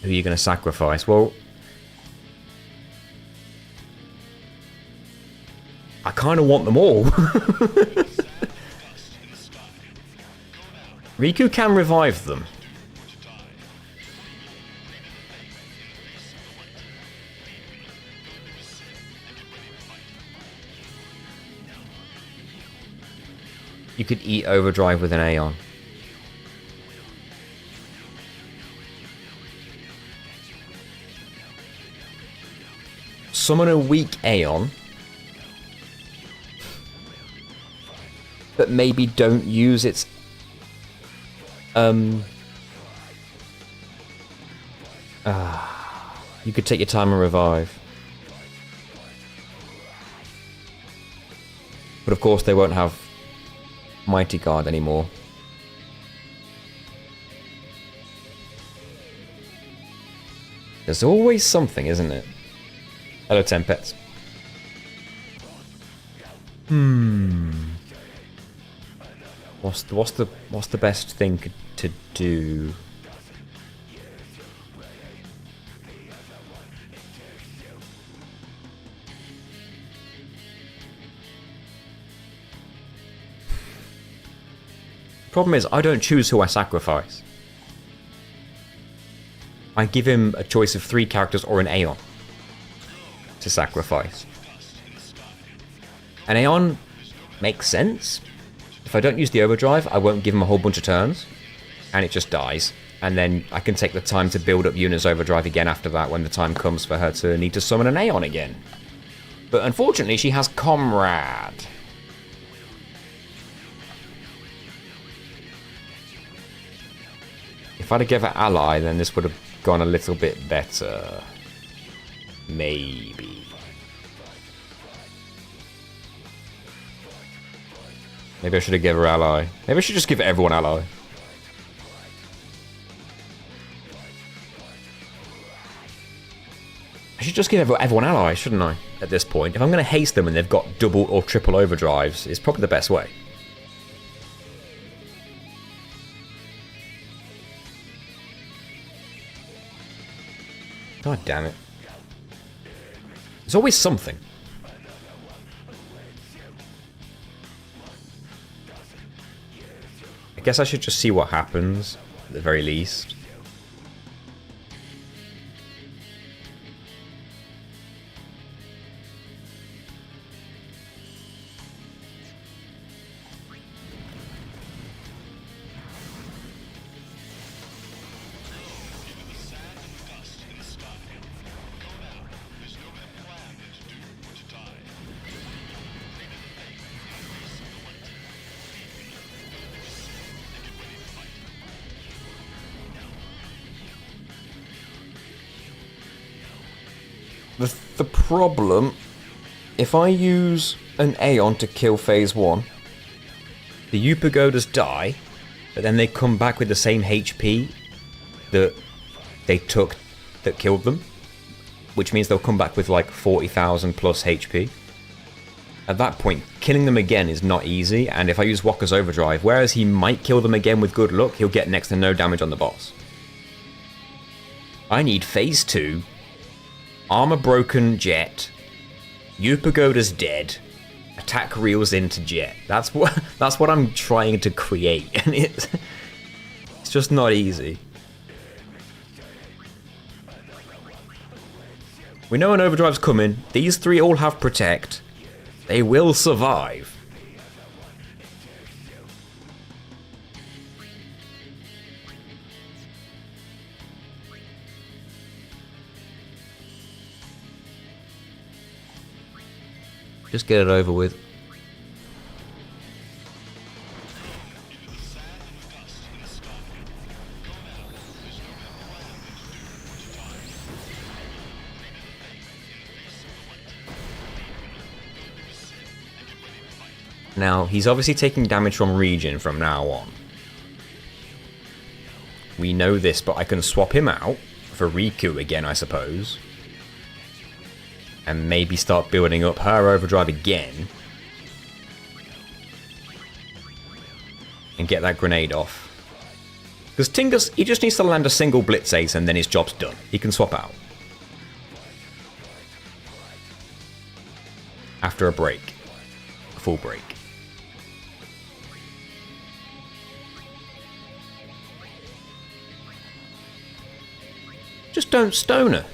Who are you going to sacrifice? Well, I kind of want them all. Riku can revive them. You could eat Overdrive with an Aeon. Summon a weak Aeon. But maybe don't use its you could take your time and revive. But of course they won't have Mighty Guard anymore. There's always something, isn't it? Hello, Tempets. What's the best thing to do? Problem is, I don't choose who I sacrifice. I give him a choice of 3 characters or an Aeon to sacrifice. An Aeon makes sense. If I don't use the overdrive, I won't give him a whole bunch of turns, and it just dies. And then I can take the time to build up Yuna's Overdrive again after that when the time comes for her to need to summon an Aeon again. But unfortunately, she has Comrade. If I'd have given her Ally, then this would have gone a little bit better. Maybe. Maybe I should have given her Ally. Maybe I should just give everyone Ally. I should just give everyone Ally, shouldn't I? At this point. If I'm going to haste them and they've got double or triple overdrives, it's probably the best way. God damn it. There's always something. I guess I should just see what happens, at the very least. The problem, if I use an Aeon to kill phase 1, the Upagodas die, but then they come back with the same HP that they took that killed them, which means they'll come back with like 40,000 plus HP. At that point, killing them again is not easy, and if I use Wakka's Overdrive, whereas he might kill them again with good luck, he'll get next to no damage on the boss. I need phase 2, armor broken Jet, Upagoda's dead, attack reels into Jet. That's what I'm trying to create, and it's just not easy. We know an overdrive's coming. These 3 all have protect. They will survive. Just get it over with. Now, he's obviously taking damage from Regen from now on. We know this, but I can swap him out for Riku again, I suppose. And maybe start building up her overdrive again. And get that grenade off. Because Tingus, he just needs to land a single Blitz Ace and then his job's done. He can swap out. After a break. A full break. Just don't stone her.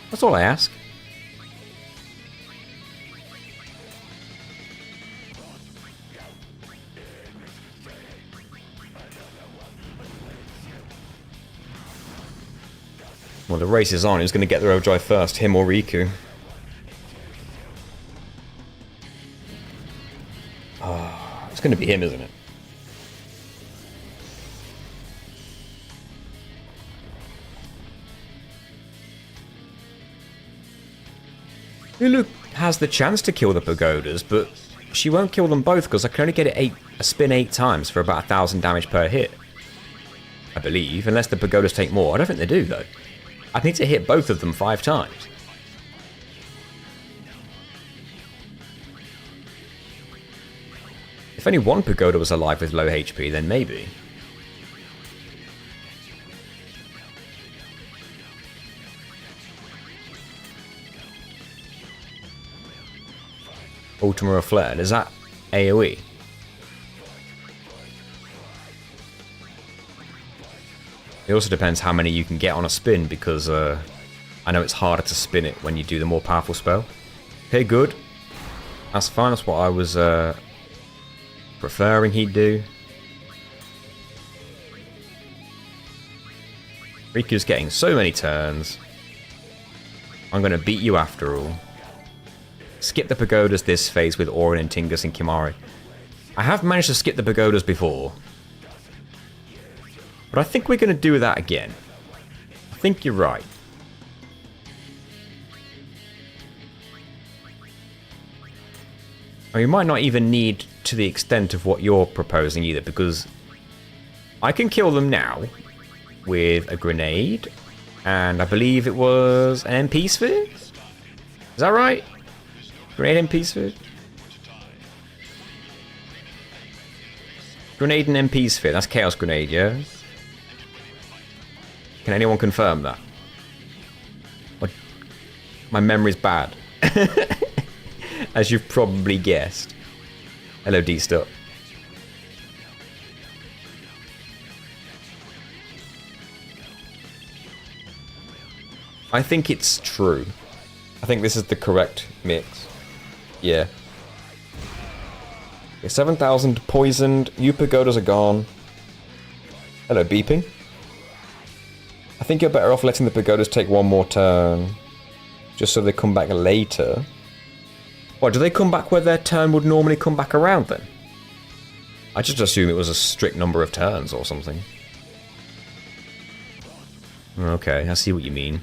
That's all I ask. Well, the race is on. Who's going to get the overdrive first, him or Riku? Oh, it's going to be him, isn't it? Lulu has the chance to kill the pagodas, but she won't kill them both because I can only get it a spin 8 times for about 1,000 damage per hit. I believe, unless the pagodas take more. I don't think they do, though. I'd need to hit both of them 5 times. If only one pagoda was alive with low HP, then maybe. Ultima or Flare, is that AoE? It also depends how many you can get on a spin, because I know it's harder to spin it when you do the more powerful spell. Okay, good. That's fine, that's what I was preferring he'd do. Riku's getting so many turns. I'm going to beat you after all. Skip the pagodas this phase with Auron and Tingus and Kimari. I have managed to skip the pagodas before. But I think we're going to do that again. I think you're right. Or you might not even need to the extent of what you're proposing either, because I can kill them now with a grenade, and I believe it was an MP sphere? Is that right? Grenade MP sphere? Grenade and MP sphere, that's Chaos Grenade, yeah? Can anyone confirm that? My memory's bad. As you've probably guessed. Hello, D-Stuck. I think it's true. I think this is the correct mix. Yeah. Okay, 7,000 poisoned. You pagodas are gone. Hello, beeping. I think you're better off letting the pagodas take one more turn. Just so they come back later. What, do they come back where their turn would normally come back around then? I just assume it was a strict number of turns or something. Okay, I see what you mean.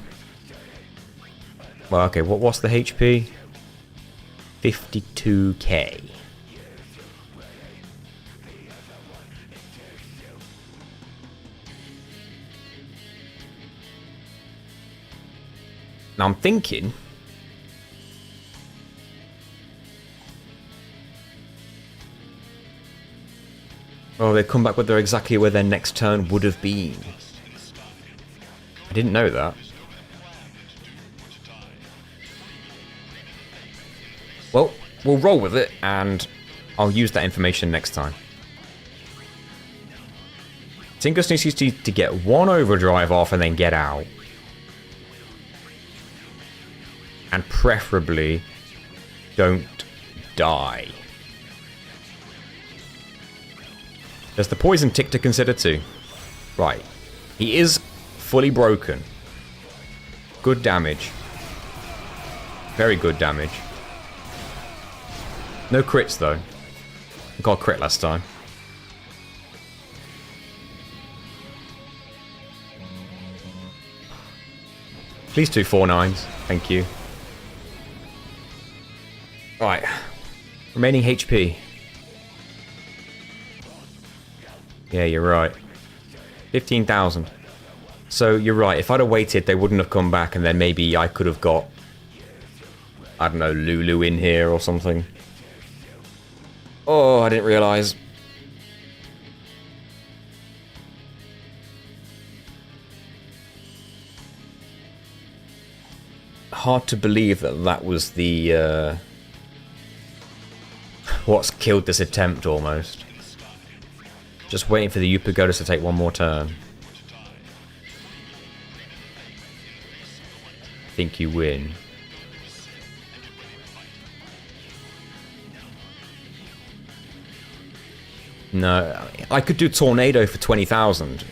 Well, okay, what's the HP? 52k. Now I'm thinking... Oh, they come back with their exactly where their next turn would have been. I didn't know that. Well, we'll roll with it, and I'll use that information next time. Tingus needs to get one overdrive off and then get out. And preferably, don't die. There's the poison tick to consider too. Right. He is fully broken. Good damage. Very good damage. No crits though. Got a crit last time. Please do 4-9s. Thank you. Right. Remaining HP. Yeah, you're right. 15,000. So you're right. If I'd have waited, they wouldn't have come back, and then maybe I could have got, I don't know, Lulu in here or something. Oh, I didn't realise. Hard to believe that that was the what's killed this attempt almost. Just waiting for the Upagodas to take one more turn. I think you win. No, I could do Tornado for 20,000.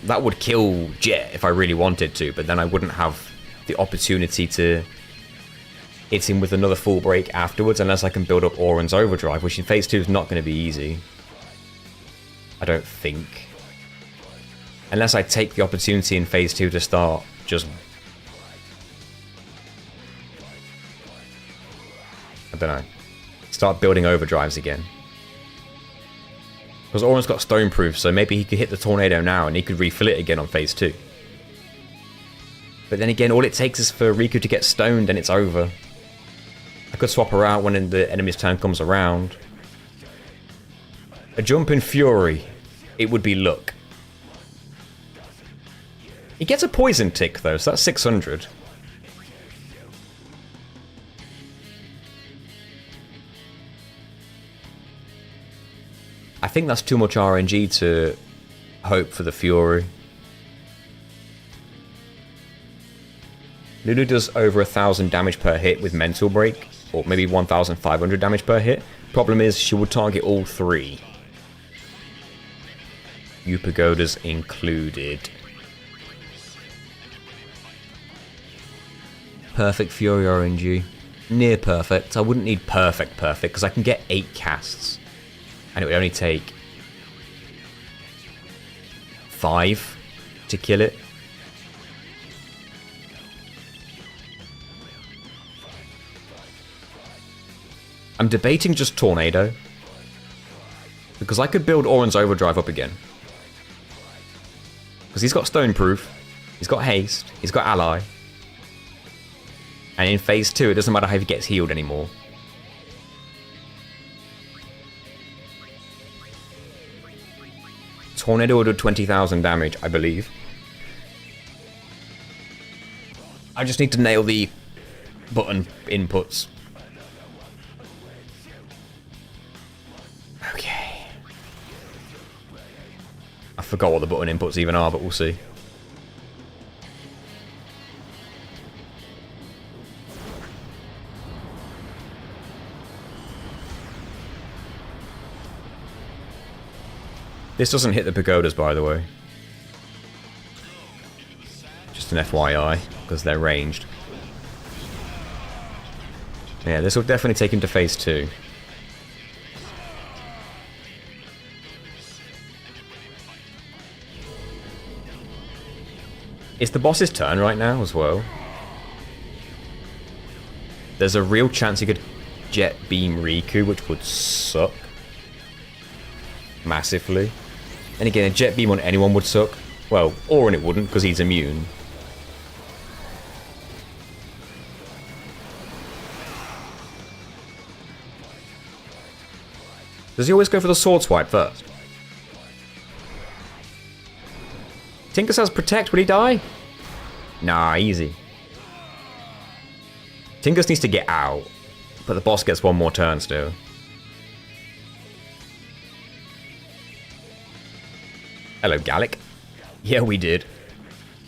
That would kill Jet if I really wanted to, but then I wouldn't have the opportunity to hit him with another full break afterwards unless I can build up Auron's Overdrive, which in Phase 2 is not going to be easy. I don't think. Unless I take the opportunity in Phase 2 to start just... I don't know. Start building Overdrives again. Because Auron's got Stoneproof, so maybe he could hit the Tornado now and he could refill it again on Phase 2. But then again, all it takes is for Riku to get stoned and it's over. I could swap her out when the enemy's turn comes around. A jump in Fury. It would be luck. He gets a poison tick though, so that's 600. I think that's too much RNG to hope for the Fury. Lulu does over 1,000 damage per hit with Mental Break, or maybe 1,500 damage per hit. Problem is, she would target all three. Upagodas included. perfect Fury RNG. Near perfect. I wouldn't need perfect because I can get 8 casts. And it would only take 5 to kill it. I'm debating just Tornado. Because I could build Orin's Overdrive up again. Because he's got Stoneproof, he's got Haste, he's got Ally. And in phase 2, it doesn't matter how he gets healed anymore. Tornado will do 20,000 damage, I believe. I just need to nail the button inputs. Okay. I forgot what the button inputs even are, but we'll see. This doesn't hit the pagodas, by the way. Just an FYI, because they're ranged. Yeah, this will definitely take him to phase 2. It's the boss's turn right now as well. There's a real chance he could Jet Beam Riku, which would suck. Massively. And again, a Jet Beam on anyone would suck. Well, Orin it wouldn't, because he's immune. Does he always go for the Sword Swipe first? Tinker says Protect, would he die? Nah, easy. Tinkus needs to get out, but the boss gets one more turn still. Hello, Gallic. Yeah, we did.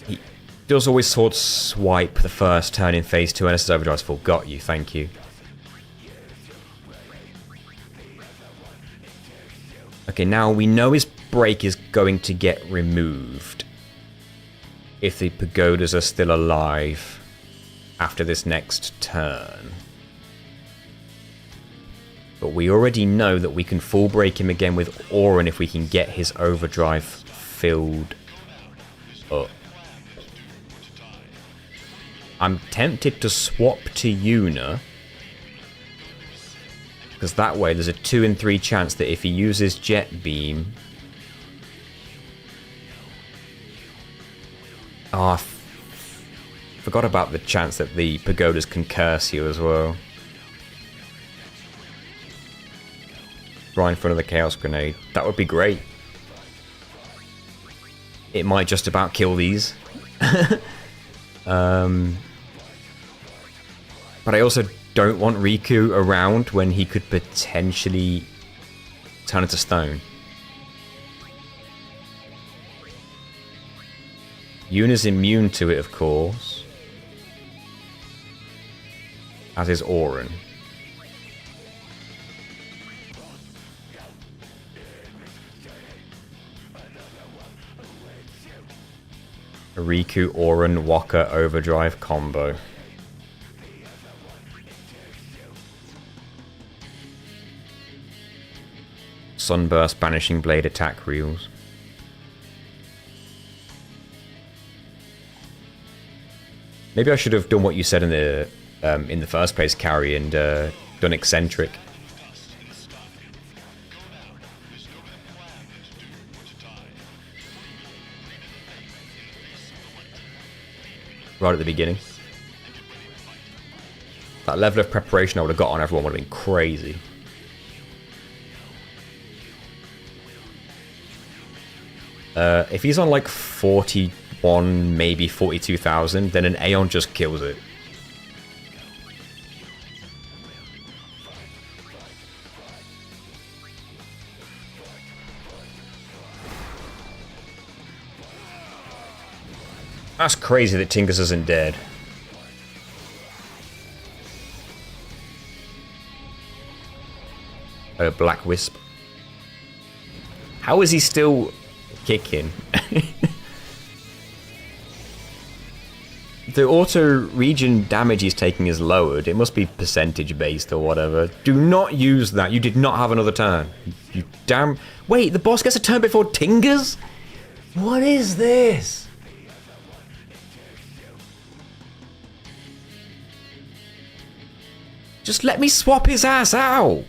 He does always Sword Swipe the first turn in phase 2, and this is Overdrive's full. Got you, thank you. Okay, now we know his break is going to get removed if the pagodas are still alive after this next turn. But we already know that we can full break him again with Orin if we can get his overdrive filled up. I'm tempted to swap to Yuna, because that way there's a 2 in 3 chance that if he uses Jet Beam... Oh, I forgot about the chance that the pagodas can curse you as well. Right in front of the Chaos Grenade. That would be great. It might just about kill these. But I also don't want Riku around when he could potentially turn into stone. Yuna's immune to it, of course. As is Orin. A Riku, Orin, Waka, Overdrive combo. Sunburst, Banishing Blade, attack reels. Maybe I should have done what you said in the first place, Carrie, and done eccentric. Right at the beginning. That level of preparation I would have got on everyone would have been crazy. If he's on like 41, maybe 42,000, then an Aeon just kills it. That's crazy that Tinkus isn't dead. Oh, Black Wisp. How is he still kicking? the auto regen damage he's taking is lowered. It must be percentage based or whatever. Do not use that. You did not have another turn. You damn... Wait, the boss gets a turn before Tinger's? What is this? Just let me swap his ass out.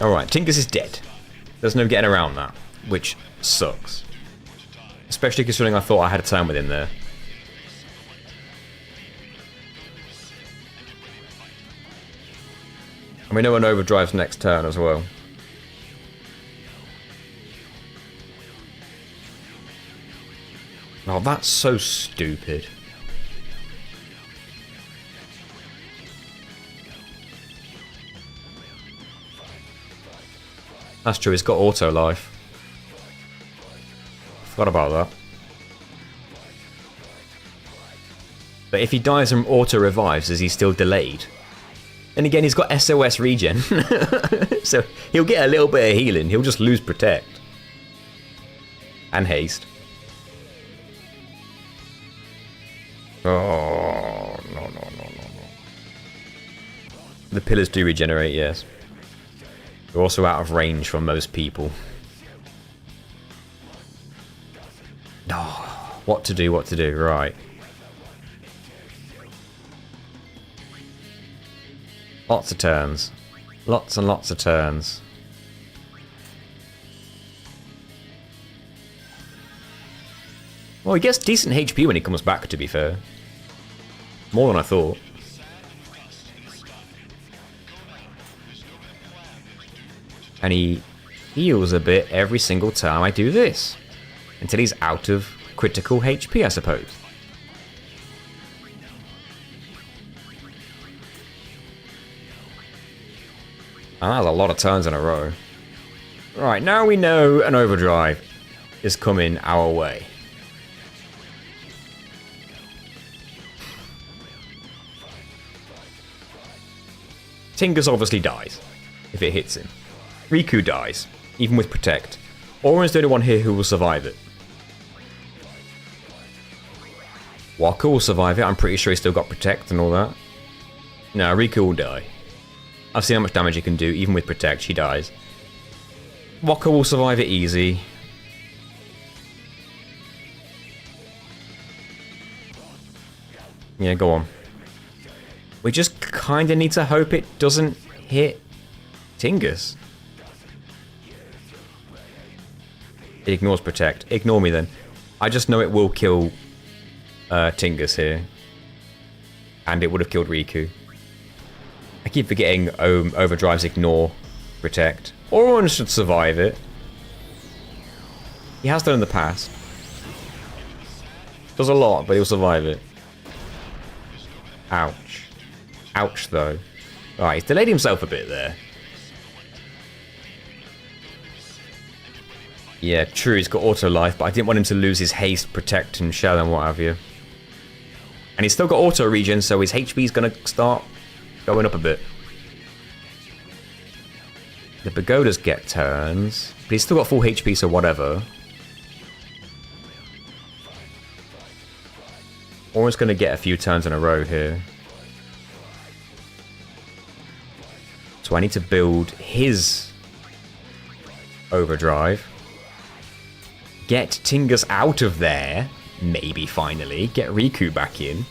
Alright, Tinker's is dead. There's no getting around that, which sucks. Especially considering I thought I had a turn with him there. And we know an Overdrive's next turn as well. Oh, that's so stupid. That's true, it's got auto life. Forgot about that. But if he dies from auto revives, is he still delayed? And again, he's got SOS regen. So he'll get a little bit of healing. He'll just lose protect. And haste. Oh, no. The pillars do regenerate, yes. They're also out of range for most people. Oh, what to do, right. Lots of turns. Lots and lots of turns. Well, he gets decent HP when he comes back, to be fair. More than I thought. And he heals a bit every single time I do this. Until he's out of critical HP, I suppose. And that's a lot of turns in a row. Right, now we know an Overdrive is coming our way. Tingus obviously dies if it hits him. Riku dies, even with Protect. Oren's the only one here who will survive it. Waka will survive it, I'm pretty sure he's still got Protect and all that. No, Riku will die. I've seen how much damage he can do, even with Protect, she dies. Waka will survive it easy. Yeah, go on. We just kinda need to hope it doesn't hit Tingus. It ignores Protect. Ignore me then. I just know it will kill Tingus here. And it would have killed Riku. I keep forgetting Overdrives ignore Protect. Oren should survive it. He has done in the past. Does a lot, but he'll survive it. Ouch. Ouch, though. Alright, he's delayed himself a bit there. Yeah, true, he's got auto life, but I didn't want him to lose his haste, protect, and shell and what have you. And he's still got auto regen, so his HP's gonna start going up a bit. The Pagodas get turns, but he's still got full HP, so whatever. Oren's gonna get a few turns in a row here. So I need to build his Overdrive. Get Tingus out of there. Maybe finally. Get Riku back in.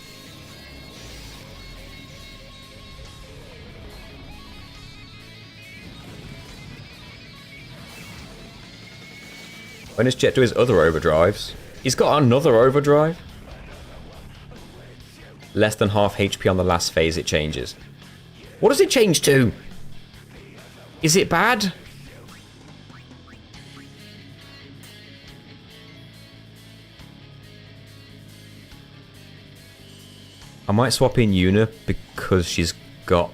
When does Jet do his other Overdrives? He's got another Overdrive. Less than half HP on the last phase it changes. What does it change to? Is it bad? I might swap in Yuna because she's got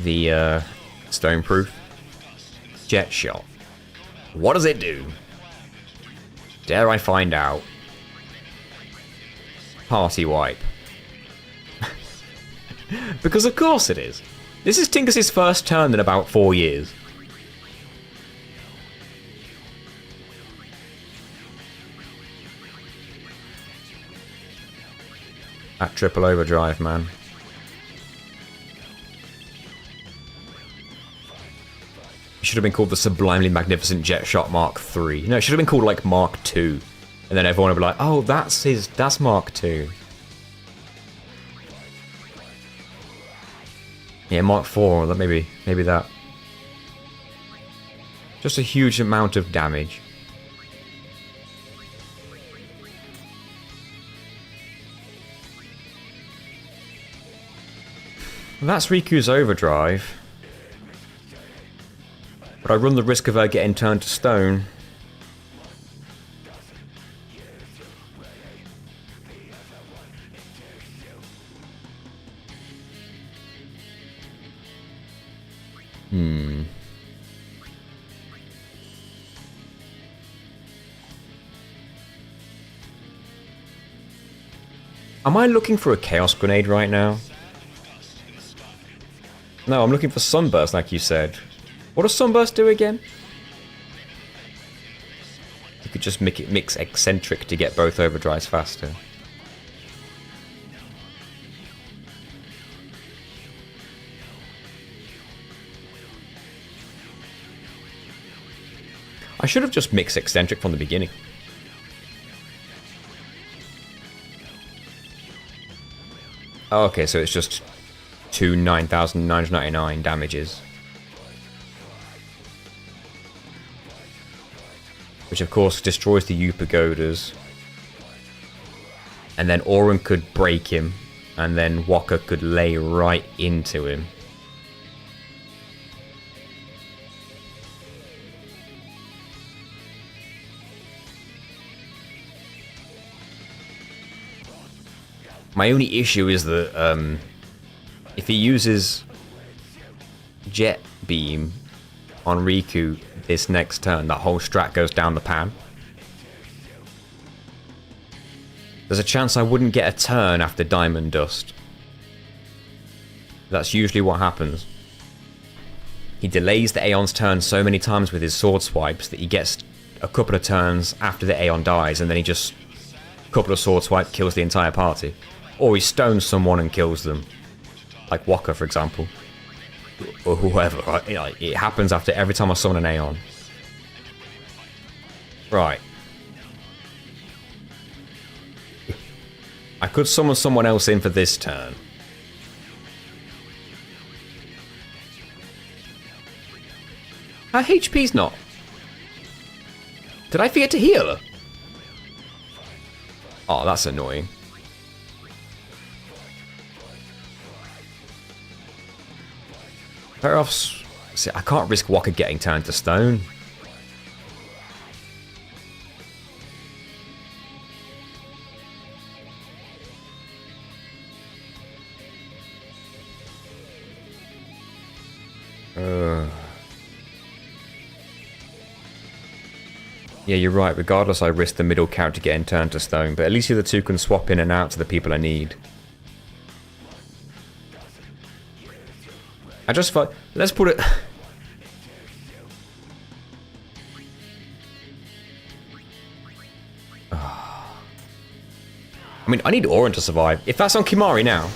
the Stoneproof. Jet Shot. What does it do? Dare I find out? Party wipe. Because of course it is. This is Tinkus' first turn in about 4 years. That triple overdrive, man. It should have been called the Sublimely Magnificent Jet Shot Mark III. No, it should have been called like Mark II. And then everyone would be like, oh, that's Mark II. Yeah, Mark IV, maybe that. Just a huge amount of damage. That's Riku's overdrive. But I run the risk of her getting turned to stone. Am I looking for a Chaos Grenade right now? No, I'm looking for Sunburst, like you said. What does Sunburst do again? You could just mix Eccentric to get both overdrives faster. I should have just mixed Eccentric from the beginning. Oh, okay, so it's just 9,999 damages. Which of course destroys the U-Pagodas. And then Auron could break him, and then Waka could lay right into him. My only issue is that if he uses Jet Beam on Riku this next turn, that whole strat goes down the pan. There's a chance I wouldn't get a turn after Diamond Dust. That's usually what happens. He delays the Aeon's turn so many times with his sword swipes that he gets a couple of turns after the Aeon dies, and then he just a couple of sword swipe kills the entire party. Or he stones someone and kills them. Like Waka, for example. Or whoever. Right? You know, it happens after every time I summon an Aeon. Right. I could summon someone else in for this turn. Her HP's not. Did I forget to heal her? Oh, that's annoying. Better off... See, I can't risk Waka getting turned to stone. Yeah, you're right. Regardless, I risk the middle character getting turned to stone. But at least the other two can swap in and out to the people I need. I just thought, let's put it... I mean, I need Auron to survive. If that's on Kimari now,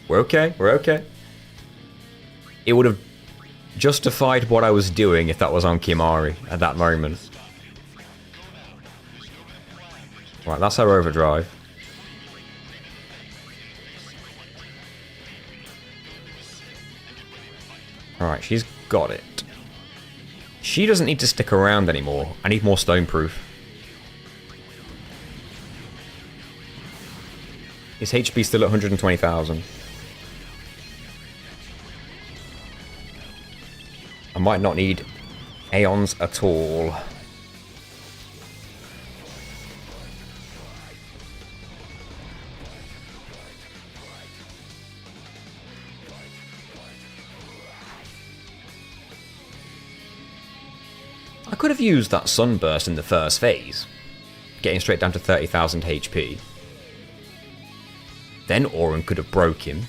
we're okay, we're okay. It would have justified what I was doing if that was on Kimari at that moment. Right, that's our overdrive. Alright, she's got it. She doesn't need to stick around anymore. I need more Stoneproof. His HP still at 120,000. I might not need Aeons at all. I could have used that Sunburst in the first phase, getting straight down to 30,000 HP. Then Auron could have broke him,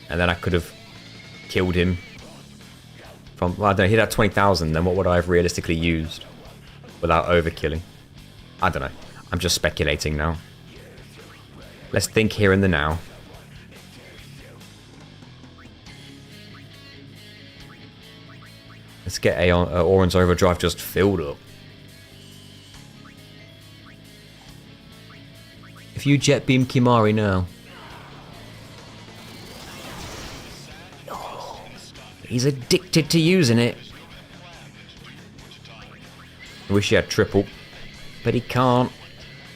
And then I could have killed him from... Well, I don't know, he'd had 20,000, then what would I have realistically used without overkilling? I don't know. I'm just speculating now. Let's think here in the now. Let's get Auron's Overdrive just filled up. If you jet beam Kimari now. Oh, he's addicted to using it. I wish he had triple. But he can't.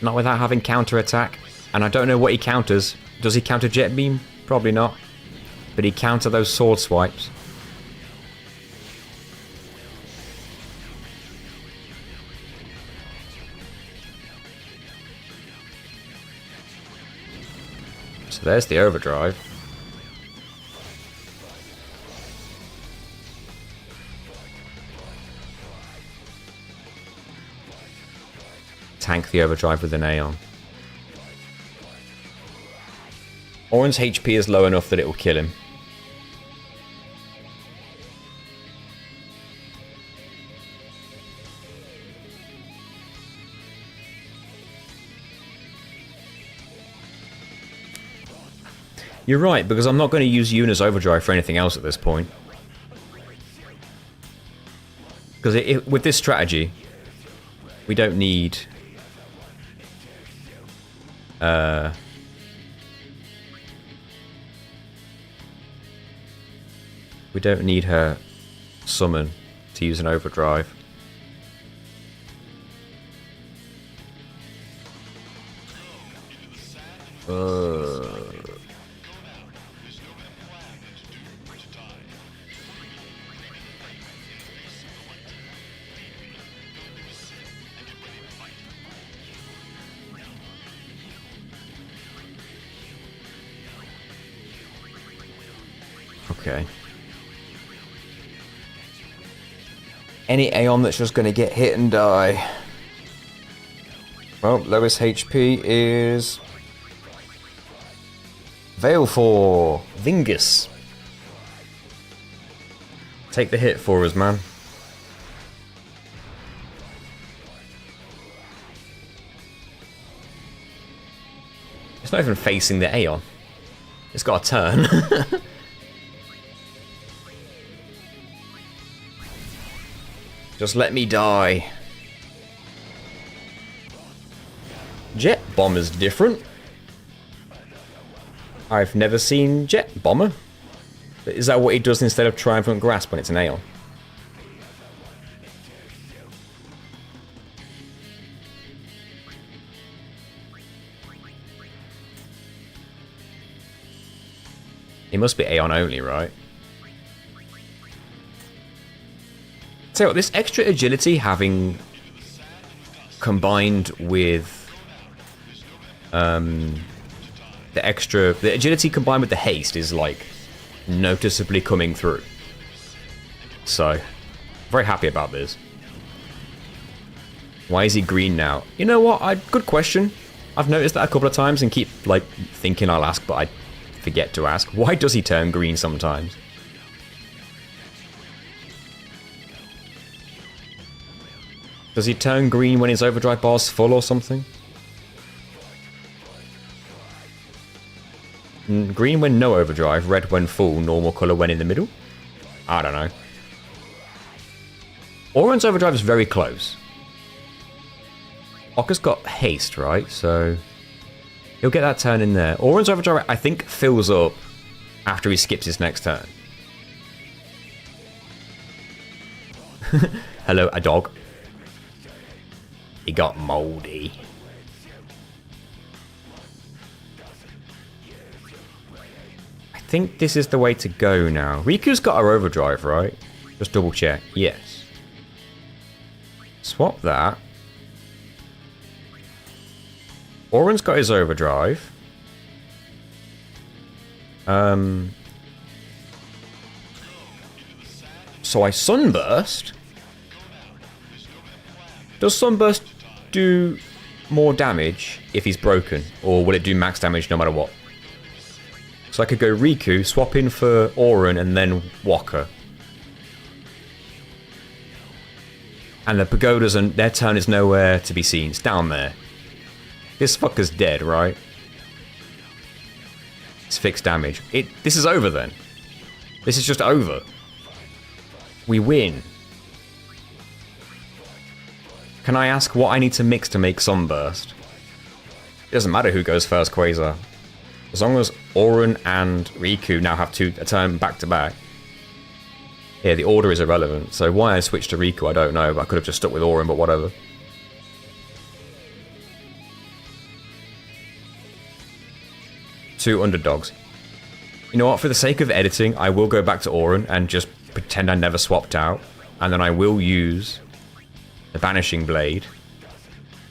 Not without having counter attack. And I don't know what he counters. Does he counter jet beam? Probably not. But he counter those sword swipes. So there's the overdrive. Tank the overdrive with an Aeon. Auron's HP is low enough that it will kill him. You're right, because I'm not going to use Yuna's overdrive for anything else at this point. Because with this strategy, we don't need... we don't need her summon to use an overdrive. Okay. Any Aeon that's just going to get hit and die. Well, lowest HP is... Veil for Vingus. Take the hit for us, man. It's not even facing the Aeon. It's got a turn. Just let me die. Jet Bomber's different. I've never seen Jet Bomber. But is that what he does instead of Triumphant Grasp when it's an Aeon? He must be Aeon only, right? So this extra agility having combined with the agility combined with the haste is like noticeably coming through. So very happy about this. Why is he green now? You know what? Good question. I've noticed that a couple of times and keep like thinking I'll ask, but I forget to ask. Why does he turn green sometimes? Does he turn green when his overdrive bar's full or something? Green when no overdrive, red when full, normal colour when in the middle? I don't know. Auron's overdrive is very close. Okka's got haste, right? So he'll get that turn in there. Auron's overdrive, I think, fills up after he skips his next turn. Hello, a dog. He got moldy. I think this is the way to go now. Riku's got her overdrive, right? Just double check. Yes. Swap that. Auron's got his overdrive. So I Sunburst. Does Sunburst do more damage if he's broken? Or will it do max damage no matter what? So I could go Riku, swap in for Auron, and then Wakka. And the pagodas, and their turn is nowhere to be seen. It's down there. This fucker's dead, right? It's fixed damage. This is over then. This is just over. We win. Can I ask what I need to mix to make Sunburst? It doesn't matter who goes first, Quasar. As long as Auron and Riku now have a turn back to back. Yeah, the order is irrelevant. So why I switched to Riku, I don't know. But I could have just stuck with Auron, but whatever. Two underdogs. You know what? For the sake of editing, I will go back to Auron and just pretend I never swapped out. And then I will use the Banishing Blade.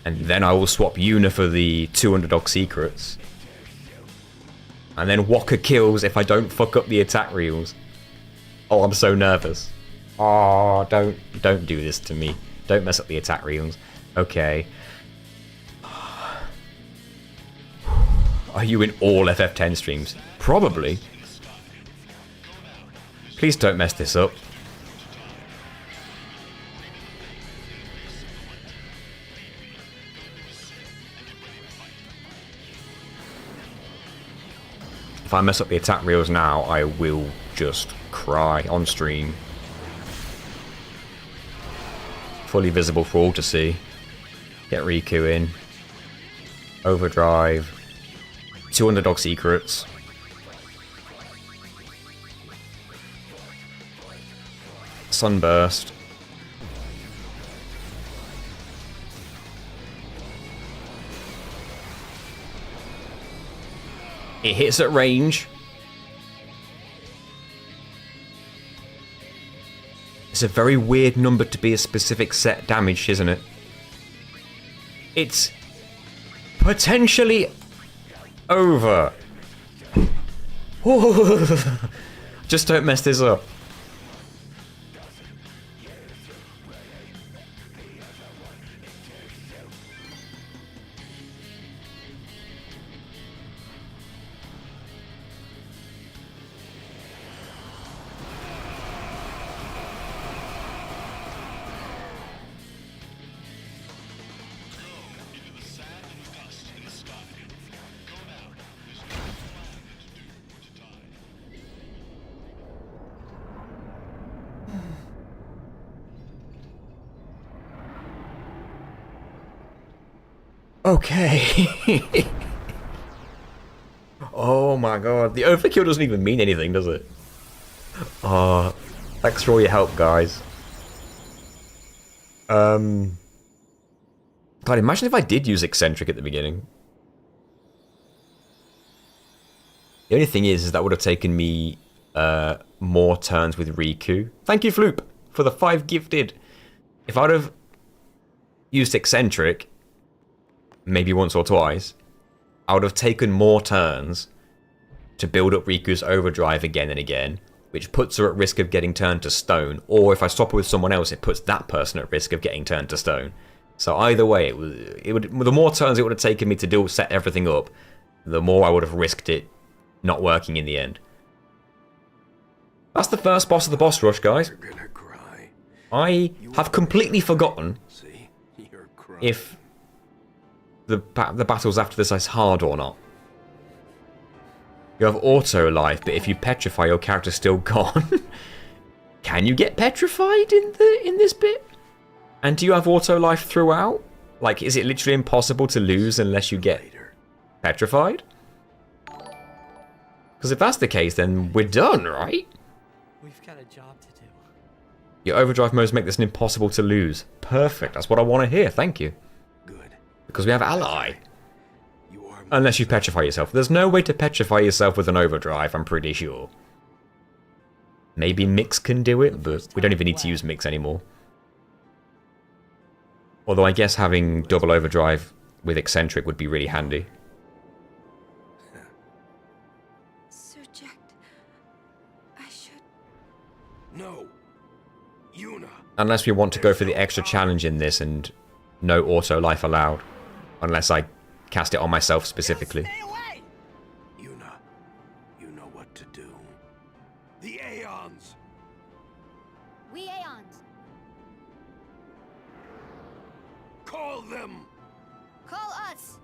And then I will swap Yuna for the 2 underdog secrets. And then Wakka kills if I don't fuck up the attack reels. Oh, I'm so nervous. Oh, don't do this to me. Don't mess up the attack reels. Okay. Are you in all FF10 streams? Probably. Please don't mess this up. If I mess up the attack reels now, I will just cry on stream. Fully visible for all to see. Get Riku in. Overdrive. 2 underdog secrets. Sunburst. It hits at range. It's a very weird number to be a specific set damage, isn't it? It's potentially over. Just don't mess this up. Okay. Oh my god. The overkill doesn't even mean anything, does it? Thanks for all your help, guys. God, imagine if I did use Eccentric at the beginning. The only thing is that would have taken me more turns with Riku. Thank you, Floop, for the 5 gifted. If I'd have used Eccentric, maybe once or twice, I would have taken more turns to build up Riku's overdrive again and again, which puts her at risk of getting turned to stone. Or if I swap her with someone else, it puts that person at risk of getting turned to stone. So either way, it would the more turns it would have taken me to set everything up, the more I would have risked it not working in the end. That's the first boss of the boss rush, guys. You're gonna cry. I have completely forgotten See? You're crying. if the battles after this is hard or not. You have auto life, but if you petrify, your character's still gone. Can you get petrified in this bit? And do you have auto life throughout? Like, is it literally impossible to lose unless you get petrified? Because if that's the case, then we're done, right? We've got a job to do. Your overdrive modes make this an impossible to lose. Perfect. That's what I want to hear. Thank you. Good. Because we have ally. You are Unless you petrify yourself. There's no way to petrify yourself with an overdrive, I'm pretty sure. Maybe Mix can do it, but we don't even need to use Mix anymore. Although I guess having double overdrive with Eccentric would be really handy. Subject. I should. No. Yuna. Unless we want to go for the extra challenge in this and no auto life allowed. Unless I cast it on myself specifically. Stay away! Yuna. You know Call them. Call us.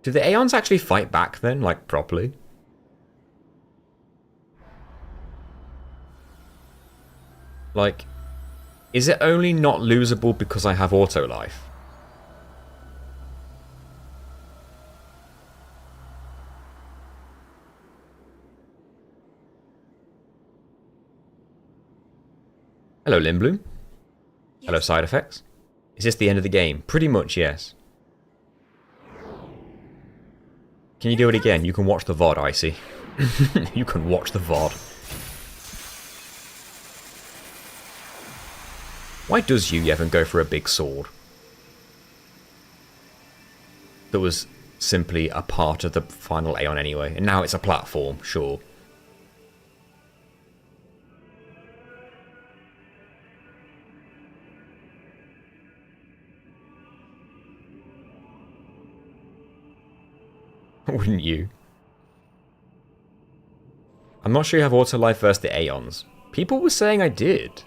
Do the Aeons actually fight back then, like properly? Like, is it only not losable because I have auto life? Hello, Limbloom. Yes. Hello, side effects. Is this the end of the game? Pretty much, yes. Can you do it again? You can watch the VOD, Icy. You can watch the VOD. Why does Yu Yevon go for a big sword? That was simply a part of the final Aeon anyway, and now it's a platform, sure. Wouldn't you? I'm not sure you have auto life versus the Aeons. People were saying I did.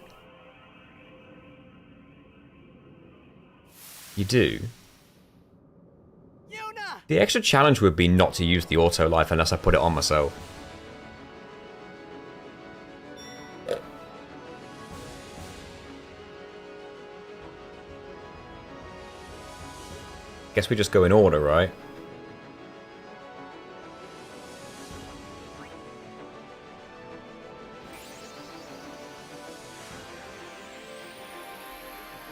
You do? Yuna! The extra challenge would be not to use the auto life unless I put it on myself. Guess we just go in order, right?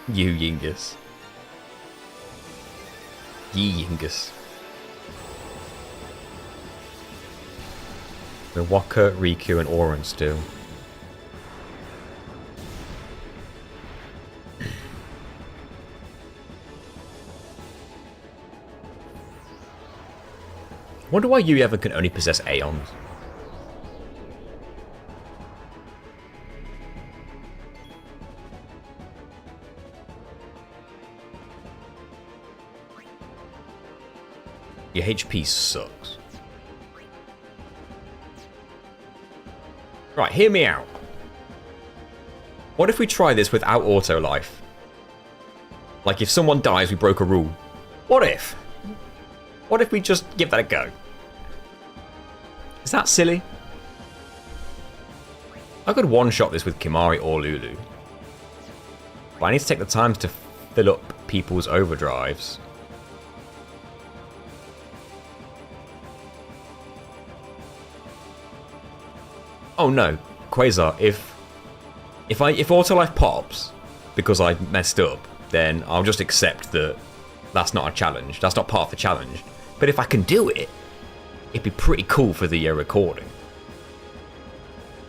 You Yingus. Ye Yingus. Milwaukee, Riku, and Auron still. Wonder why you ever can only possess Aeons. Your HP sucks. Right, hear me out. What if we try this without auto life? Like if someone dies, we broke a rule. What if? What if we just give that a go? Is that silly? I could one-shot this with Kimahri or Lulu. But I need to take the time to fill up people's overdrives. Oh no, Quasar, if auto life pops because I messed up, then I'll just accept that that's not a challenge. That's not part of the challenge. But if I can do it, it'd be pretty cool for the recording.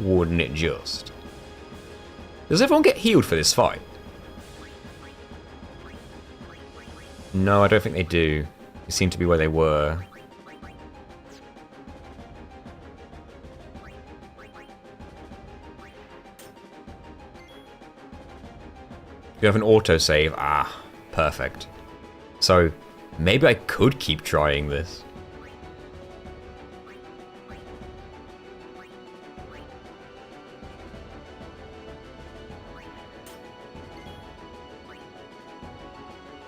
Wouldn't it just? Does everyone get healed for this fight? No, I don't think they do. They seem to be where they were. You have an autosave. Ah, perfect. So, maybe I could keep trying this.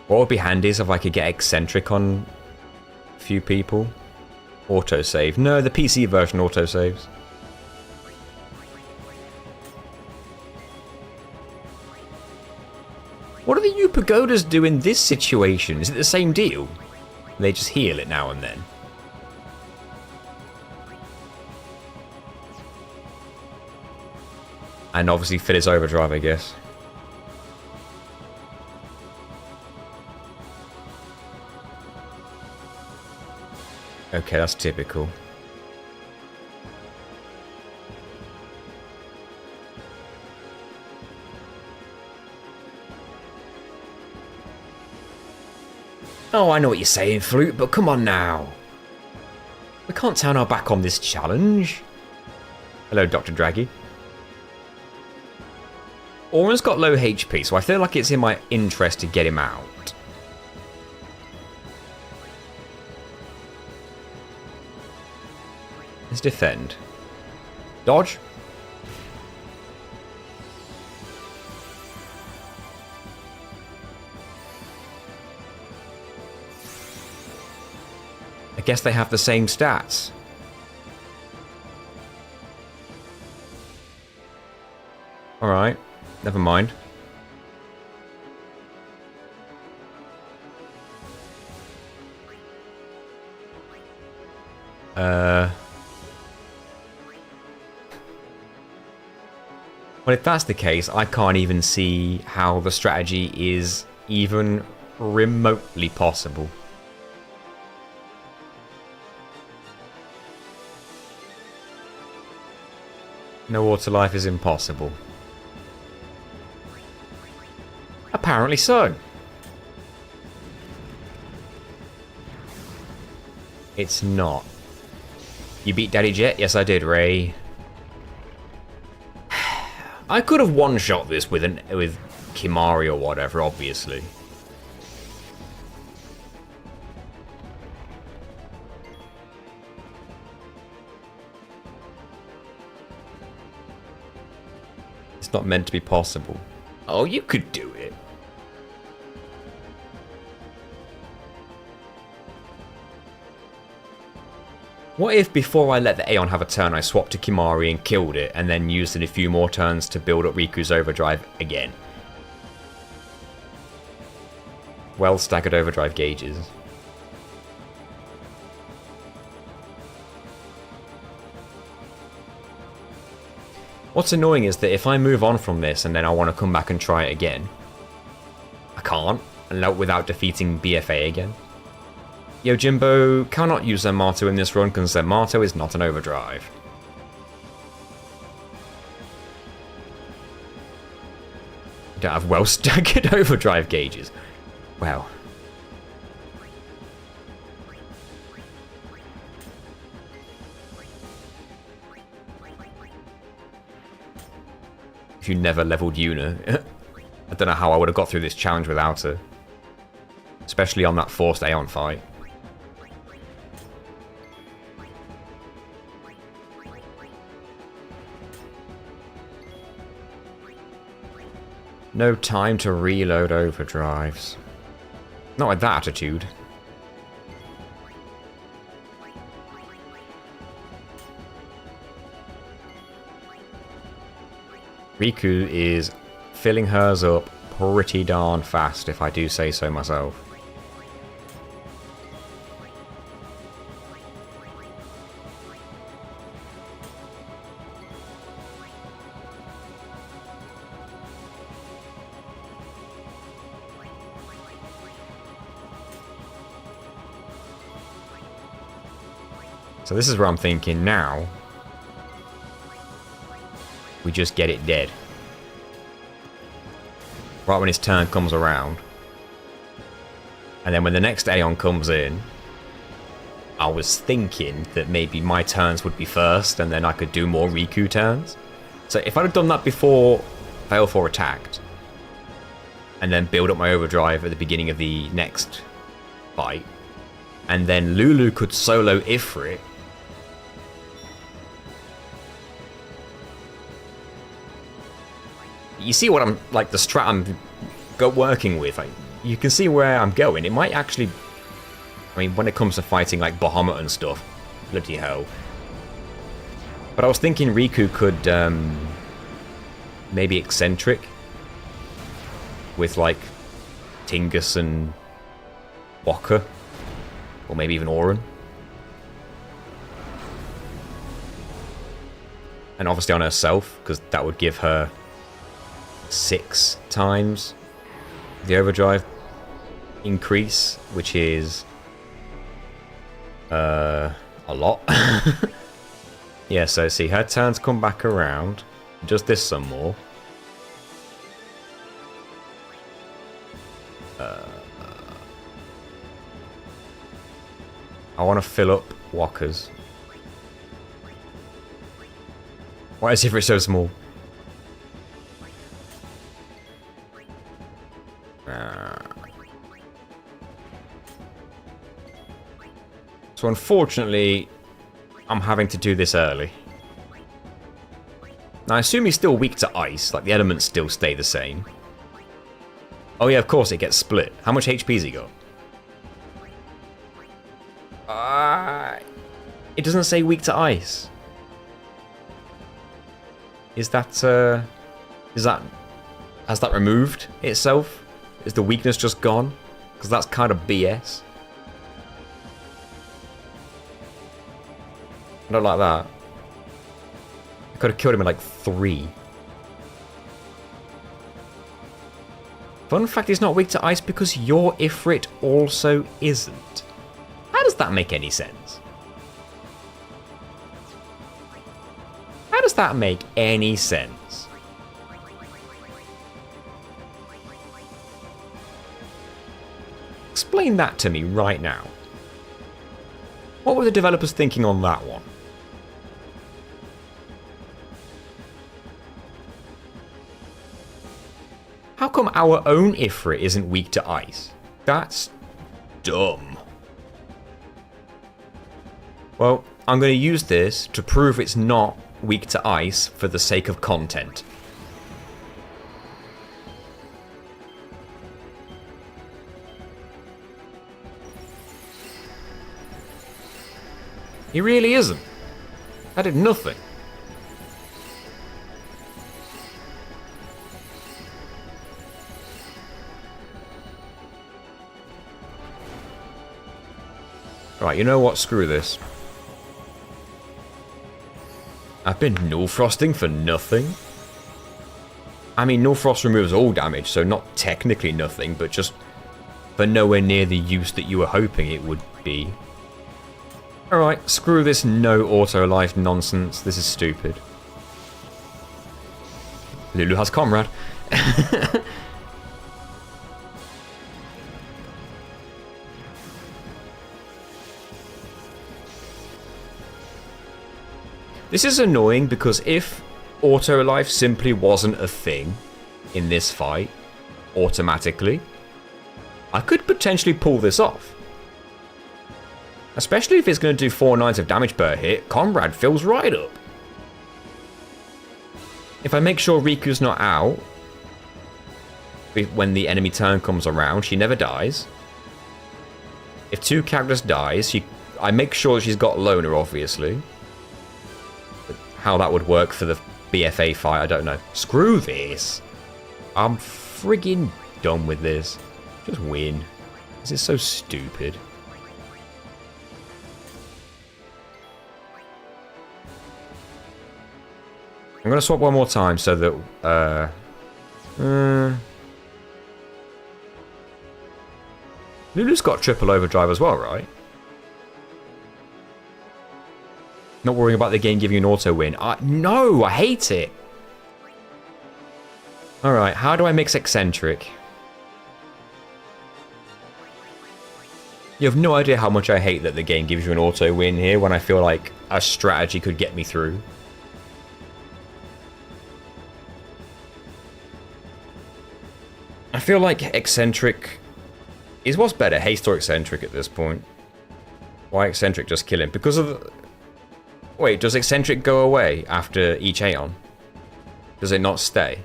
What would be handy is if I could get eccentric on a few people. Autosave. No, the PC version autosaves. What do the Pagodas do in this situation? Is it the same deal? They just heal it now and then. And obviously fit its overdrive, I guess. Okay, that's typical. Oh, I know what you're saying, Flute, but come on now. We can't turn our back on this challenge. Hello, Dr. Draggy. Auron's got low HP, so I feel like it's in my interest to get him out. Let's defend. Dodge. guess they have the same stats. Alright, never mind. Well, if that's the case, I can't even see how the strategy is even remotely possible. No water life is impossible. Apparently so. It's not. You beat Daddy Jet? Yes, I did, Ray. I could have one-shot this with Kimari or whatever, obviously. It's not meant to be possible. Oh, you could do it. What if before I let the Aeon have a turn, I swapped to Kimari and killed it, and then used it a few more turns to build up Riku's Overdrive again? Well staggered Overdrive gauges. What's annoying is that if I move on from this and then I want to come back and try it again, I can't, without defeating BFA again. Yo, Jimbo, cannot use Zenmato in this run because Zenmato is not an overdrive. You don't have well staggered overdrive gauges. Wow. If you never leveled Yuna, I don't know how I would have got through this challenge without her. Especially on that forced Aeon fight. No time to reload overdrives. Not with that attitude. Riku is filling hers up pretty darn fast, if I do say so myself. So this is where I'm thinking now. We just get it dead. Right when his turn comes around. And then when the next Aeon comes in, I was thinking that maybe my turns would be first and then I could do more Riku turns. So if I'd have done that before Fail 4 attacked, and then build up my overdrive at the beginning of the next fight, and then Lulu could solo Ifrit, you see what I'm, like, the strat I'm working with. Like, you can see where I'm going. It might actually, I mean, when it comes to fighting, like, Bahamut and stuff, bloody hell. But I was thinking Riku could, maybe eccentric with, like, Tingus and Wakka, or maybe even Auron. And obviously on herself, because that would give her 6 times the overdrive increase, which is a lot. Yeah, so see, her turns come back around, does this some more. I want to fill up Wakka's. Why is Ifrit so small? So unfortunately, I'm having to do this early. Now I assume he's still weak to ice, like the elements still stay the same. Oh yeah, of course it gets split. How much HP's he got? It doesn't say weak to ice. Is that has that removed itself? Is the weakness just gone? Because that's kind of BS. I don't like that. I could have killed him in like 3. Fun fact, he's not weak to ice because your Ifrit also isn't. How does that make any sense? How does that make any sense? Explain that to me right now. What were the developers thinking on that one? How come our own Ifrit isn't weak to ice? That's dumb. Well, I'm going to use this to prove it's not weak to ice for the sake of content. He really isn't. I did nothing. Right, you know what? Screw this. I've been null frosting for nothing. I mean, null frost removes all damage, so not technically nothing, but just for nowhere near the use that you were hoping it would be. Alright, screw this no auto life nonsense. This is stupid. Lulu has comrade. This is annoying because if auto life simply wasn't a thing in this fight, automatically, I could potentially pull this off. Especially if it's going to do 4/9 of damage per hit, Comrade fills right up. If I make sure Riku's not out when the enemy turn comes around, she never dies. If 2 characters dies, I make sure she's got Loner, obviously. How that would work for the BFA fight, I don't know. Screw this. I'm friggin' done with this. Just win. This is so stupid. I'm gonna swap one more time so that Lulu's got triple overdrive as well, right? Not worrying about the game giving you an auto win. No, I hate it. Alright, how do I mix eccentric? You have no idea how much I hate that the game gives you an auto win here when I feel like a strategy could get me through. I feel like eccentric is what's better, haste or eccentric at this point. Why eccentric just kill him? Because of... Wait, does eccentric go away after each Aeon? Does it not stay?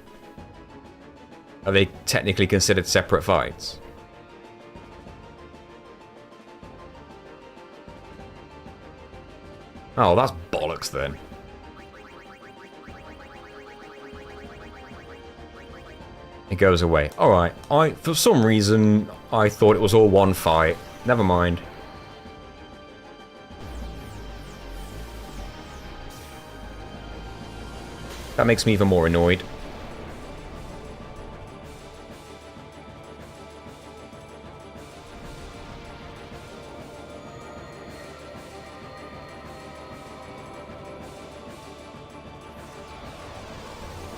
Are they technically considered separate fights? Oh, that's bollocks then. It goes away. Alright, for some reason, I thought it was all one fight. Never mind. That makes me even more annoyed.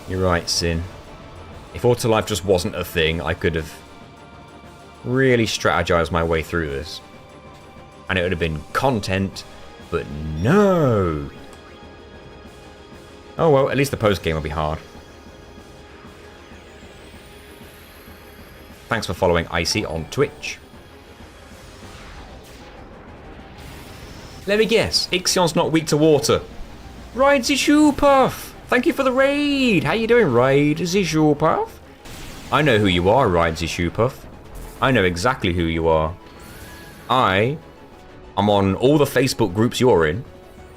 You're right, Sin. If auto life just wasn't a thing, I could have really strategized my way through this. And it would have been content, but no! Oh well, at least the post-game will be hard. Thanks for following Icy on Twitch. Let me guess, Ixion's not weak to water. Ride the Shoepuff! Thank you for the raid! How you doing, Ride the Shoepuff? I know who you are, Ride the Shoepuff. I know exactly who you are. I'm on all the Facebook groups you're in.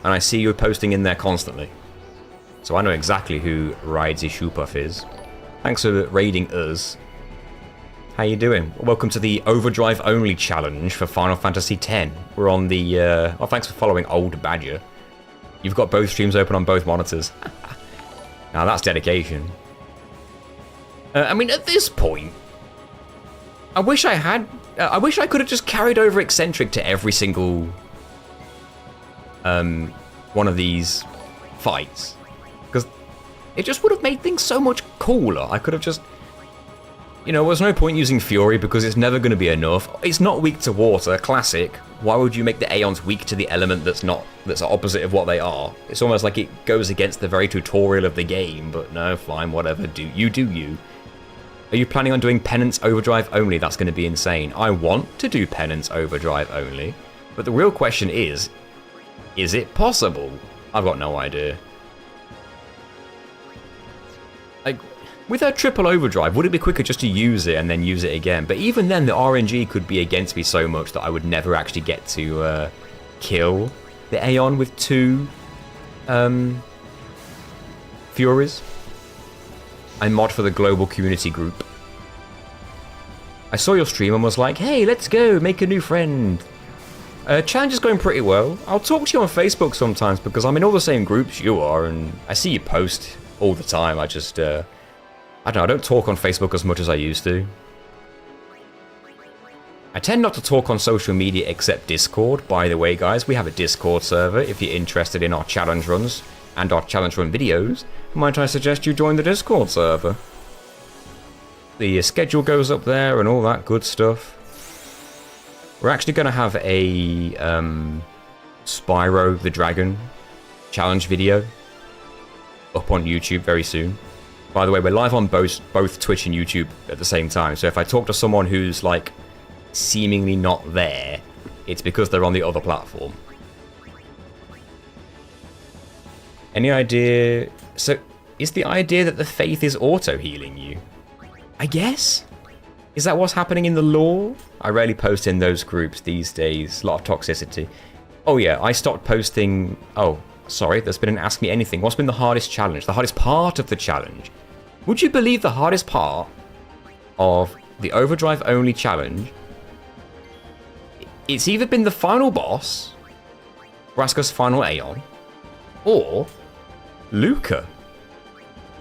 and I see you posting in there constantly. So I know exactly who Ridesy Shoepuff is. Thanks for raiding us. How you doing? Welcome to the Overdrive only challenge for Final Fantasy X. We're on the... well, thanks for following Old Badger. You've got both streams open on both monitors. Now that's dedication. I mean, at this point, I wish I had... I wish I could have just carried over Eccentric to every single... one of these fights. Because it just would have made things so much cooler. I could have just... You know, there's no point using Fury because it's never going to be enough. It's not weak to water, classic. Why would you make the Aeons weak to the element that's opposite of what they are? It's almost like it goes against the very tutorial of the game, but no, fine, whatever, do you. Are you planning on doing Penance Overdrive only? That's going to be insane. I want to do Penance Overdrive only, but the real question is it possible? I've got no idea. Like, with a triple overdrive, would it be quicker just to use it and then use it again? But even then, the RNG could be against me so much that I would never actually get to kill the Aeon with 2 Furies. I mod for the global community group. I saw your stream and was like, hey, let's go, make a new friend. Challenge is going pretty well. I'll talk to you on Facebook sometimes because I'm in all the same groups you are and I see you post all the time. I just... I don't know, I don't talk on Facebook as much as I used to. I tend not to talk on social media except Discord. By the way, guys, we have a Discord server. If you're interested in our challenge runs and our challenge run videos, might I suggest you join the Discord server? The schedule goes up there and all that good stuff. We're actually going to have a Spyro the Dragon challenge video up on YouTube very soon. By the way, we're live on both Twitch and YouTube at the same time, so if I talk to someone who's, like, seemingly not there, it's because they're on the other platform. Any idea... So, is the idea that the faith is auto-healing you? I guess? Is that what's happening in the lore? I rarely post in those groups these days. A lot of toxicity. Oh yeah, I stopped posting... Oh, sorry, there's been an Ask Me Anything. What's been the hardest challenge? The hardest part of the challenge? Would you believe the hardest part of the Overdrive only challenge? It's either been the final boss, Vraska's final Aeon, or Luca.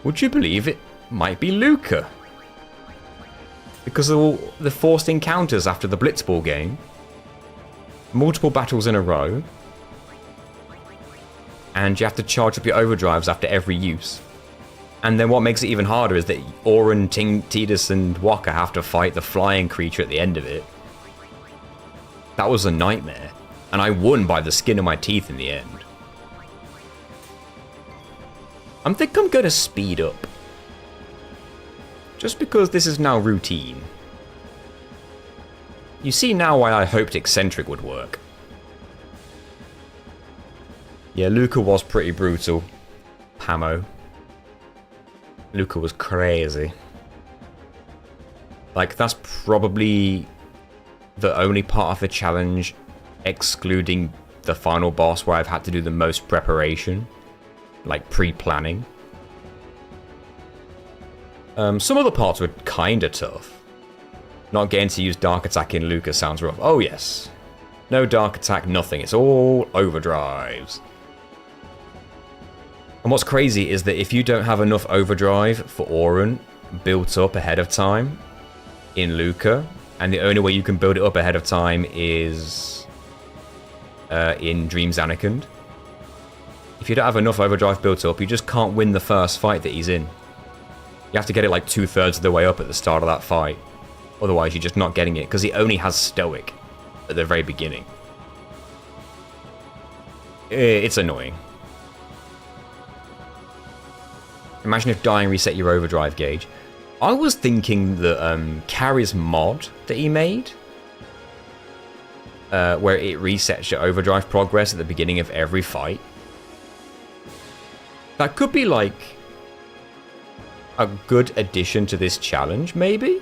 Would you believe it might be Luca? Because of all the forced encounters after the Blitzball game, multiple battles in a row, and you have to charge up your overdrives after every use. And then what makes it even harder is that Auron, Tidus, and Waka have to fight the flying creature at the end of it. That was a nightmare, and I won by the skin of my teeth in the end. I think I'm gonna speed up. Just because this is now routine. You see now why I hoped Eccentric would work. Yeah, Luca was pretty brutal. Pamo. Luca was crazy. Like, that's probably the only part of the challenge, excluding the final boss, where I've had to do the most preparation. Like, pre-planning. Some other parts were kinda tough. Not getting to use Dark Attack in Luca sounds rough. Oh yes. No Dark Attack, nothing. It's all overdrives. And what's crazy is that if you don't have enough overdrive for Auron built up ahead of time in Luca, and the only way you can build it up ahead of time is in Dreams Anakin. If you don't have enough overdrive built up, you just can't win the first fight that he's in. You have to get it like 2/3 of the way up at the start of that fight. Otherwise, you're just not getting it, because he only has Stoic at the very beginning. It's annoying. Imagine if dying reset your overdrive gauge. I was thinking that Carrie's mod that he made, where it resets your overdrive progress at the beginning of every fight, that could be like a good addition to this challenge, maybe?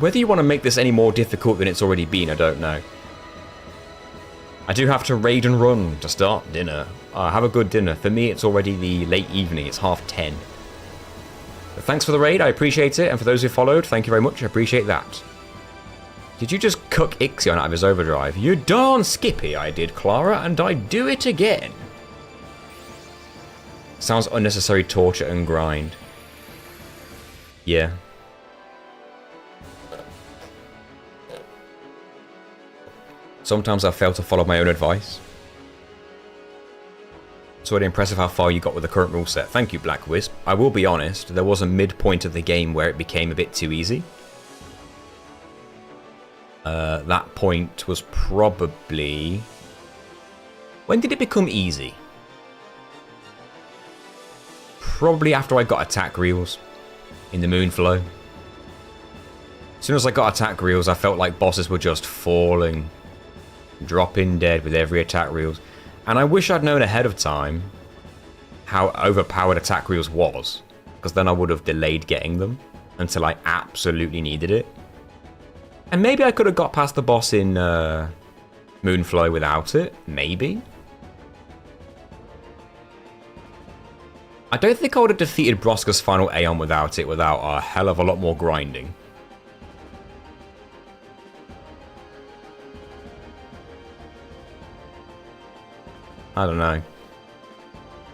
Whether you want to make this any more difficult than it's already been, I don't know. I do have to raid and run to start dinner. Have a good dinner. For me, it's already the late evening. It's 10:30. But thanks for the raid. I appreciate it. And for those who followed, thank you very much. I appreciate that. Did you just cook Ixion out of his overdrive? You darn skippy, I did, Clara, and I'd do it again. Sounds unnecessary torture and grind. Yeah. Sometimes I fail to follow my own advice. It's already impressive how far you got with the current rule set. Thank you, Black Wisp. I will be honest, there was a midpoint of the game where it became a bit too easy. That point was probably... When did it become easy? Probably after I got attack reels in the Moonflow. As soon as I got attack reels, I felt like bosses were just falling, dropping dead with every attack reels. And I wish I'd known ahead of time how overpowered attack reels was, because then I would have delayed getting them until I absolutely needed it. And maybe I could have got past the boss in Moonflow without it. Maybe. I don't think I would have defeated Broska's final Aeon without it, without a hell of a lot more grinding. I don't know.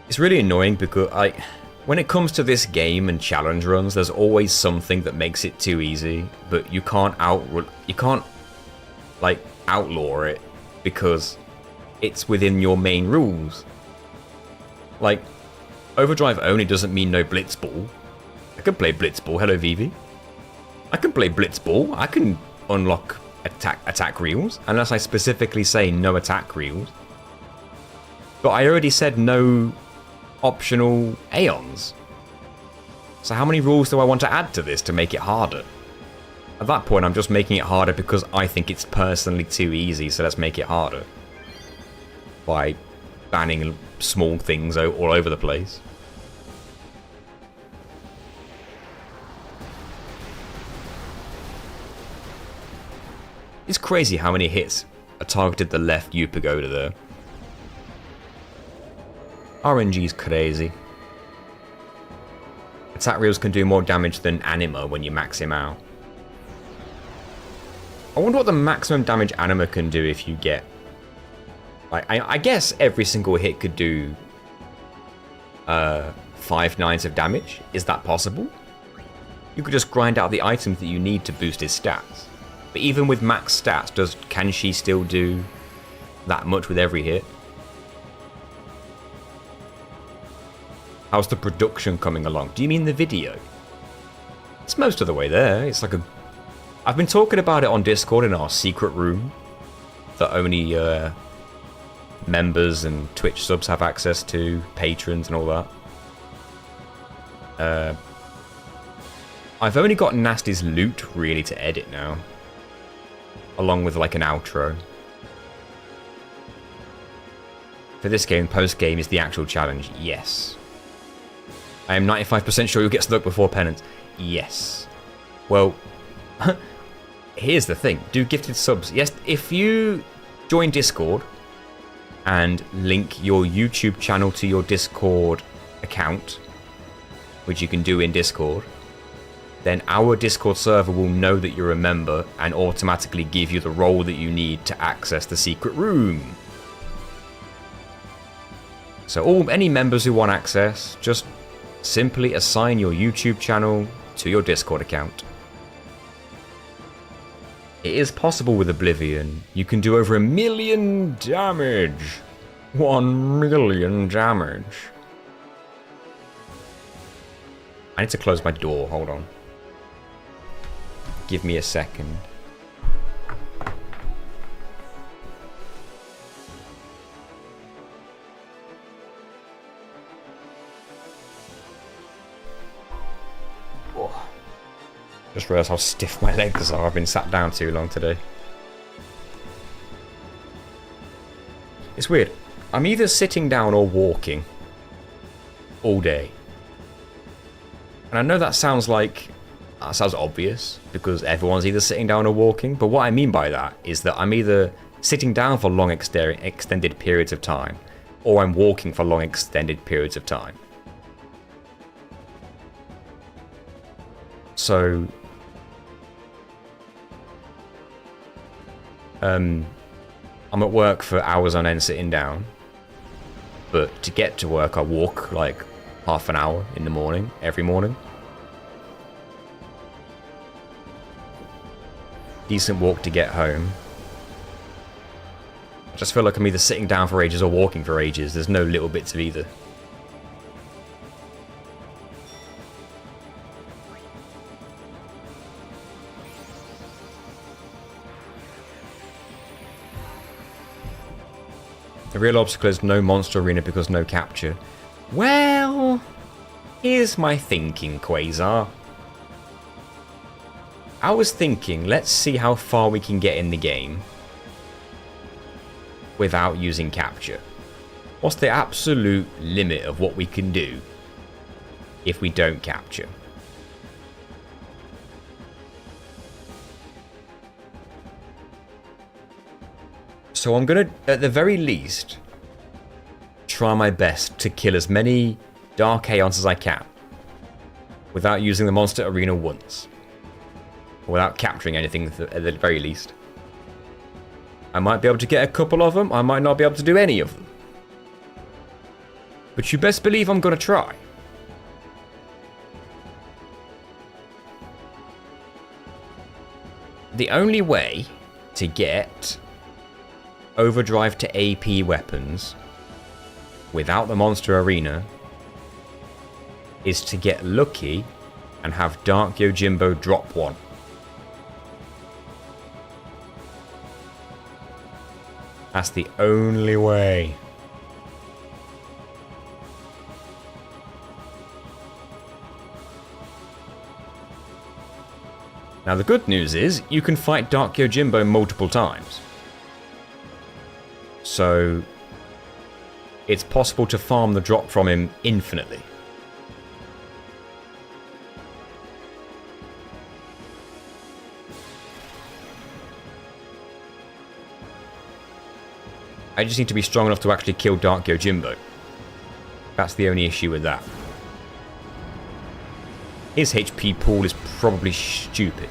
It's really annoying because when it comes to this game and challenge runs, there's always something that makes it too easy, but you can't like outlaw it because it's within your main rules. Like, Overdrive only doesn't mean no Blitzball. I can play Blitzball. Hello, Vivi. I can play Blitzball. I can unlock attack reels unless I specifically say no attack reels. But I already said no optional Aeons. So how many rules do I want to add to this to make it harder? At that point, I'm just making it harder because I think it's personally too easy, so let's make it harder. By banning small things all over the place. It's crazy how many hits are targeted the left U pagoda there. RNG's crazy. Attack reels can do more damage than Anima when you max him out. I wonder what the maximum damage Anima can do if you get... I guess every single hit could do 5 9s of damage. Is that possible? You could just grind out the items that you need to boost his stats. But even with max stats, can she still do that much with every hit? How's the production coming along? Do you mean the video? It's most of the way there. It's like a... I've been talking about it on Discord in our secret room that only members and Twitch subs have access to, patrons and all that. I've only got Nasty's loot really to edit now, along with like an outro. For this game, post-game is the actual challenge, yes. I am 95% sure you'll get stuck before penance. Yes. Well, here's the thing. Do gifted subs. Yes, if you join Discord and link your YouTube channel to your Discord account, which you can do in Discord, then our Discord server will know that you're a member and automatically give you the role that you need to access the secret room. So any members who want access, just simply assign your YouTube channel to your Discord account. It is possible with Oblivion. You can do over 1 million damage. 1 million damage. I need to close my door. Hold on. Give me a second. Just realised how stiff my legs are. I've been sat down too long today. It's weird. I'm either sitting down or walking all day. And I know that sounds obvious because everyone's either sitting down or walking. But what I mean by that is that I'm either sitting down for long extended periods of time, or I'm walking for long extended periods of time. So I'm at work for hours on end sitting down, but to get to work I walk like half an hour in the morning, every morning. Decent walk to get home. I just feel like I'm either sitting down for ages or walking for ages. There's no little bits of either. The real obstacle is no monster arena because no capture. Well, here's my thinking, Quasar. I was thinking, let's see how far we can get in the game without using capture. What's the absolute limit of what we can do if we don't capture? So I'm going to, at the very least, try my best to kill as many Dark Aeons as I can without using the monster arena once. Or without capturing anything at the very least. I might be able to get a couple of them, I might not be able to do any of them. But you best believe I'm going to try. The only way to get Overdrive to AP weapons without the monster arena is to get lucky and have Dark Yojimbo drop one. That's the only way. Now the good news is you can fight Dark Yojimbo multiple times. So it's possible to farm the drop from him infinitely. I just need to be strong enough to actually kill Dark Yojimbo. That's the only issue with that. His HP pool is probably stupid.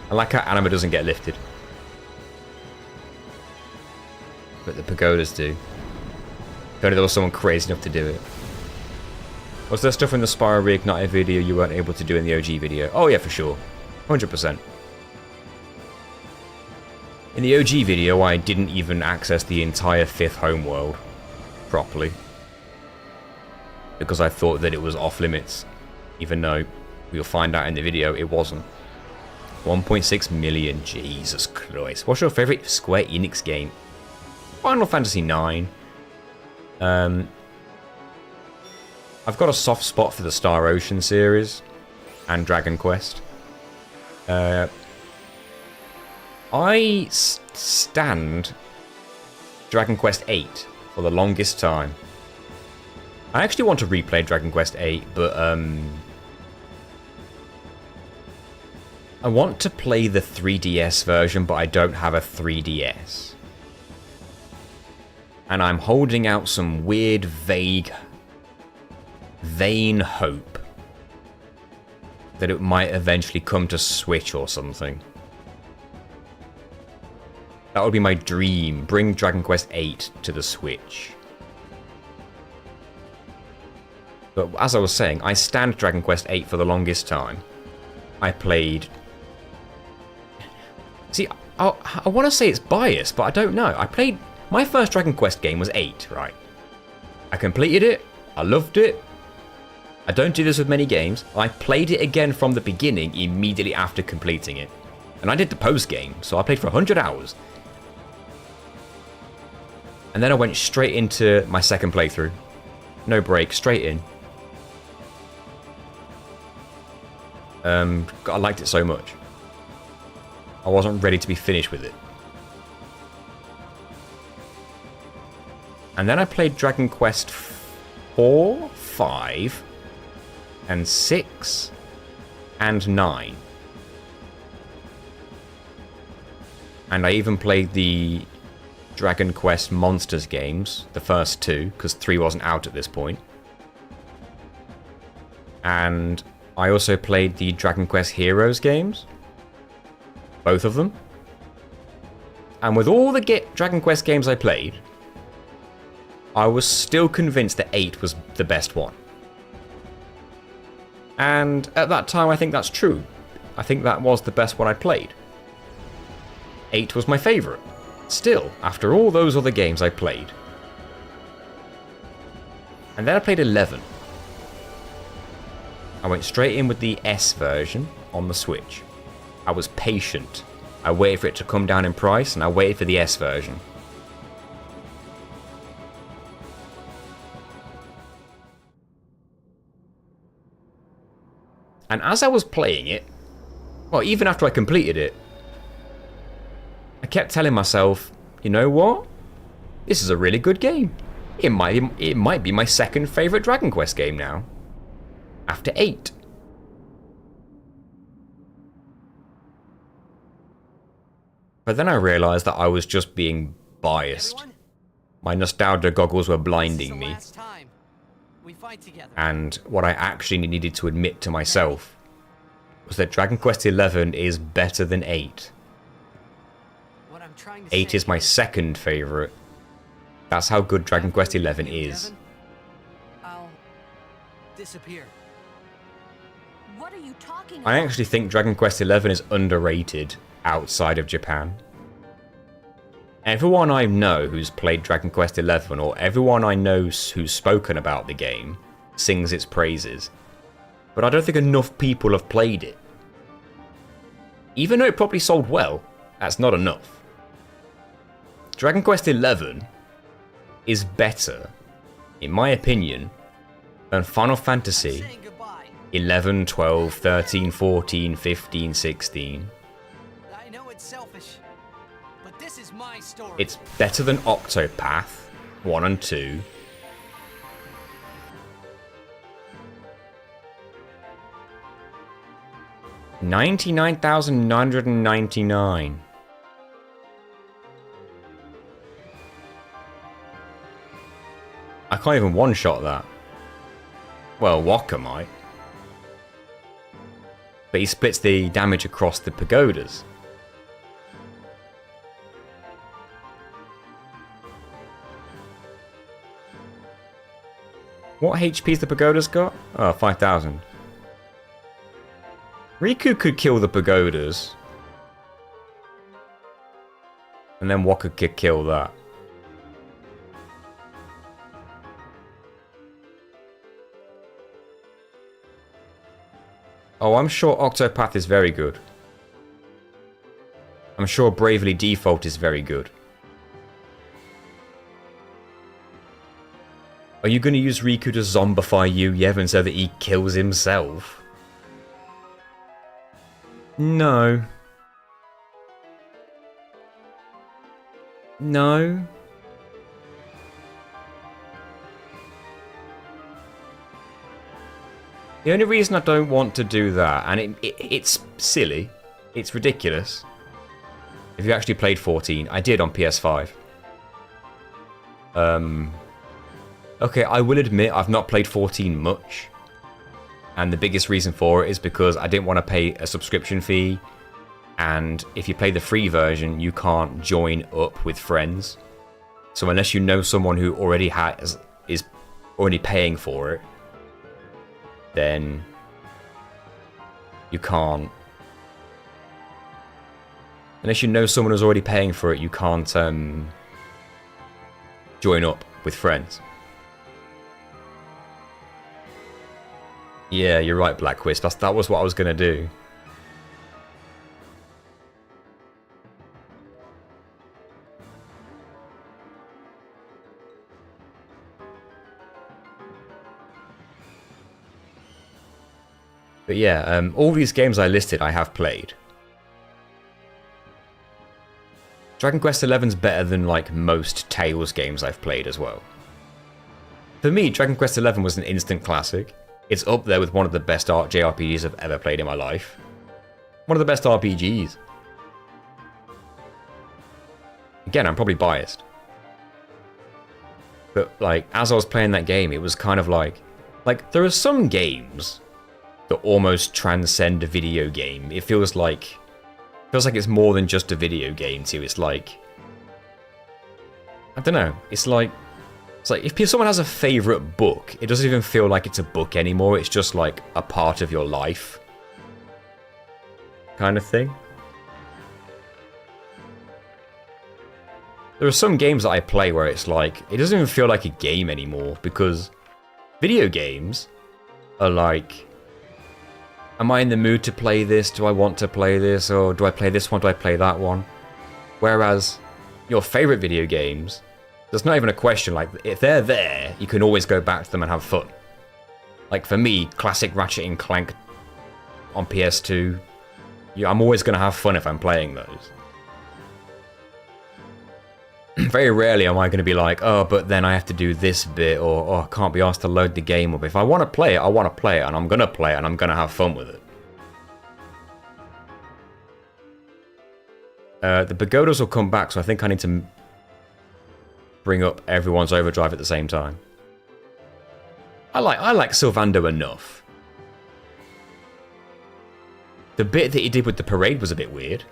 I like how Anima doesn't get lifted. But the pagodas do. If only there was someone crazy enough to do it. Was there stuff in the Spyro Reignited video you weren't able to do in the OG video? Oh yeah, for sure. 100%. In the OG video, I didn't even access the entire 5th homeworld properly. Because I thought that it was off limits. Even though, we'll find out in the video, it wasn't. 1.6 million, Jesus Christ. What's your favourite Square Enix game? Final Fantasy IX. I've got a soft spot for the Star Ocean series. And Dragon Quest. I stand Dragon Quest 8 for the longest time. I actually want to replay Dragon Quest 8, but I want to play the 3DS version, but I don't have a 3DS. And I'm holding out some weird, vague, vain hope that it might eventually come to Switch or something. That would be my dream. Bring Dragon Quest 8 to the Switch. But as I was saying, I stand Dragon Quest 8 for the longest time. I played... See, I want to say it's biased, but I don't know. I played... My first Dragon Quest game was 8, right? I completed it. I loved it. I don't do this with many games. I played it again from the beginning immediately after completing it. And I did the post-game, so I played for 100 hours. And then I went straight into my second playthrough. No break, straight in. I liked it so much. I wasn't ready to be finished with it. And then I played Dragon Quest 4, 5, and 6, and 9. And I even played the Dragon Quest Monsters games, the first two, because 3 wasn't out at this point. And I also played the Dragon Quest Heroes games. Both of them. And with all the Dragon Quest games I played, I was still convinced that 8 was the best one. And at that time, I think that's true. I think that was the best one I played. 8 was my favourite. Still, after all those other games I played. And then I played 11. I went straight in with the S version on the Switch. I was patient. I waited for it to come down in price, and I waited for the S version. And as I was playing it, well, even after I completed it, I kept telling myself, you know what? This is a really good game. It might be my second favourite Dragon Quest game now. After 8. But then I realised that I was just being biased. Everyone? My nostalgia goggles were blinding me. Last time we fight together. And what I actually needed to admit to myself was that Dragon Quest XI is better than 8. What I'm trying to 8 say is my second favourite. That's how good Dragon Quest XI is. Devin, I'll disappear. What are you talking I about? actually think Dragon Quest XI is underrated outside of Japan. Everyone I know who's played Dragon Quest XI, or everyone I know who's spoken about the game, sings its praises. But I don't think enough people have played it. Even though it probably sold well, that's not enough. Dragon Quest XI is better, in my opinion, than Final Fantasy Saying goodbye. 11, 12, 13, 14, 15, 16. I know it's selfish, but this is my story. It's better than Octopath 1 and 2. $99,999. I can't even one-shot that. Well, Walker might. But he splits the damage across the pagodas. What HP's the pagodas got? Oh, 5,000. Riku could kill the pagodas. And then Walker could kill that. Oh, I'm sure Octopath is very good. I'm sure Bravely Default is very good. Are you going to use Riku to zombify you, Yevon, so that he kills himself? No. No. The only reason I don't want to do that, and it's silly, it's ridiculous. If you actually played 14, I did on PS5. Okay, I will admit I've not played 14 much. And the biggest reason for it is because I didn't want to pay a subscription fee. And if you play the free version, you can't join up with friends. So unless you know someone who already is already paying for it, then you can't. Unless you know someone who's already paying for it, you can't join up with friends. Yeah, you're right, Black Wisp. That was what I was going to do. But yeah, all these games I listed I have played. Dragon Quest XI's better than like most Tales games I've played as well. For me, Dragon Quest XI was an instant classic. It's up there with one of the best JRPGs I've ever played in my life. One of the best RPGs. Again, I'm probably biased. But, like, as I was playing that game, it was kind of like there are some games that almost transcend a video game. It feels like it's more than just a video game too. It's like, I don't know. It's like if someone has a favorite book, it doesn't even feel like it's a book anymore. It's just like a part of your life, kind of thing. There are some games that I play where it's like, it doesn't even feel like a game anymore, because video games are like, am I in the mood to play this? Do I want to play this? Or do I play this one? Do I play that one? Whereas your favorite video games, there's not even a question. Like, if they're there, you can always go back to them and have fun. Like, for me, classic Ratchet and Clank on PS2, I'm always going to have fun if I'm playing those. Very rarely am I going to be like, oh, but then I have to do this bit, or oh, I can't be asked to load the game up. If I want to play it, I want to play it, and I'm going to play it, and I'm going to have fun with it. The Pagodas will come back, so I think I need to bring up everyone's Overdrive at the same time. I like Sylvando enough. The bit that he did with the parade was a bit weird,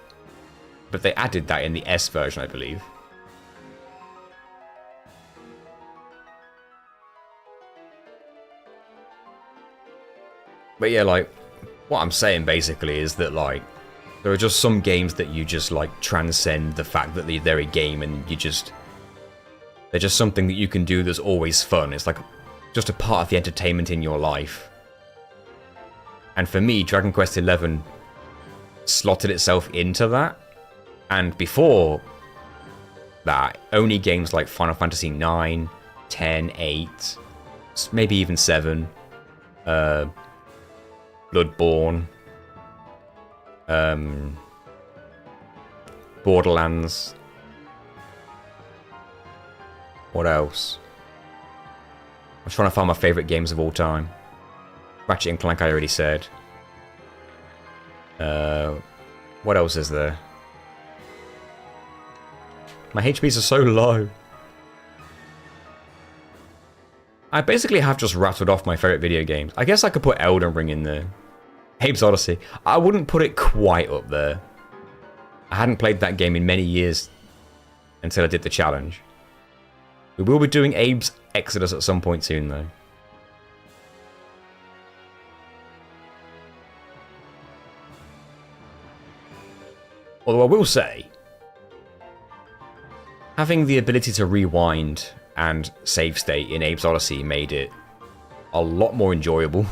but they added that in the S version, I believe. But yeah, like, what I'm saying basically is that, like, there are just some games that you just, like, transcend the fact that they're a game, and they're just something that you can do that's always fun. It's like just a part of the entertainment in your life. And for me, Dragon Quest XI slotted itself into that. And before that, only games like Final Fantasy 9, 10, 8, maybe even 7, Bloodborne, Borderlands. What else? I'm trying to find my favourite games of all time. Ratchet and Clank, I already said. What else is there? My HPs are so low. I basically have just rattled off my favourite video games. I guess I could put Elden Ring in there. Abe's Odyssey. I wouldn't put it quite up there. I hadn't played that game in many years until I did the challenge. We will be doing Abe's Exodus at some point soon, though. Although I will say, having the ability to rewind and save state in Abe's Odyssey made it a lot more enjoyable.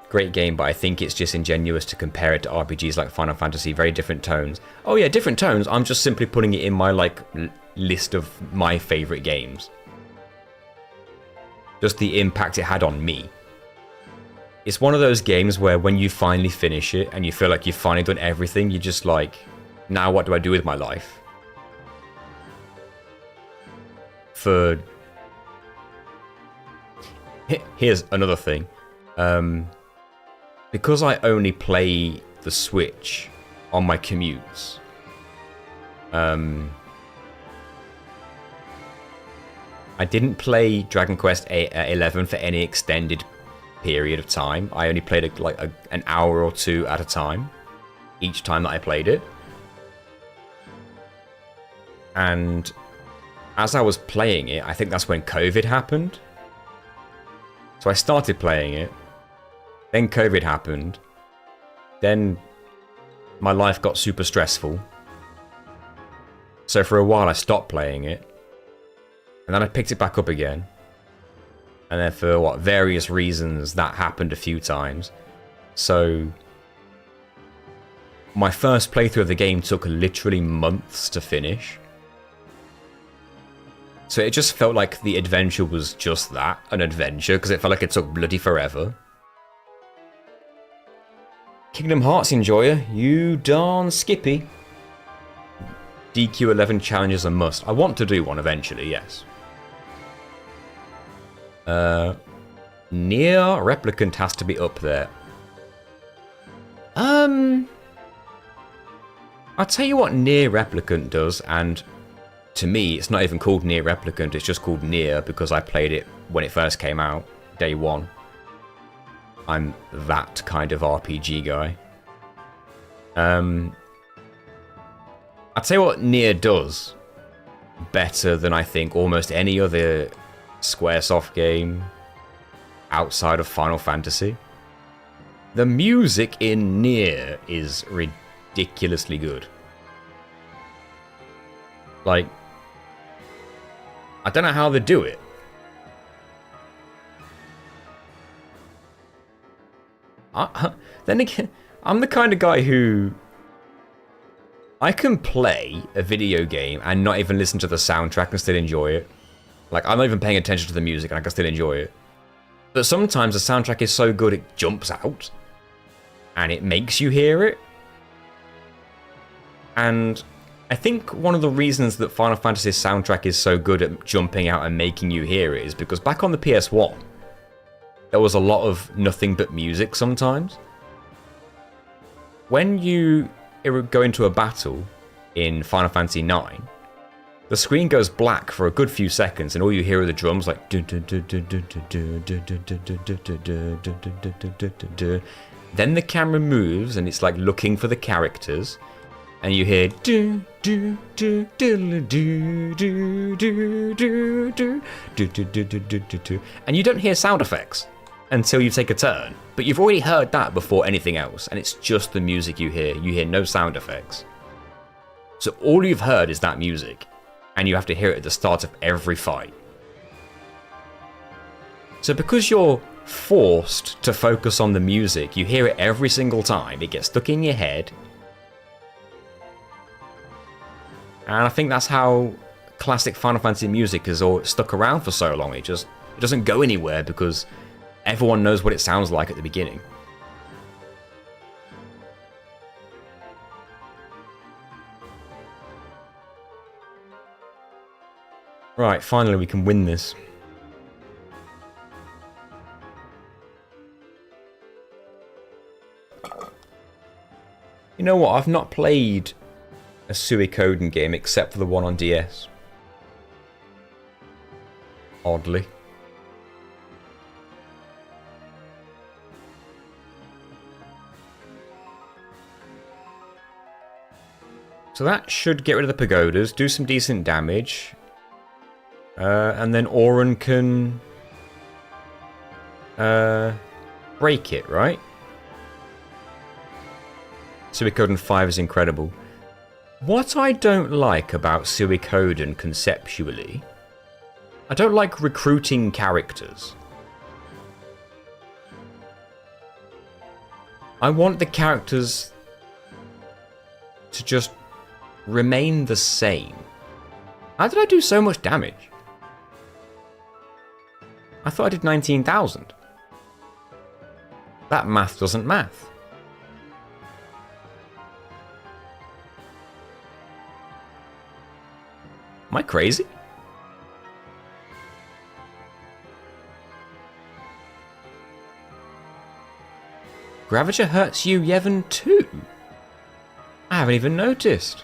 Great game, but I think it's just ingenuous to compare it to RPGs like Final Fantasy. Very different tones. Oh yeah, different tones. I'm just simply putting it in my like list of my favorite games. Just the impact it had on me. It's one of those games where when you finally finish it and you feel like you've finally done everything, you're just like, now what do I do with my life? Here's another thing. Because I only play the Switch on my commutes, I didn't play Dragon Quest 11 for any extended period of time. I only played it like an hour or two at a time each time that I played it. And as I was playing it, I think that's when COVID happened. So I started playing it. Then COVID happened. Then my life got super stressful. So for a while I stopped playing it. And then I picked it back up again. And then for various reasons that happened a few times. So my first playthrough of the game took literally months to finish. So it just felt like the adventure was just that, an adventure, because it felt like it took bloody forever. Kingdom Hearts enjoyer, you darn skippy. DQ11 challenges a must. I want to do one eventually, yes. Near Replicant has to be up there. I'll tell you what Near Replicant does, and to me, it's not even called Near Replicant, it's just called Near because I played it when it first came out, day one. I'm that kind of RPG guy. I'll tell you what Nier does better than I think almost any other Squaresoft game outside of Final Fantasy. The music in Nier is ridiculously good. Like, I don't know how they do it. Then again, I'm the kind of guy who I can play a video game and not even listen to the soundtrack and still enjoy it. Like, I'm not even paying attention to the music and I can still enjoy it. But sometimes the soundtrack is so good it jumps out and it makes you hear it. And I think one of the reasons that Final Fantasy's soundtrack is so good at jumping out and making you hear it is because back on the PS1, there was a lot of nothing but music sometimes. When you go into a battle in Final Fantasy IX, the screen goes black for a good few seconds and all you hear are the drums like then the camera moves and it's like looking for the characters and you hear and you don't hear sound effects until you take a turn, but you've already heard that before anything else, and it's just the music you hear no sound effects. So all you've heard is that music, and you have to hear it at the start of every fight. So because you're forced to focus on the music, you hear it every single time, it gets stuck in your head. And I think that's how classic Final Fantasy music has all stuck around for so long. It doesn't go anywhere because everyone knows what it sounds like at the beginning. Right, finally we can win this. You know what? I've not played a Suikoden game except for the one on DS. Oddly. So that should get rid of the pagodas, do some decent damage. And then Auron can break it, right? Suikoden 5 is incredible. What I don't like about Suikoden conceptually, I don't like recruiting characters. I want the characters to just remain the same. How did I do so much damage? I thought I did 19,000. That math doesn't math. Am I crazy? Gravager hurts you, Yevon, too? I haven't even noticed.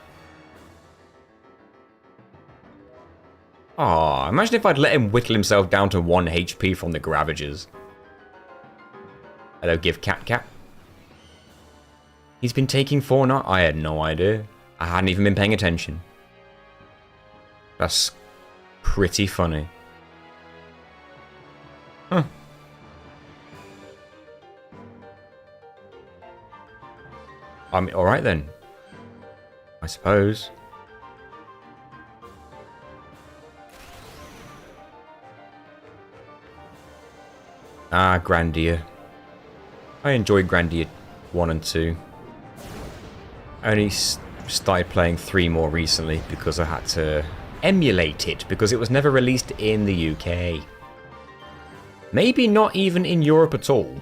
Aw, imagine if I'd let him whittle himself down to 1 HP from the Gravagers. Hello, give Cat. He's been taking 4 now? I had no idea. I hadn't even been paying attention. That's pretty funny. Huh. I mean, alright then. I suppose. Ah, Grandia. I enjoyed Grandia 1 and 2. I only started playing 3 more recently because I had to emulate it because it was never released in the UK. Maybe not even in Europe at all.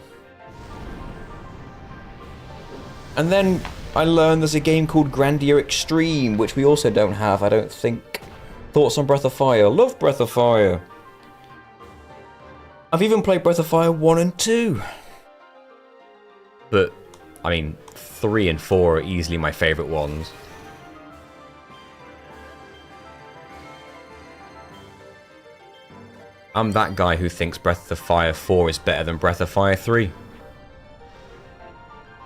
And then I learned there's a game called Grandia Extreme, which we also don't have, I don't think. Thoughts on Breath of Fire? Love Breath of Fire. I've even played Breath of Fire 1 and 2. But, I mean, 3 and 4 are easily my favourite ones. I'm that guy who thinks Breath of Fire 4 is better than Breath of Fire 3.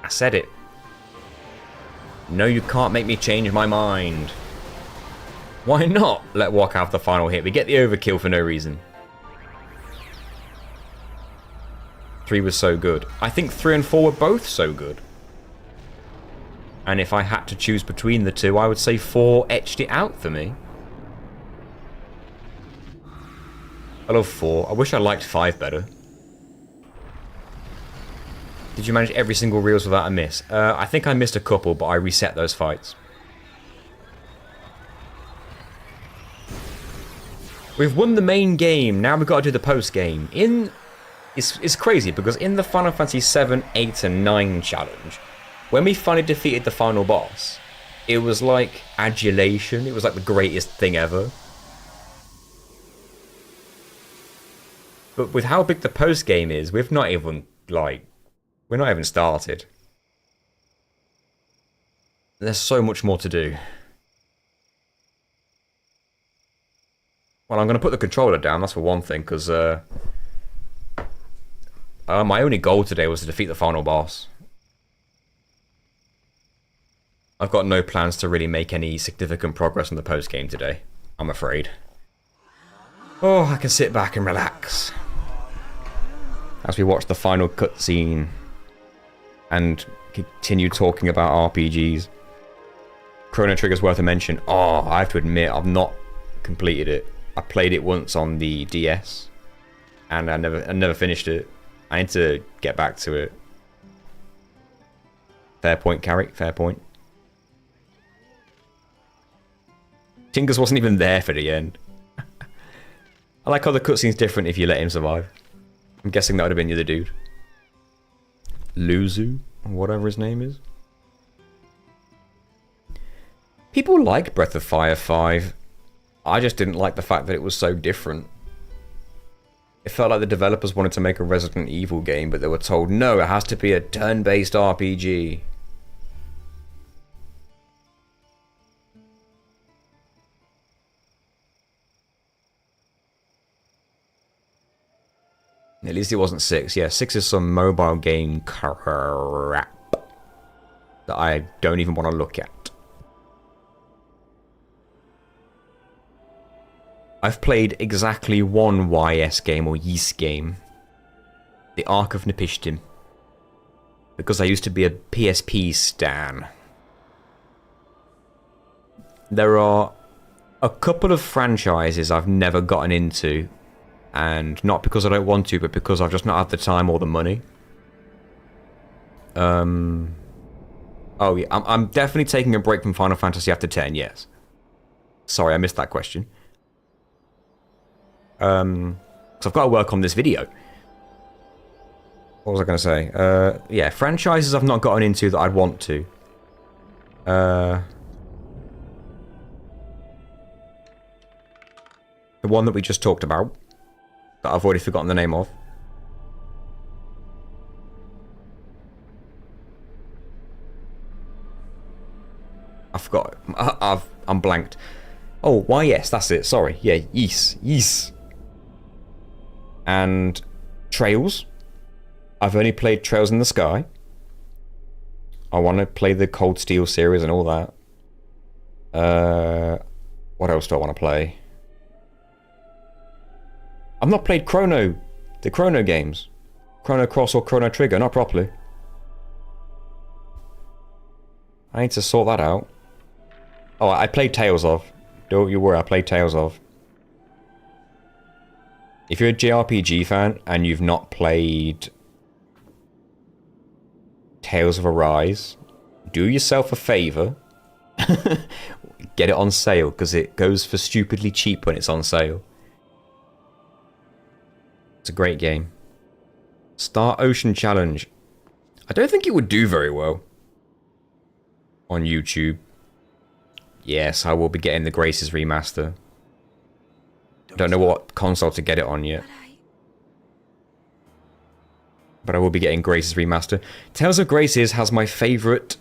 I said it. No, you can't make me change my mind. Why not let Walk have the final hit? We get the overkill for no reason. 3 was so good. I think 3 and 4 were both so good. And if I had to choose between the two, I would say 4 etched it out for me. I love 4. I wish I liked 5 better. Did you manage every single reels without a miss? I think I missed a couple, but I reset those fights. We've won the main game. Now we've got to do the post game. It's crazy because in the Final Fantasy 7, 8, and 9 challenge, when we finally defeated the final boss, it was like adulation. It was like the greatest thing ever. But with how big the post game is, we're not even started. There's so much more to do. Well, I'm going to put the controller down, that's for one thing, because my only goal today was to defeat the final boss. I've got no plans to really make any significant progress on the post game today, I'm afraid. Oh, I can sit back and relax as we watch the final cutscene and continue talking about RPGs. Chrono Trigger's worth a mention. Oh, I have to admit, I've not completed it. I played it once on the DS, and I never finished it. I need to get back to it. Fair point, Carrick. Fair point. Tingus wasn't even there for the end. I like how the cutscene's different if you let him survive. I'm guessing that would have been the other dude. Luzu, or whatever his name is. People like Breath of Fire 5. I just didn't like the fact that it was so different. It felt like the developers wanted to make a Resident Evil game, but they were told, no, it has to be a turn-based RPG. At least it wasn't 6. Yeah, 6 is some mobile game crap that I don't even want to look at. I've played exactly one YS game or Ys game. The Ark of Nepishtim. Because I used to be a PSP stan. There are a couple of franchises I've never gotten into. And not because I don't want to, but because I've just not had the time or the money. Oh yeah, I'm definitely taking a break from Final Fantasy after 10 years. Sorry, I missed that question. So I've got to work on this video. What was I going to say? Yeah, franchises I've not gotten into that I'd want to. The one that we just talked about. That I've already forgotten the name of. I forgot. I'm blanked. Oh, why yes, that's it. Sorry. Yeah, Ys. And Trails. I've only played Trails in the Sky. I want to play the Cold Steel series and all that. What else do I want to play? I've not played the Chrono games. Chrono Cross or Chrono Trigger, not properly. I need to sort that out. Oh, I played Tales of. Don't you worry, I played Tales of. If you're a JRPG fan and you've not played Tales of Arise, do yourself a favour. Get it on sale, because it goes for stupidly cheap when it's on sale. It's a great game. Star Ocean Challenge. I don't think it would do very well on YouTube. Yes, I will be getting the Graces remaster. I don't know what console to get it on yet. But I will be getting Graces remaster. Tales of Graces has my favourite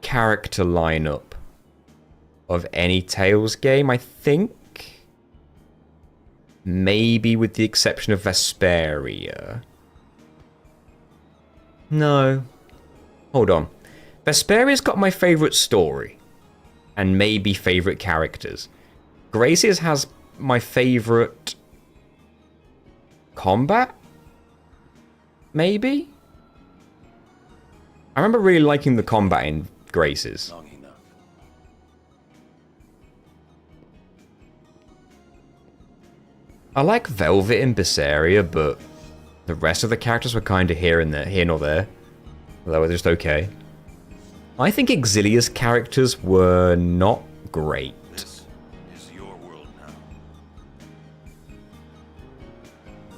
character lineup of any Tales game, I think. Maybe with the exception of Vesperia. No. Hold on. Vesperia's got my favourite story. And maybe favourite characters. Grace's has my favourite combat? Maybe? I remember really liking the combat in Grace's. Long enough. I like Velvet in Berseria, but the rest of the characters were kind of here nor there. They were just okay. I think Exilia's characters were not great. This is your world now.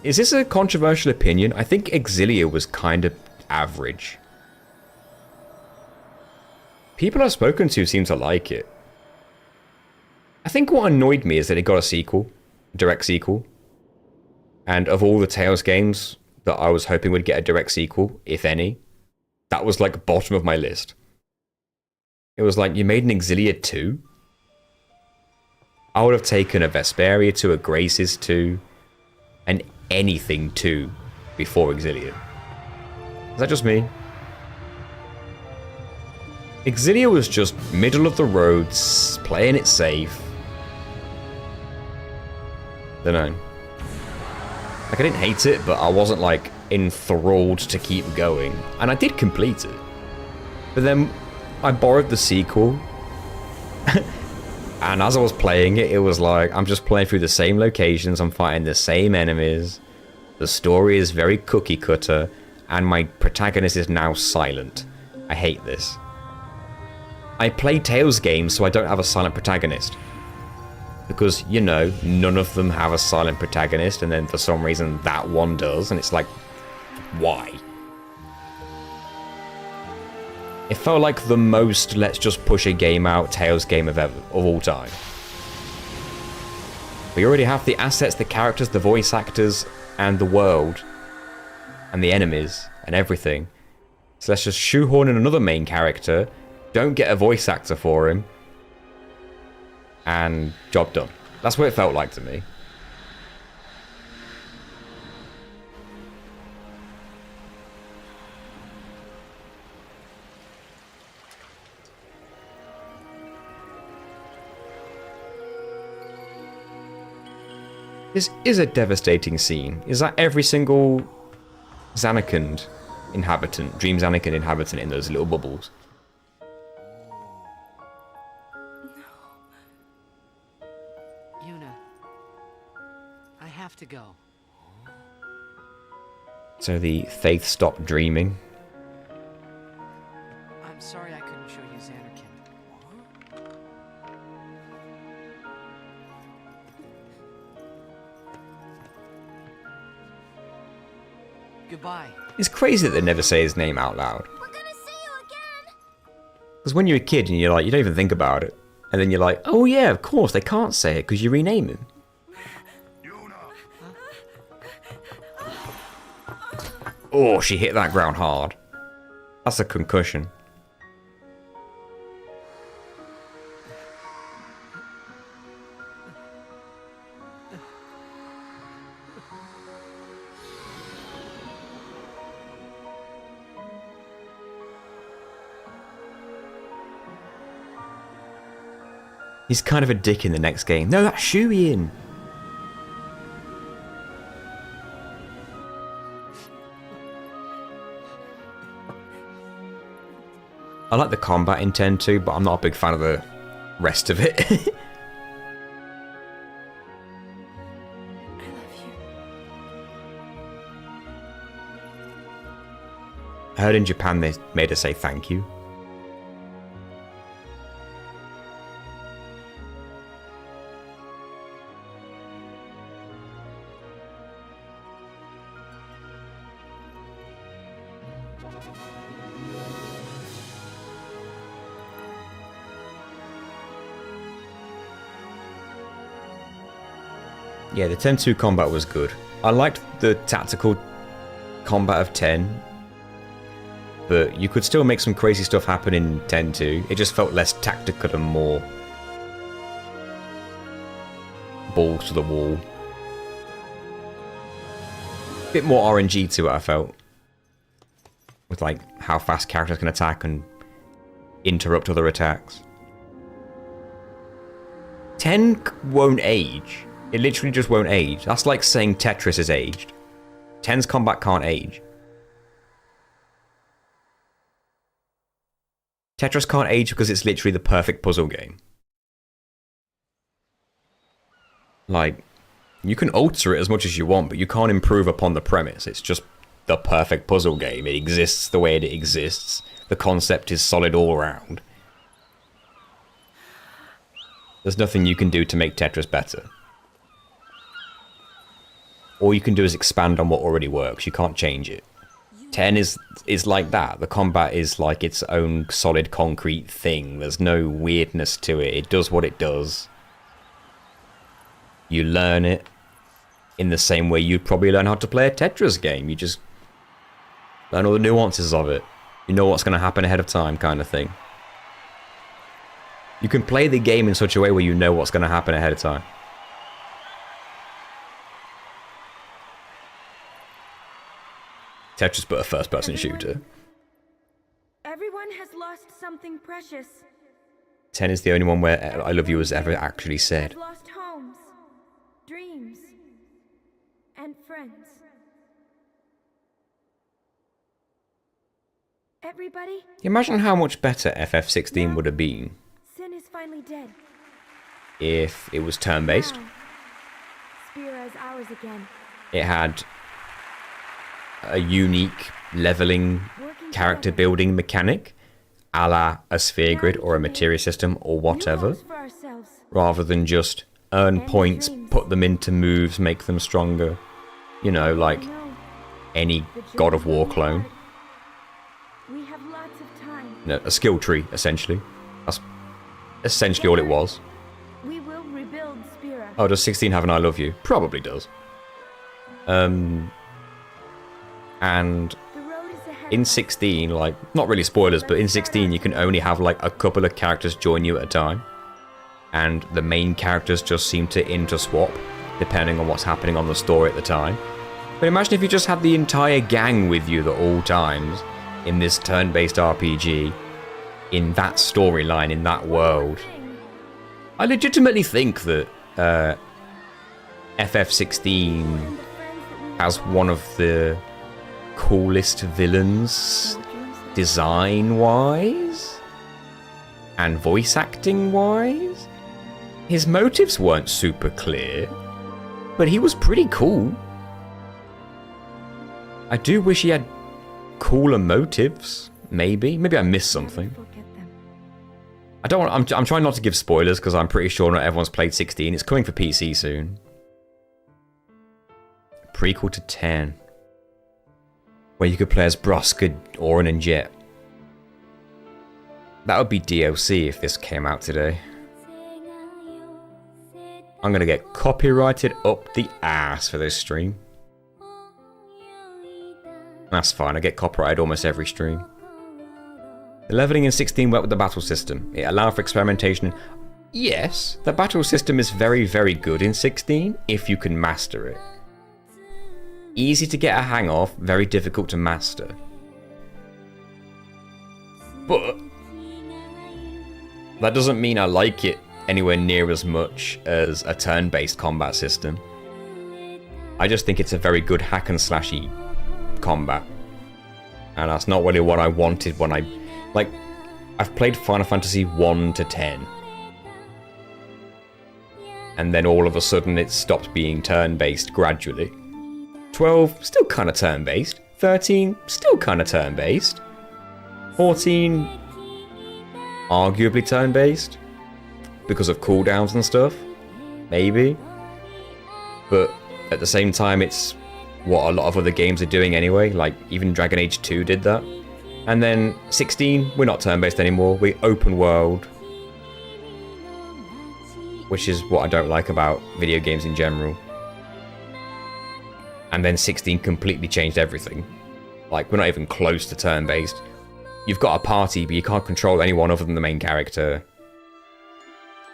Is this a controversial opinion? I think Exilia was kind of average. People I've spoken to seem to like it. I think what annoyed me is that it got a sequel. Direct sequel. And of all the Tales games that I was hoping would get a direct sequel, if any, that was like bottom of my list. It was like, you made an Exilia 2? I would have taken a Vesperia 2, a Graces 2, and anything 2 before Exilia. Is that just me? Exilia was just middle of the road, playing it safe. Dunno. Like, I didn't hate it, but I wasn't, like, enthralled to keep going. And I did complete it. But then I borrowed the sequel. And as I was playing it, it was like, I'm just playing through the same locations, I'm fighting the same enemies. The story is very cookie cutter, and my protagonist is now silent. I hate this. I play Tales games so I don't have a silent protagonist. Because, you know, none of them have a silent protagonist, and then for some reason that one does, and it's like, why? It felt like the most let's just push a game out Tales game of all time. We already have the assets, the characters, the voice actors, and the world, and the enemies, and everything. So let's just shoehorn in another main character, don't get a voice actor for him, and job done. That's what it felt like to me. This is a devastating scene. Is that every single Zanarkand inhabitant, Dream Zanarkand inhabitant in those little bubbles? Yuna, I have to go. So the Faith stopped dreaming. I'm sorry I couldn't show you Xanarkand. Goodbye. It's crazy that they never say his name out loud. We're gonna see you again. Because when you're a kid and you're like, you don't even think about it. And then you're like, oh yeah, of course, they can't say it because you rename him. Oh, she hit that ground hard. That's a concussion. He's kind of a dick in the next game. No, that's Shuyin. I like the combat in 10-2, but I'm not a big fan of the rest of it. I love you. I heard in Japan they made her say thank you. Yeah, the 10-2 combat was good. I liked the tactical combat of 10, but you could still make some crazy stuff happen in 10-2. It just felt less tactical and more balls to the wall. bit more RNG to it, I felt. With like how fast characters can attack and interrupt other attacks. 10 won't age. It literally just won't age. That's like saying Tetris is aged. 10's combat can't age. Tetris can't age because it's literally the perfect puzzle game. Like, you can alter it as much as you want, but you can't improve upon the premise. It's just the perfect puzzle game. It exists the way it exists. The concept is solid all around. There's nothing you can do to make Tetris better. All you can do is expand on what already works. You can't change it. 10 is like that. The combat is like its own solid concrete thing. There's no weirdness to it. It does what it does. You learn it in the same way you'd probably learn how to play a Tetris game. You just learn all the nuances of it. You know what's going to happen ahead of time, kind of thing. You can play the game in such a way where you know what's going to happen ahead of time. Tetris, but a first-person shooter. Everyone has lost something precious. 10 is the only one where I love you was ever actually said. Lost homes, dreams, and friends. Everybody, Imagine how much better FF16 would have been Sin is finally dead. if it was turn-based. Now, Spira is ours again. It had a unique leveling character building mechanic, a la a sphere grid or a materia system or whatever, New homes for ourselves. rather than just earn points, put them into moves, make them stronger. You know, like No, any the God of journey War will be clone. hard. We have lots of time. No, a skill tree, essentially. That's essentially all it was. We will rebuild Spira. Oh, does 16 have an I love you? Probably does. And The road is ahead in of us. 16, like, not really spoilers, but in 16 you can only have like a couple of characters join you at a time. And the main characters just seem to interswap, depending on what's happening on the story at the time. But imagine if you just had the entire gang with you at all times, in this turn-based RPG, in that storyline, in that world. I legitimately think that FF16 has one of the coolest villains design-wise and voice acting-wise. His motives weren't super clear, but he was pretty cool. I do wish he had cooler motives, maybe. Maybe I missed something. Forget them. I don't want, I'm trying not to give spoilers because I'm pretty sure not everyone's played 16. It's coming for PC soon. Prequel to 10. Where you could play as Broska, Orin, and Jet. That would be DLC if this came out today. I'm gonna get copyrighted up the ass for this stream. That's fine, I get copyrighted almost every stream. The leveling in 16 worked with the battle system. It allowed for experimentation. Yes, the battle system is very, very good in 16 if you can master it. Easy to get a hang of, very difficult to master. But that doesn't mean I like it anywhere near as much as a turn-based combat system. I just think it's a very good hack and slashy combat. And that's not really what I wanted when I... Like, I've played Final Fantasy 1 to 10. And then all of a sudden it stopped being turn-based gradually. 12, still kind of turn-based. 13, still kind of turn-based. 14, arguably turn-based. Because of cooldowns and stuff. Maybe. But at the same time, it's what a lot of other games are doing anyway. Like, even Dragon Age 2 did that. And then 16, we're not turn-based anymore. We're open world. Which is what I don't like about video games in general. And then 16 completely changed everything. Like, we're not even close to turn-based. You've got a party, but you can't control anyone other than the main character.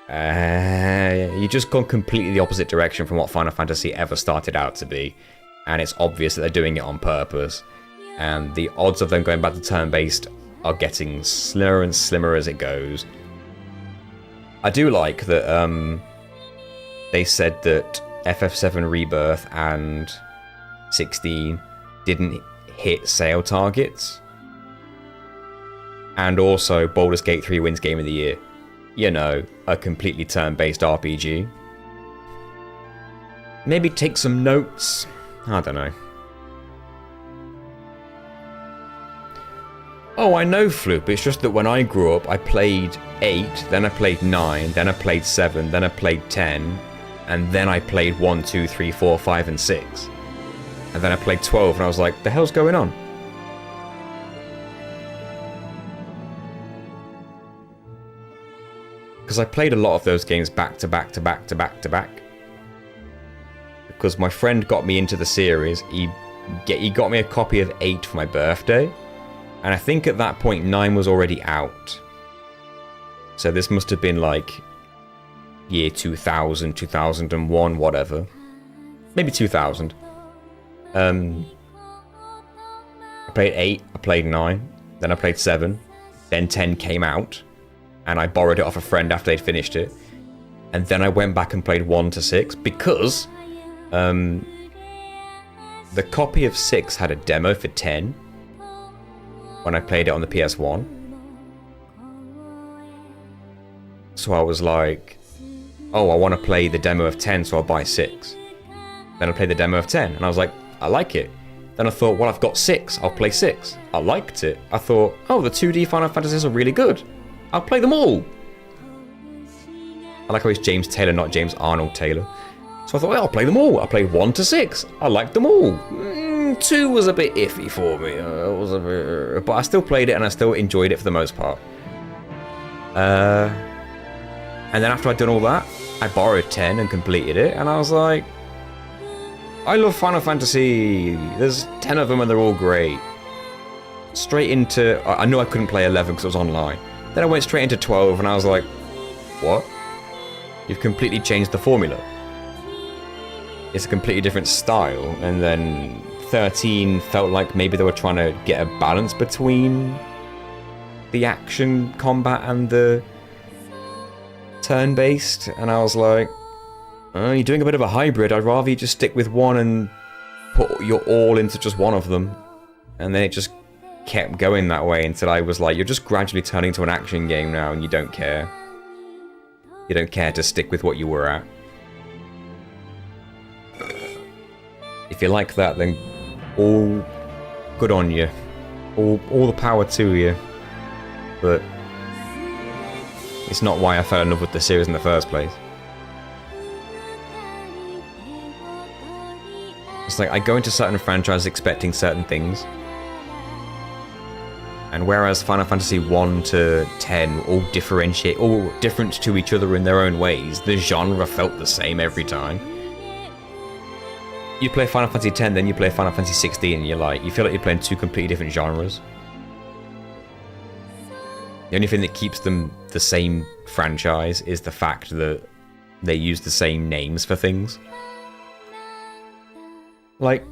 You just gone completely the opposite direction from what Final Fantasy ever started out to be. and it's obvious that they're doing it on purpose, and the odds of them going back to turn-based are getting slimmer and slimmer as it goes. I do like that they said that FF7 Rebirth and 16 didn't hit sale targets, and also Baldur's Gate 3 wins Game of the Year. You know, a completely turn-based RPG. Maybe take some notes. I don't know. Oh, I know, Floop. It's just that when I grew up, I played 8, then I played 9, then I played 7, then I played 10, and then I played 1, 2, 3, 4, 5, and 6. And then I played 12, and I was like, the hell's going on? Because I played a lot of those games back to back to back to back to back. Because my friend got me into the series. He got me a copy of 8 for my birthday. And I think at that point 9 was already out. So this must have been like year 2000, 2001, whatever. Maybe 2000. I played 8, I played 9, then I played 7, then 10 came out, and I borrowed it off a friend after they'd finished it. And then I went back and played 1 to 6 because the copy of 6 had a demo for 10 when I played it on the PS1. So I was like, oh, I want to play the demo of 10, so I'll buy 6. Then I played the demo of 10, and I was like, I like it. Then I thought, well, I've got 6, I'll play 6. I liked it. I thought, oh, the 2D Final Fantasies are really good. I'll play them all. I like how it's James Taylor, not James Arnold Taylor. So I thought, well, I'll play them all. I played 1 to 6. I liked them all. 2 was a bit iffy for me. But I still played it, and I still enjoyed it for the most part. And then after I'd done all that, I borrowed 10 and completed it, and I was like, I love Final Fantasy. There's 10 of them, and they're all great. Straight into... I knew I couldn't play 11 because it was online. Then I went straight into 12, and I was like, what? You've completely changed the formula. It's a completely different style. And then 13 felt like maybe they were trying to get a balance between the action combat and the turn-based. And I was like, oh, you're doing a bit of a hybrid. I'd rather you just stick with one and put your all into just one of them. And then it just kept going that way until I was like, you're just gradually turning to an action game now, and you don't care. You don't care to stick with what you were at. If you like that, then all good on you. All the power to you. But it's not why I fell in love with the series in the first place. It's like I go into certain franchises expecting certain things. And whereas Final Fantasy 1 to 10 all different to each other in their own ways, the genre felt the same every time. You play Final Fantasy 10, then you play Final Fantasy 16, and you feel like you're playing two completely different genres. The only thing that keeps them the same franchise is the fact that they use the same names for things. Like,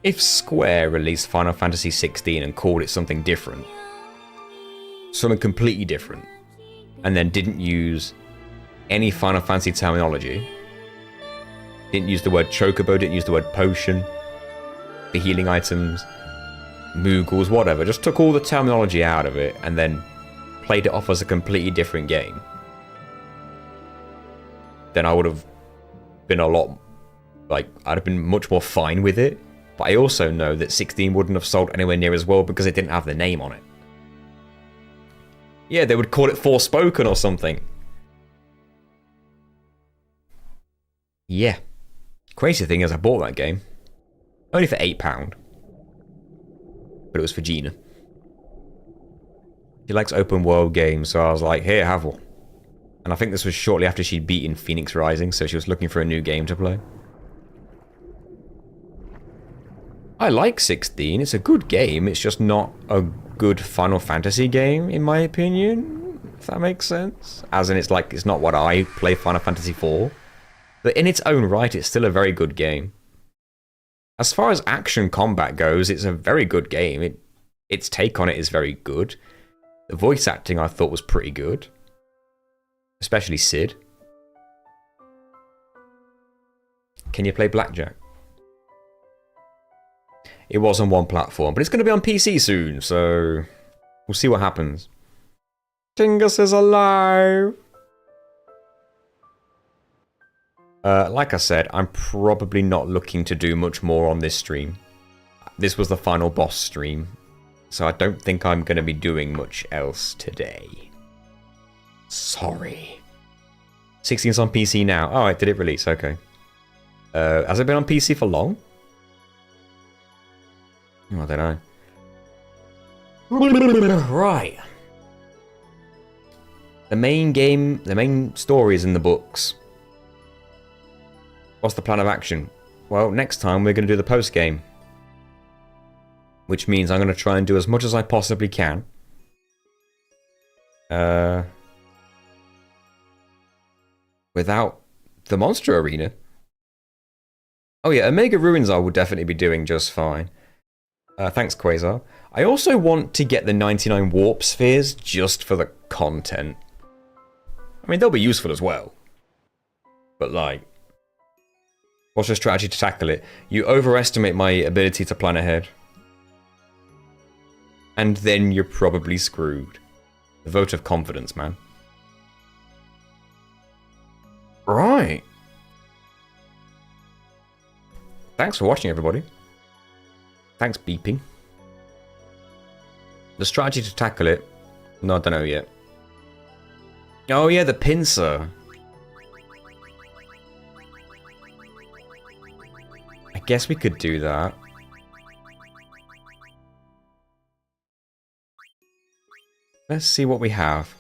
if Square released Final Fantasy 16 and called it something different, something completely different, and then didn't use any Final Fantasy terminology, didn't use the word chocobo, didn't use the word potion, the healing items, Moogles, whatever, just took all the terminology out of it and then played it off as a completely different game, then I would have been I'd have been much more fine with it. But I also know that 16 wouldn't have sold anywhere near as well because it didn't have the name on it. Yeah, they would call it Forspoken or something. Yeah. Crazy thing is I bought that game. Only for £8. But it was for Gina. She likes open world games, so I was like, here, have one. And I think this was shortly after she'd beaten Phoenix Rising, so she was looking for a new game to play. I like 16, it's a good game, it's just not a good Final Fantasy game, in my opinion, if that makes sense. As in, it's not what I play Final Fantasy for. But in its own right, it's still a very good game. As far as action combat goes, it's a very good game. Its take on it is very good. The voice acting I thought was pretty good. Especially Sid. Can you play blackjack? It was on one platform, but it's going to be on PC soon, so we'll see what happens. Tingus is alive! Like I said, I'm probably not looking to do much more on this stream. This was the final boss stream, so I don't think I'm going to be doing much else today. Sorry. 16's on PC now. Oh, did it release? Okay. Has it been on PC for long? Oh, I don't know. Right. The main story is in the books. What's the plan of action? Well, next time we're going to do the post-game. Which means I'm going to try and do as much as I possibly can. Without the monster arena. Oh yeah, Omega Ruins I will definitely be doing just fine. Thanks, Quasar. I also want to get the 99 warp spheres just for the content. I mean, they'll be useful as well. But like, what's your strategy to tackle it? You overestimate my ability to plan ahead. And then you're probably screwed. The vote of confidence, man. Right. Thanks for watching, everybody. Thanks, beeping. The strategy to tackle it? No, I don't know yet. Oh yeah, the pincer. I guess we could do that. Let's see what we have.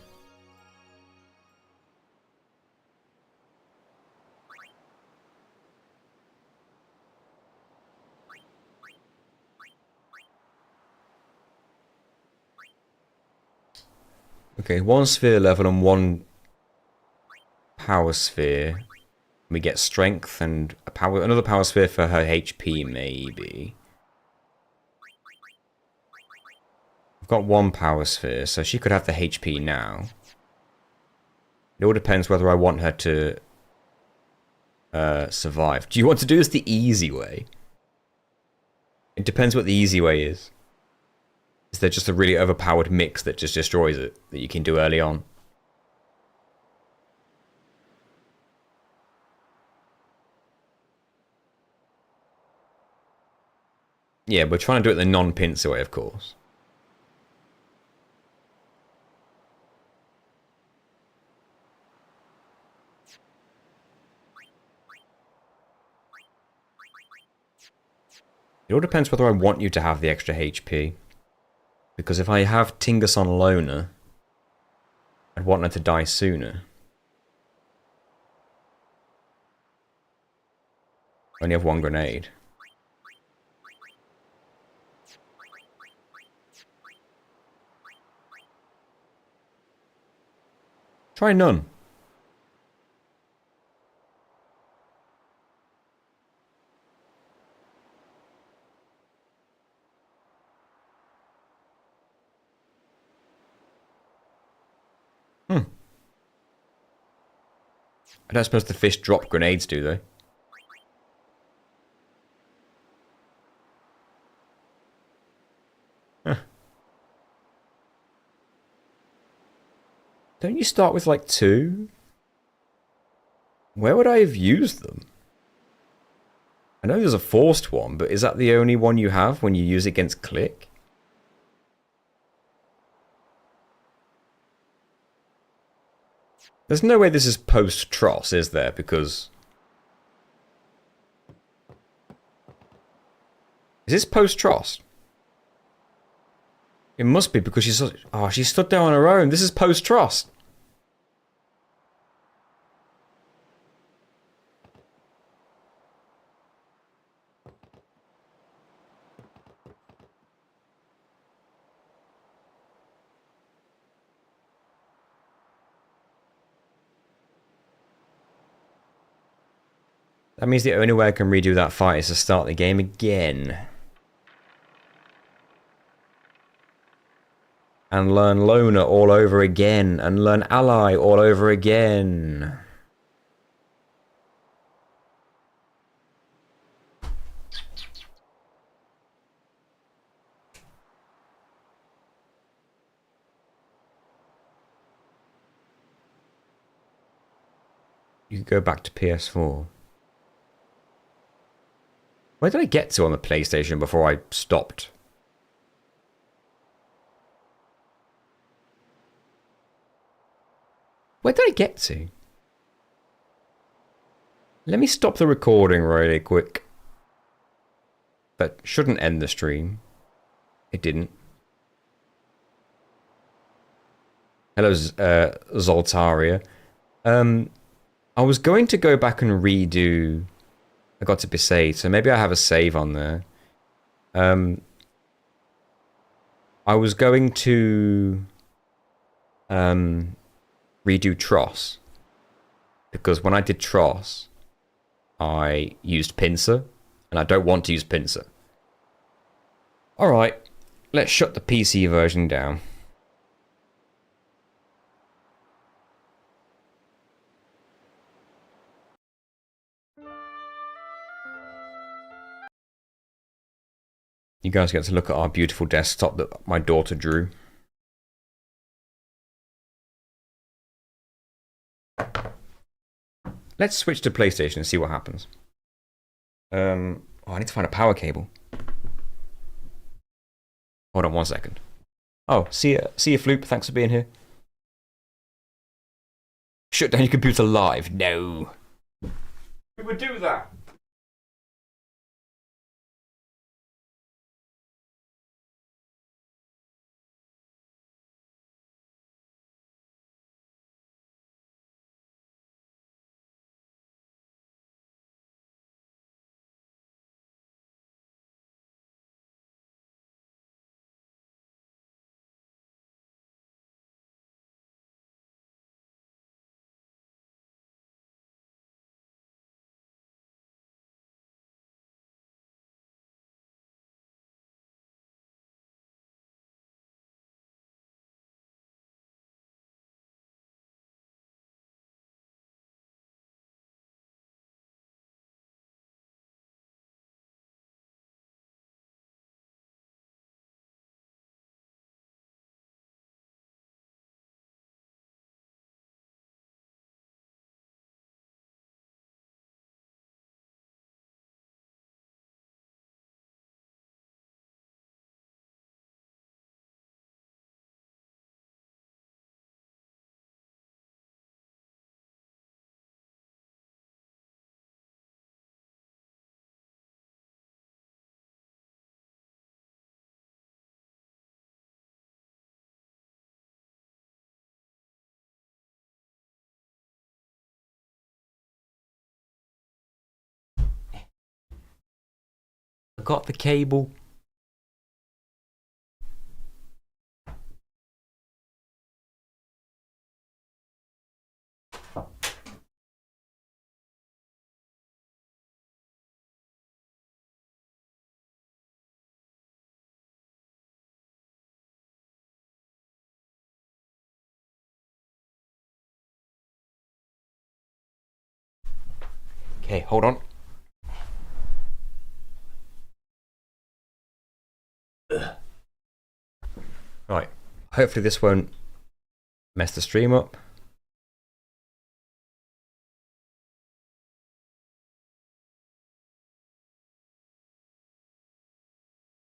Okay, 1 sphere level and 1 power sphere. We get strength and another power sphere for her HP, maybe. We've got 1 power sphere, so she could have the HP now. It all depends whether I want her to survive. Do you want to do this the easy way? It depends what the easy way is. Is there just a really overpowered mix that just destroys it, that you can do early on? Yeah, we're trying to do it the non-pincer way, of course. It all depends whether I want you to have the extra HP. Because if I have Tingus on loner, I'd want her to die sooner. I only have 1 grenade. Try none. I don't suppose the fish drop grenades, do they? Huh. Don't you start with like 2? Where would I have used them? I know there's a forced one, but is that the only one you have when you use it against Click? There's no way this is post-Tross, is there? Because... Is this post-Tross? It must be because she's... Oh, she stood there on her own. This is post-Tross. That means the only way I can redo that fight is to start the game again. And learn Loner all over again. And learn Ally all over again. You can go back to PS4. Where did I get to on the PlayStation before I stopped? Where did I get to? Let me stop the recording really quick. That shouldn't end the stream. It didn't. Hello, Zoltaria. I was going to go back and redo I got to be saved, so maybe I have a save on there. I was going to redo Tross, because when I did Tross, I used Pincer, and I don't want to use Pincer. Alright, let's shut the PC version down. You guys get to look at our beautiful desktop that my daughter drew. Let's switch to PlayStation and see what happens. Oh, I need to find a power cable. Hold on 1 second. Oh, see you, Floop. Thanks for being here. Shut down your computer live. No. Who would do that? I got the cable. Okay, hold on. Right. Hopefully this won't mess the stream up.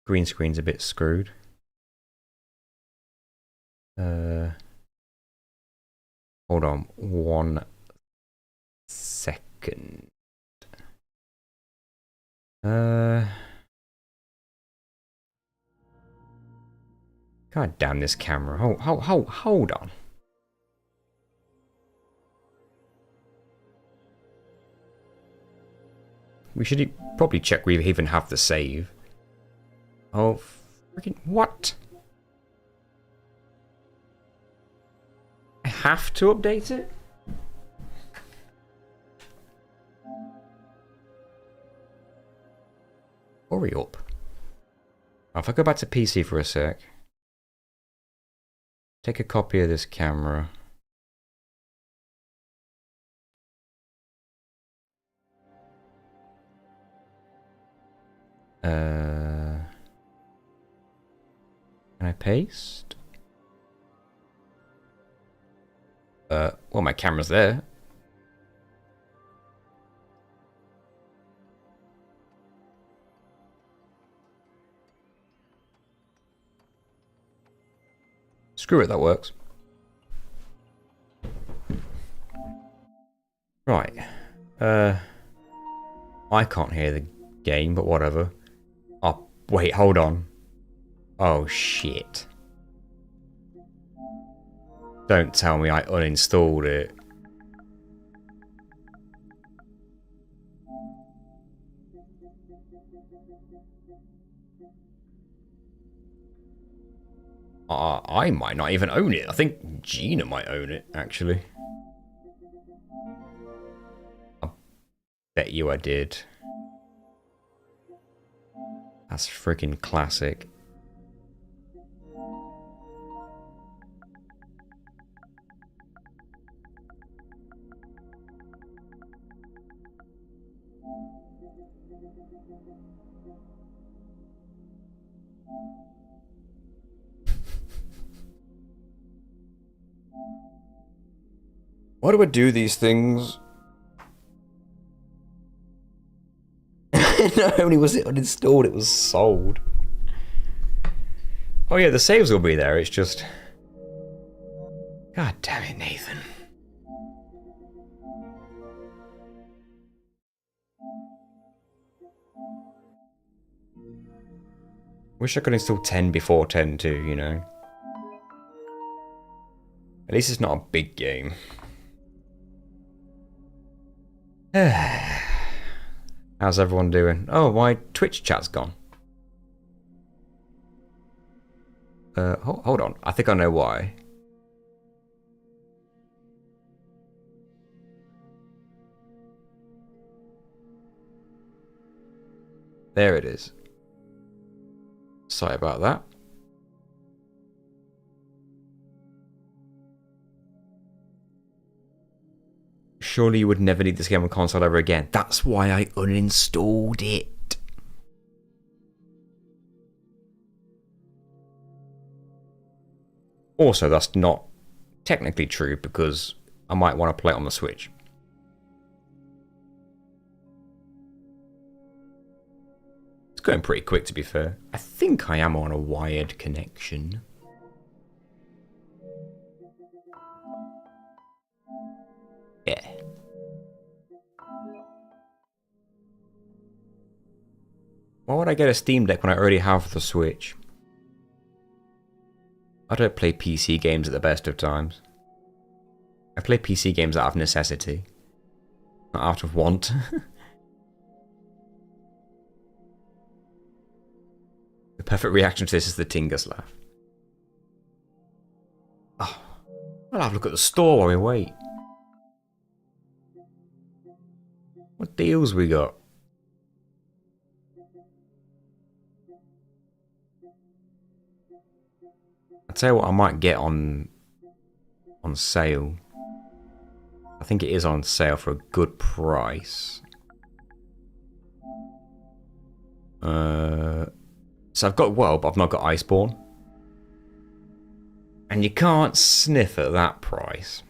Green screen's a bit screwed. Hold on 1 second. God damn this camera. Hold on. We should probably check we even have the save. Oh, freaking what? I have to update it? Hurry up. If I go back to PC for a sec. Take a copy of this camera. Can I paste? Well, my camera's there. Screw it, that works. Right. I can't hear the game, but whatever. Oh, wait, hold on. Oh, shit. Don't tell me I uninstalled it. I might not even own it. I think Gina might own it, actually. I bet you I did. That's freaking classic. Why do I do these things? Not only was it uninstalled, it was sold. Oh yeah, the saves will be there, it's just... God damn it, Nathan. Wish I could install 10 before 10 too, you know. At least it's not a big game. How's everyone doing? Oh, my Twitch chat's gone. Hold on. I think I know why. There it is. Sorry about that. Surely you would never need this game on console ever again. That's why I uninstalled it. Also, that's not technically true because I might want to play it on the Switch. It's going pretty quick, to be fair. I think I am on a wired connection. Yeah. Why would I get a Steam Deck when I already have the Switch? I don't play PC games at the best of times. I play PC games out of necessity, not out of want. The perfect reaction to this is the Tingus laugh. Oh, I'll have a look at the store while we wait. What deals we got? I'll tell you what I might get on sale. I think it is on sale for a good price. So I've got Well, but I've not got Iceborne. And you can't sniff at that price.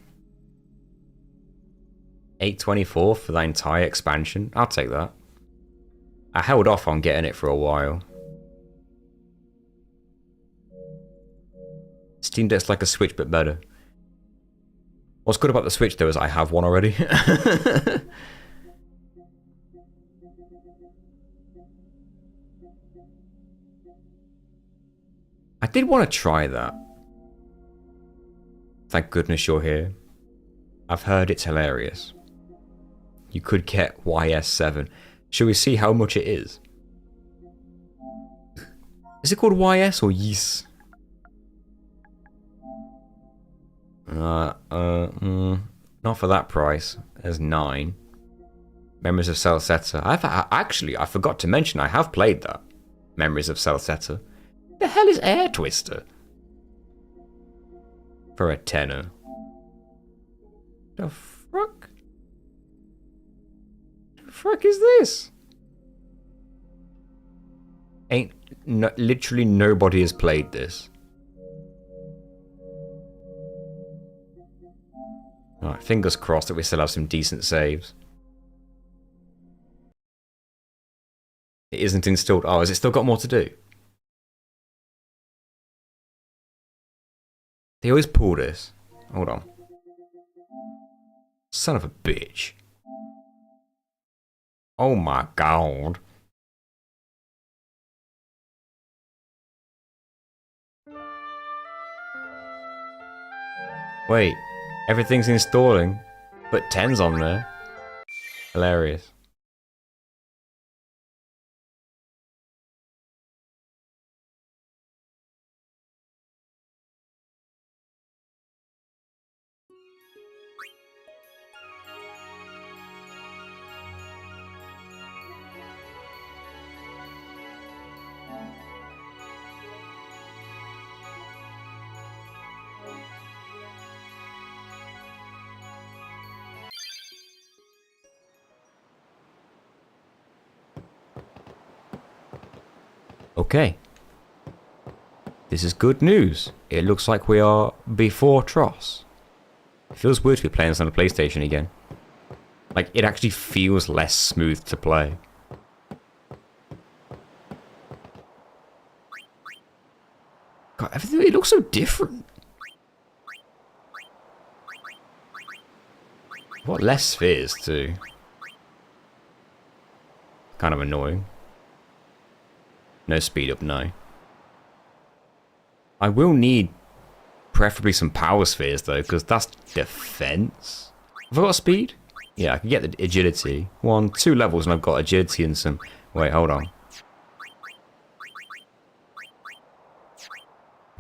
$8.24 for the entire expansion. I'll take that. I held off on getting it for a while. Steam Deck's like a Switch but better. What's good about the Switch though is I have one already. I did want to try that. Thank goodness you're here. I've heard it's hilarious. You could get YS7. Shall we see how much it is? Is it called YS or YS? Not for that price. There's 9. Memories of Celceta. Actually, I forgot to mention I have played that. Memories of Celceta. The hell is Air Twister? For a tenner. The fuck? The fuck is this? Literally nobody has played this. Alright, fingers crossed that we still have some decent saves. It isn't installed. Oh, has it still got more to do? They always pull this. Hold on. Son of a bitch. Oh my god. Wait, everything's installing, but 10's on there. Hilarious. Okay. This is good news. It looks like we are before Tross. It feels weird to be playing this on a PlayStation again. Like, it actually feels less smooth to play. God, everything, it looks so different. What less spheres too? Kind of annoying. No speed up, no. I will need preferably some power spheres though, because that's defense. Have I got speed? Yeah, I can get the agility. 2 levels and I've got agility and some... Wait, hold on.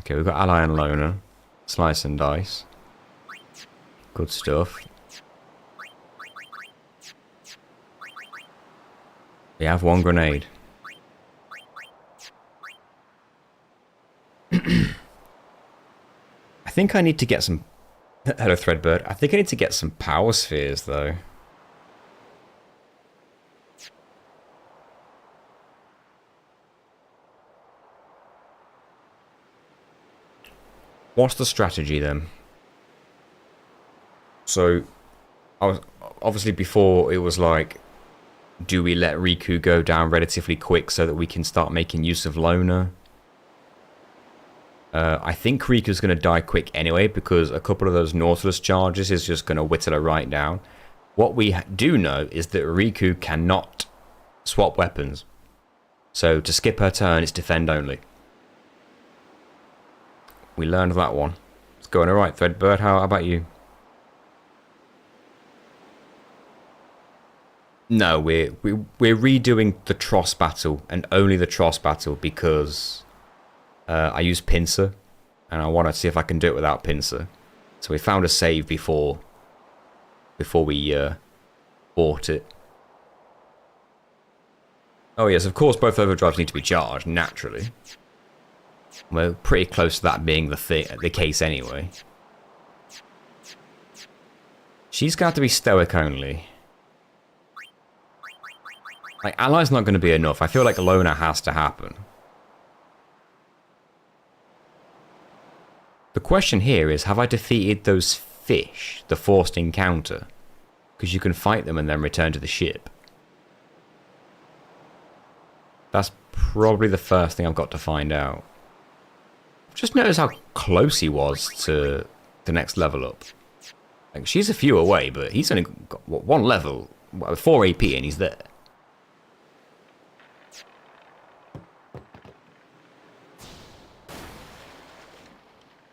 Okay, we've got ally and loner. Slice and dice. Good stuff. We have 1 grenade. I think I need to get some... Hello, Threadbird. I think I need to get some power spheres, though. What's the strategy, then? So, obviously before, it was like, do we let Riku go down relatively quick so that we can start making use of Loner? I think Riku's going to die quick anyway, because a couple of those Nautilus charges is just going to whittle her right down. What we do know is that Riku cannot swap weapons. So to skip her turn, it's defend only. We learned that one. It's going alright, Threadbird. How about you? No, we're redoing the Tross battle, and only the Tross battle, because I use Pincer, and I want to see if I can do it without Pincer. So we found a save before we bought it. Oh yes, of course both overdrives need to be charged, naturally. We're pretty close to that being the case anyway. She's going to have to be stoic only. Like, ally's not going to be enough. I feel like Loner has to happen. The question here is, have I defeated those fish, the forced encounter? Because you can fight them and then return to the ship. That's probably the first thing I've got to find out. Just notice how close he was to the next level up. Like, she's a few away, but he's only got, what, 1 level, 4 AP, and he's there.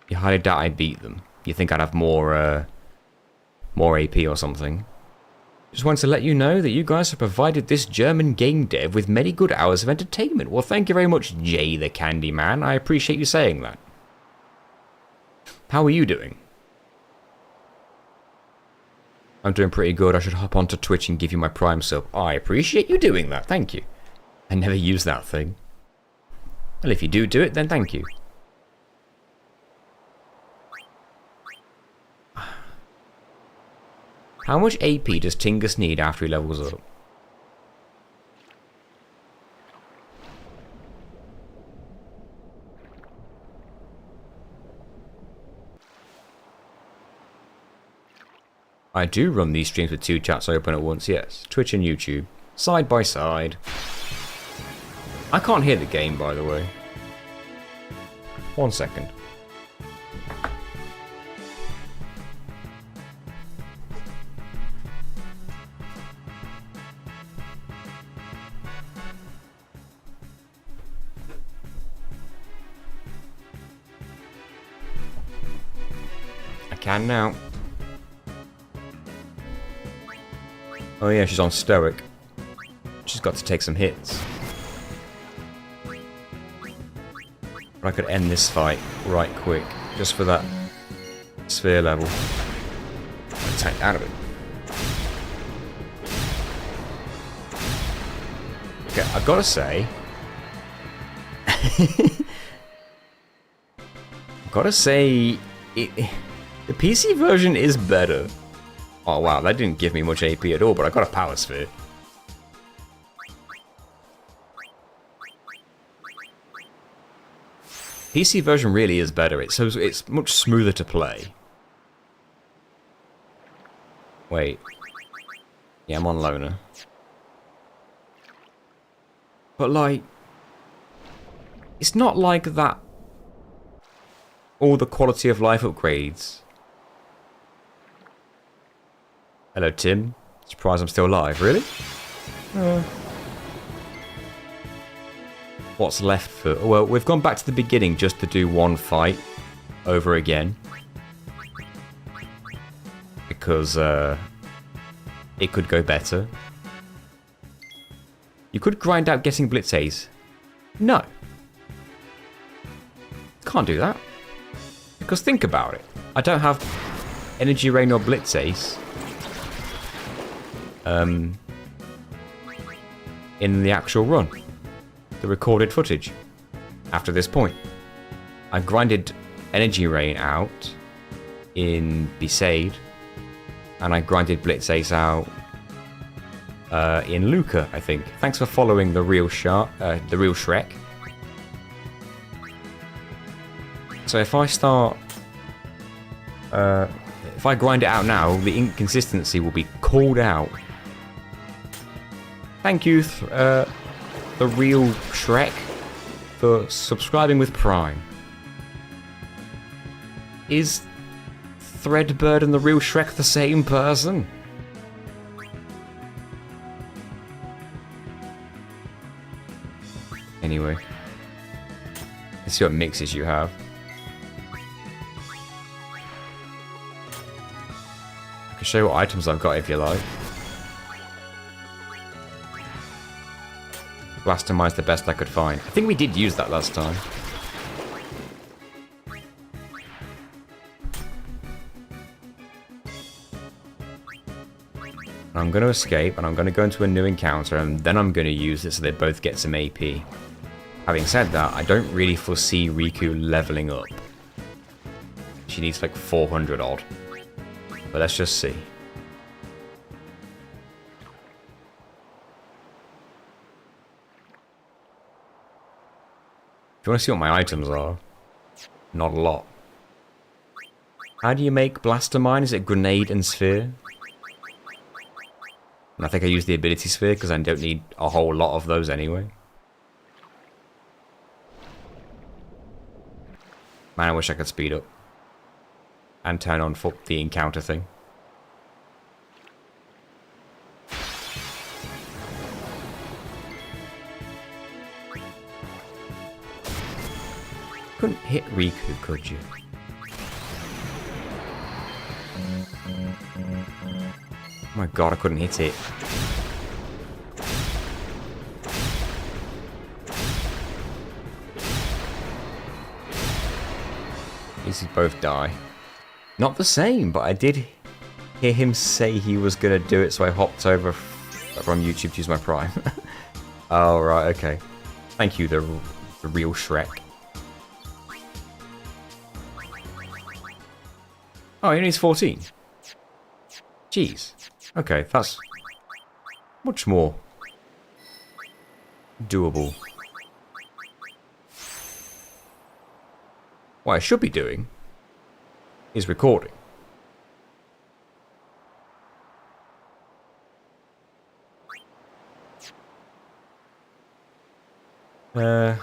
You highly doubt I beat them. You think I'd have more AP or something. Just wanted to let you know that you guys have provided this German game dev with many good hours of entertainment. Well, thank you very much, Jay the Candyman. I appreciate you saying that. How are you doing? I'm doing pretty good. I should hop onto Twitch and give you my Prime sub. I appreciate you doing that. Thank you. I never use that thing. Well, if you do it, then thank you. How much AP does Tingus need after he levels up? I do run these streams with 2 chats open at once, yes. Twitch and YouTube. Side by side. I can't hear the game, by the way. 1 second. I can now. Oh yeah, she's on Stoic. She's got to take some hits. But I could end this fight right quick, just for that sphere level. I'll take out of it. Okay, I've got to say... I've got to say... the PC version is better. Oh wow, that didn't give me much AP at all, but I got a power sphere. PC version really is better. It's much smoother to play. Wait. Yeah, I'm on loner. But like, it's not like that. All the quality of life upgrades. Hello, Tim. Surprised I'm still alive. Really? What's left for... Well, we've gone back to the beginning just to do one fight over again. Because, it could go better. You could grind out getting Blitz Ace. No. Can't do that. Because think about it. I don't have Energy Rain or Blitz Ace. In the actual run. The recorded footage. After this point. I grinded Energy Rain out in Besaid. And I grinded Blitz Ace out in Luca, I think. Thanks for following the real Shrek. So if I start... if I grind it out now, the inconsistency will be called out. Thank you, the real Shrek, for subscribing with Prime. Is Threadbird and the real Shrek the same person? Anyway. Let's see what mixes you have. I can show you what items I've got if you like. Blastomine's the best I could find. I think we did use that last time. I'm going to escape and I'm going to go into a new encounter and then I'm going to use it so they both get some AP. Having said that, I don't really foresee Riku leveling up. She needs like 400 odd. But let's just see. If you want to see what my items are, not a lot. How do you make Blastermine? Is it Grenade and Sphere? And I think I use the Ability Sphere because I don't need a whole lot of those anyway. Man, I wish I could speed up. And turn on the encounter thing. Couldn't hit Riku, could you? Oh my god, I couldn't hit it. These both die. Not the same, but I did hear him say he was going to do it, so I hopped over from YouTube to use my Prime. Oh, right, okay. Thank you, the real Shrek. Oh, he only needs 14. Jeez. Okay, that's much more doable. What I should be doing is recording. I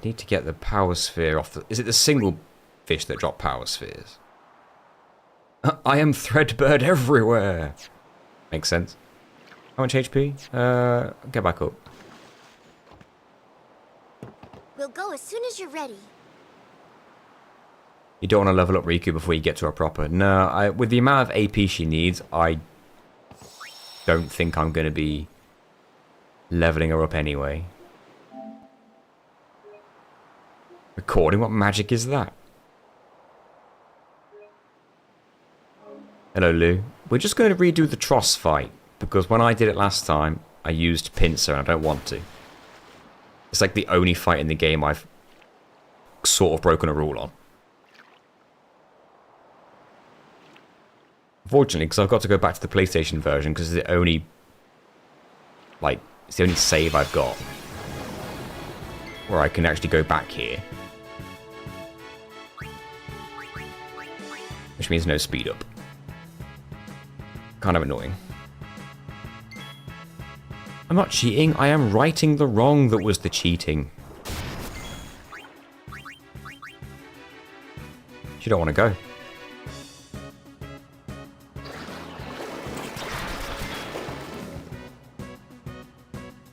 need to get the power sphere off the... Is it the single fish that drop power spheres? I am Threadbird everywhere! Makes sense. How much HP? Get back up. We'll go as soon as you're ready. You don't want to level up Riku before you get to her proper. No, with the amount of AP she needs, I don't think I'm going to be leveling her up anyway. Recording? What magic is that? Hello, Lou. We're just going to redo the Tross fight, because when I did it last time, I used Pincer and I don't want to. It's like the only fight in the game I've sort of broken a rule on. Unfortunately, because I've got to go back to the PlayStation version, because it's the only... Like, it's the only save I've got. Where I can actually go back here. Which means no speed up. Kind of annoying. I'm not cheating, I am righting the wrong that was the cheating. You don't want to go.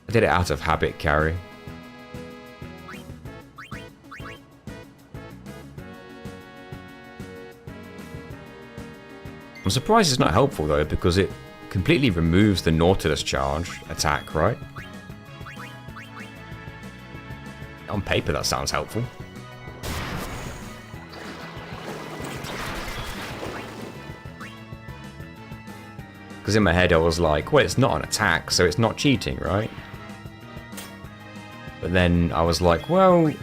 I did it out of habit, Carrie. I'm surprised it's not helpful though, because it completely removes the Nautilus charge attack, right? On paper that sounds helpful. Because in my head I was like, well, it's not an attack, so it's not cheating, right? But then I was like, well,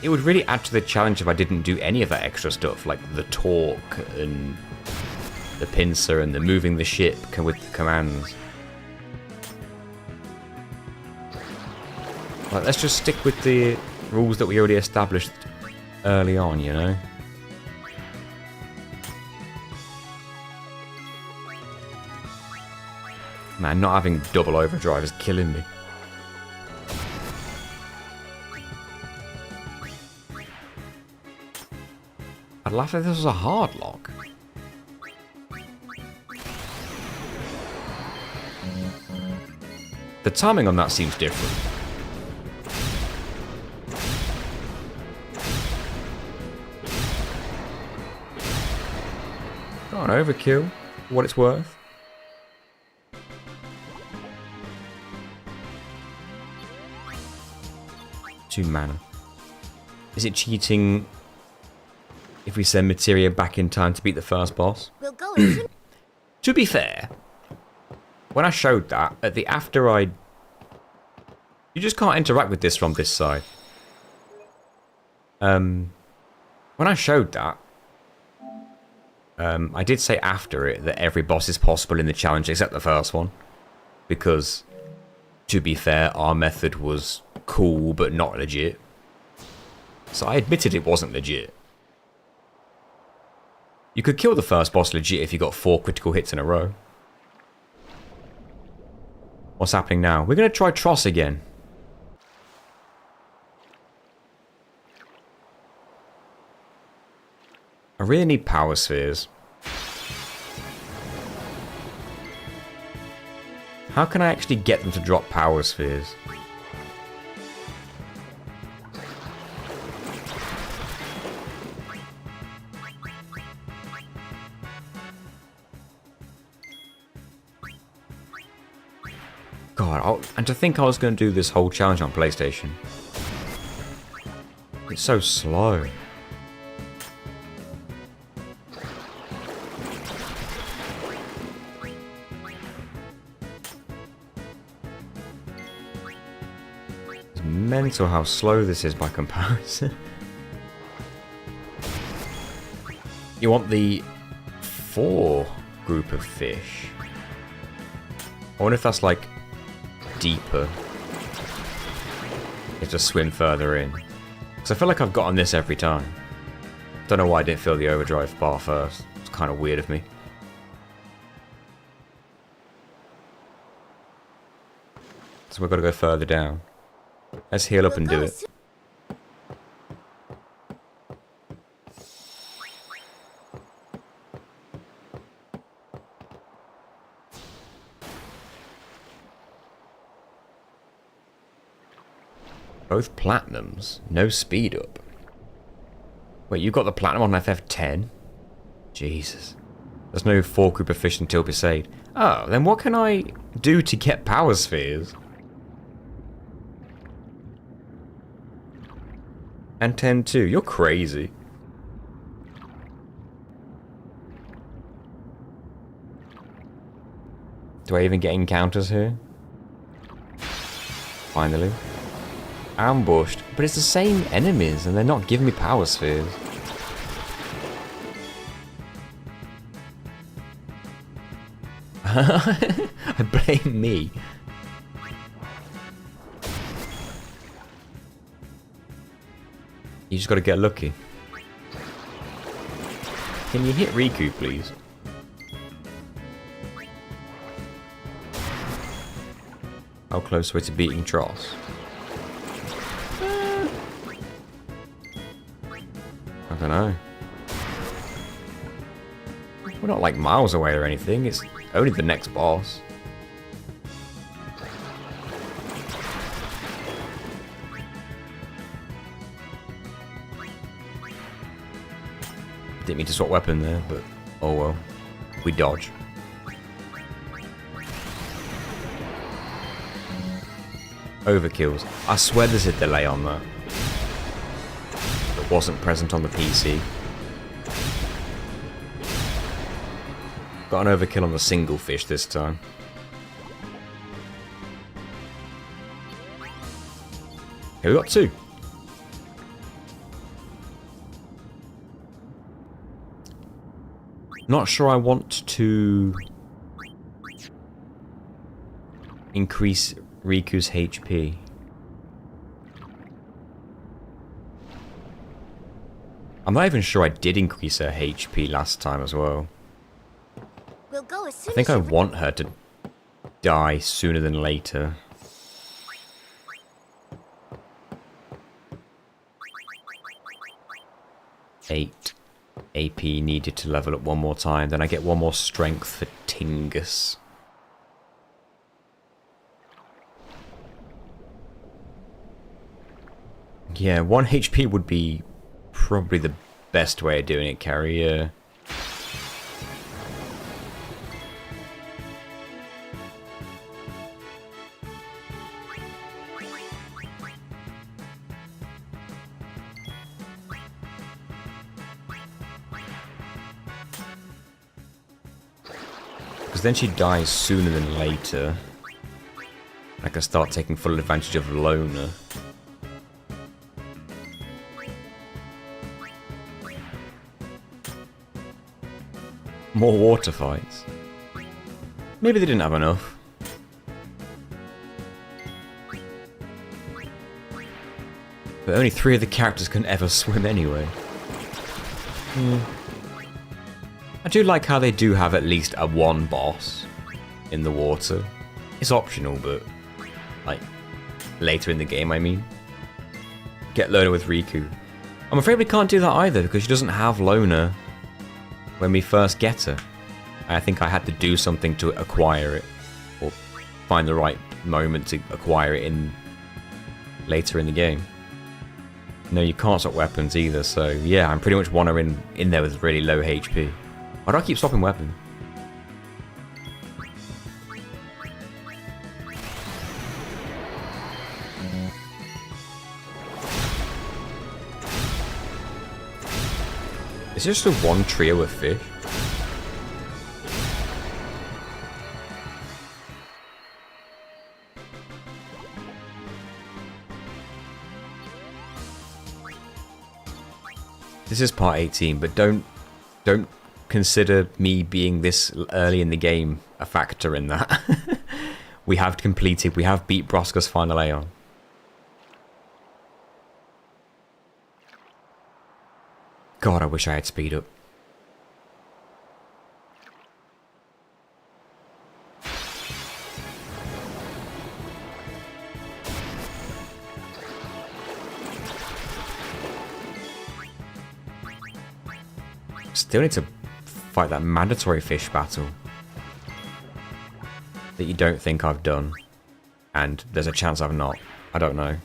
it would really add to the challenge if I didn't do any of that extra stuff, like the torque and the pincer and the moving the ship with the commands. Like, let's just stick with the rules that we already established early on, you know? Man, not having double overdrive is killing me. I'd laugh if this was a hard lock. The timing on that seems different. Got an overkill, for what it's worth. Two mana. Is it cheating if we send Materia back in time to beat the first boss? We'll go as soon. To be fair, when I showed that, at the you just can't interact with this from this side. When I showed that, I did say after it that every boss is possible in the challenge except the first one. Because, to be fair, our method was cool but not legit. So I admitted it wasn't legit. You could kill the first boss legit if you got 4 critical hits in a row. What's happening now? We're going to try Tross again. I really need power spheres. How can I actually get them to drop power spheres? God, and to think I was going to do this whole challenge on PlayStation. It's so slow. It's mental how slow this is by comparison. You want the 4 group of fish. I wonder if that's like deeper. You have to swim further in. Because I feel like I've gotten this every time. Don't know why I didn't fill the overdrive bar first. It's kind of weird of me. So we've got to go further down. Let's heal up and do it. Both platinums, no speed up. Wait, you got the platinum on FF10? Jesus. There's no 4 group of fish until Besaid. Oh, then what can I do to get power spheres? And 10 too. You're crazy. Do I even get encounters here? Finally. Ambushed. But it's the same enemies and they're not giving me power spheres. I blame me. You just gotta get lucky. Can you hit Riku, please? How close are we to beating Tross? I don't know. We're not like miles away or anything, it's only the next boss. Didn't mean to swap weapon there, but oh well. We dodge. Overkills. I swear there's a delay on that. That wasn't present on the PC. Got an overkill on the single fish this time. Here we got 2. Not sure I want to increase Riku's HP. I'm not even sure I did increase her HP last time as well. We'll go as soon I think as I you're want her to die sooner than later. Eight AP needed to level up one more time. Then I get 1 more strength for Tingus. Yeah, 1 HP would be probably the best way of doing it, Carrie. Yeah. Because then she dies sooner than later. I can start taking full advantage of Loner. More water fights. Maybe they didn't have enough. But only 3 of the characters can ever swim anyway. I do like how they do have at least a 1 boss in the water. It's optional, but like later in the game, I mean. Get Loner with Riku. I'm afraid we can't do that either because she doesn't have Loner when we first get her. I think I had to do something to acquire it, or find the right moment to acquire it in later in the game. No, you can't swap weapons either, so yeah, I'm pretty much want her in there with really low HP. Why do I keep swapping weapons? Is this just a 1 trio of fish? This is part 18, but don't consider me being this early in the game a factor in that. We have beat Broska's final Aeon. God, I wish I had speed up. Still need to fight that mandatory fish battle that you don't think I've done, and there's a chance I've not. I don't know.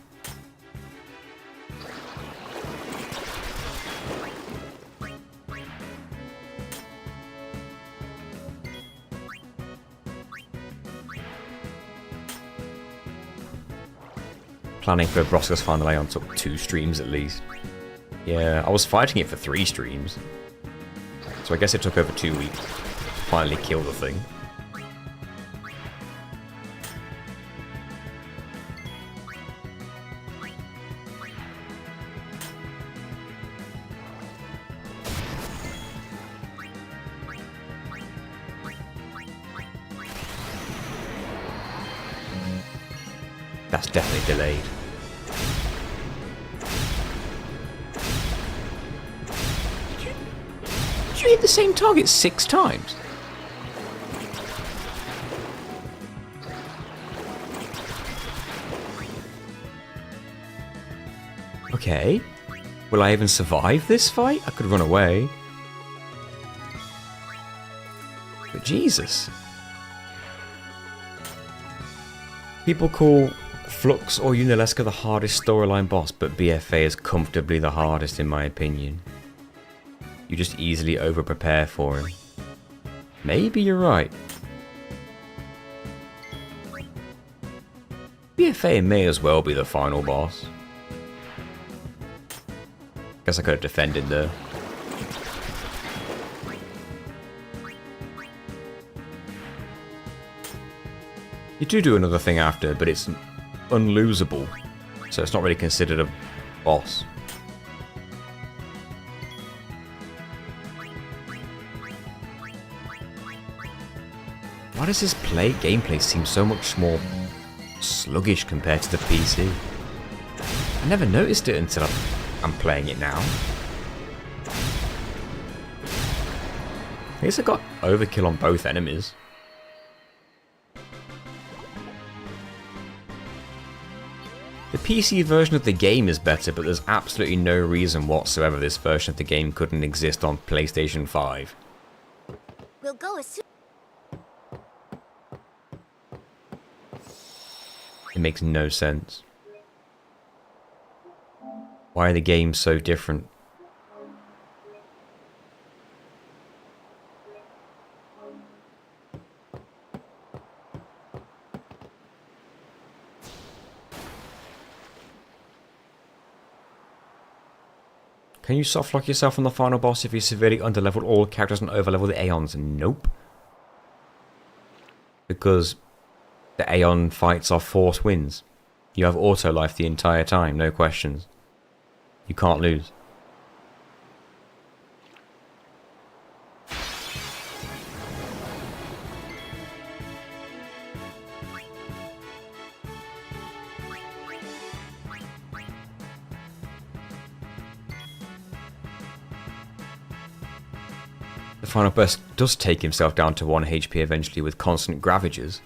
Planning for Broska's final Aeon took 2 streams at least. Yeah, I was fighting it for 3 streams. So I guess it took over 2 weeks to finally kill the thing. That's definitely delayed. Did you hit the same target 6 times? Okay. Will I even survive this fight? I could run away. But Jesus. People call Flux or Unalesca the hardest storyline boss, but BFA is comfortably the hardest in my opinion. You just easily over-prepare for him. Maybe you're right. BFA may as well be the final boss. Guess I could have defended there. You do another thing after, but it's unlosable, so it's not really considered a boss. Why does this gameplay seem so much more sluggish compared to the PC? I never noticed it until I'm playing it now. I guess I got overkill on both enemies. The PC version of the game is better, but there's absolutely no reason whatsoever this version of the game couldn't exist on PlayStation 5. We'll go as soon. It makes no sense. Why are the games so different? Can you softlock yourself on the final boss if you severely underleveled all characters and overlevel the Aeons? Nope. Because the Aeon fights are force wins. You have auto life the entire time, no questions. You can't lose. The final boss does take himself down to 1 HP eventually with constant gravages.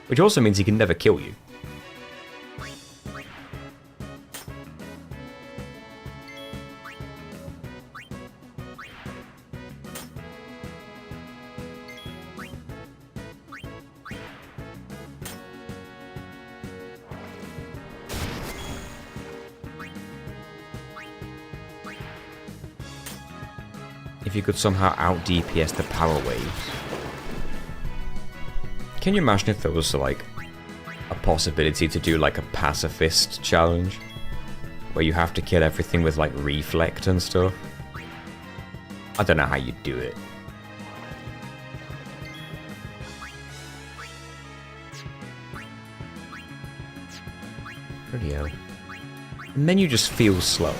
Which also means he can never kill you. If you could somehow out DPS the power waves. Can you imagine if there was like a possibility to do like a pacifist challenge where you have to kill everything with like reflect and stuff? I don't know how you'd do it. Pretty hell. The menu just feels slower.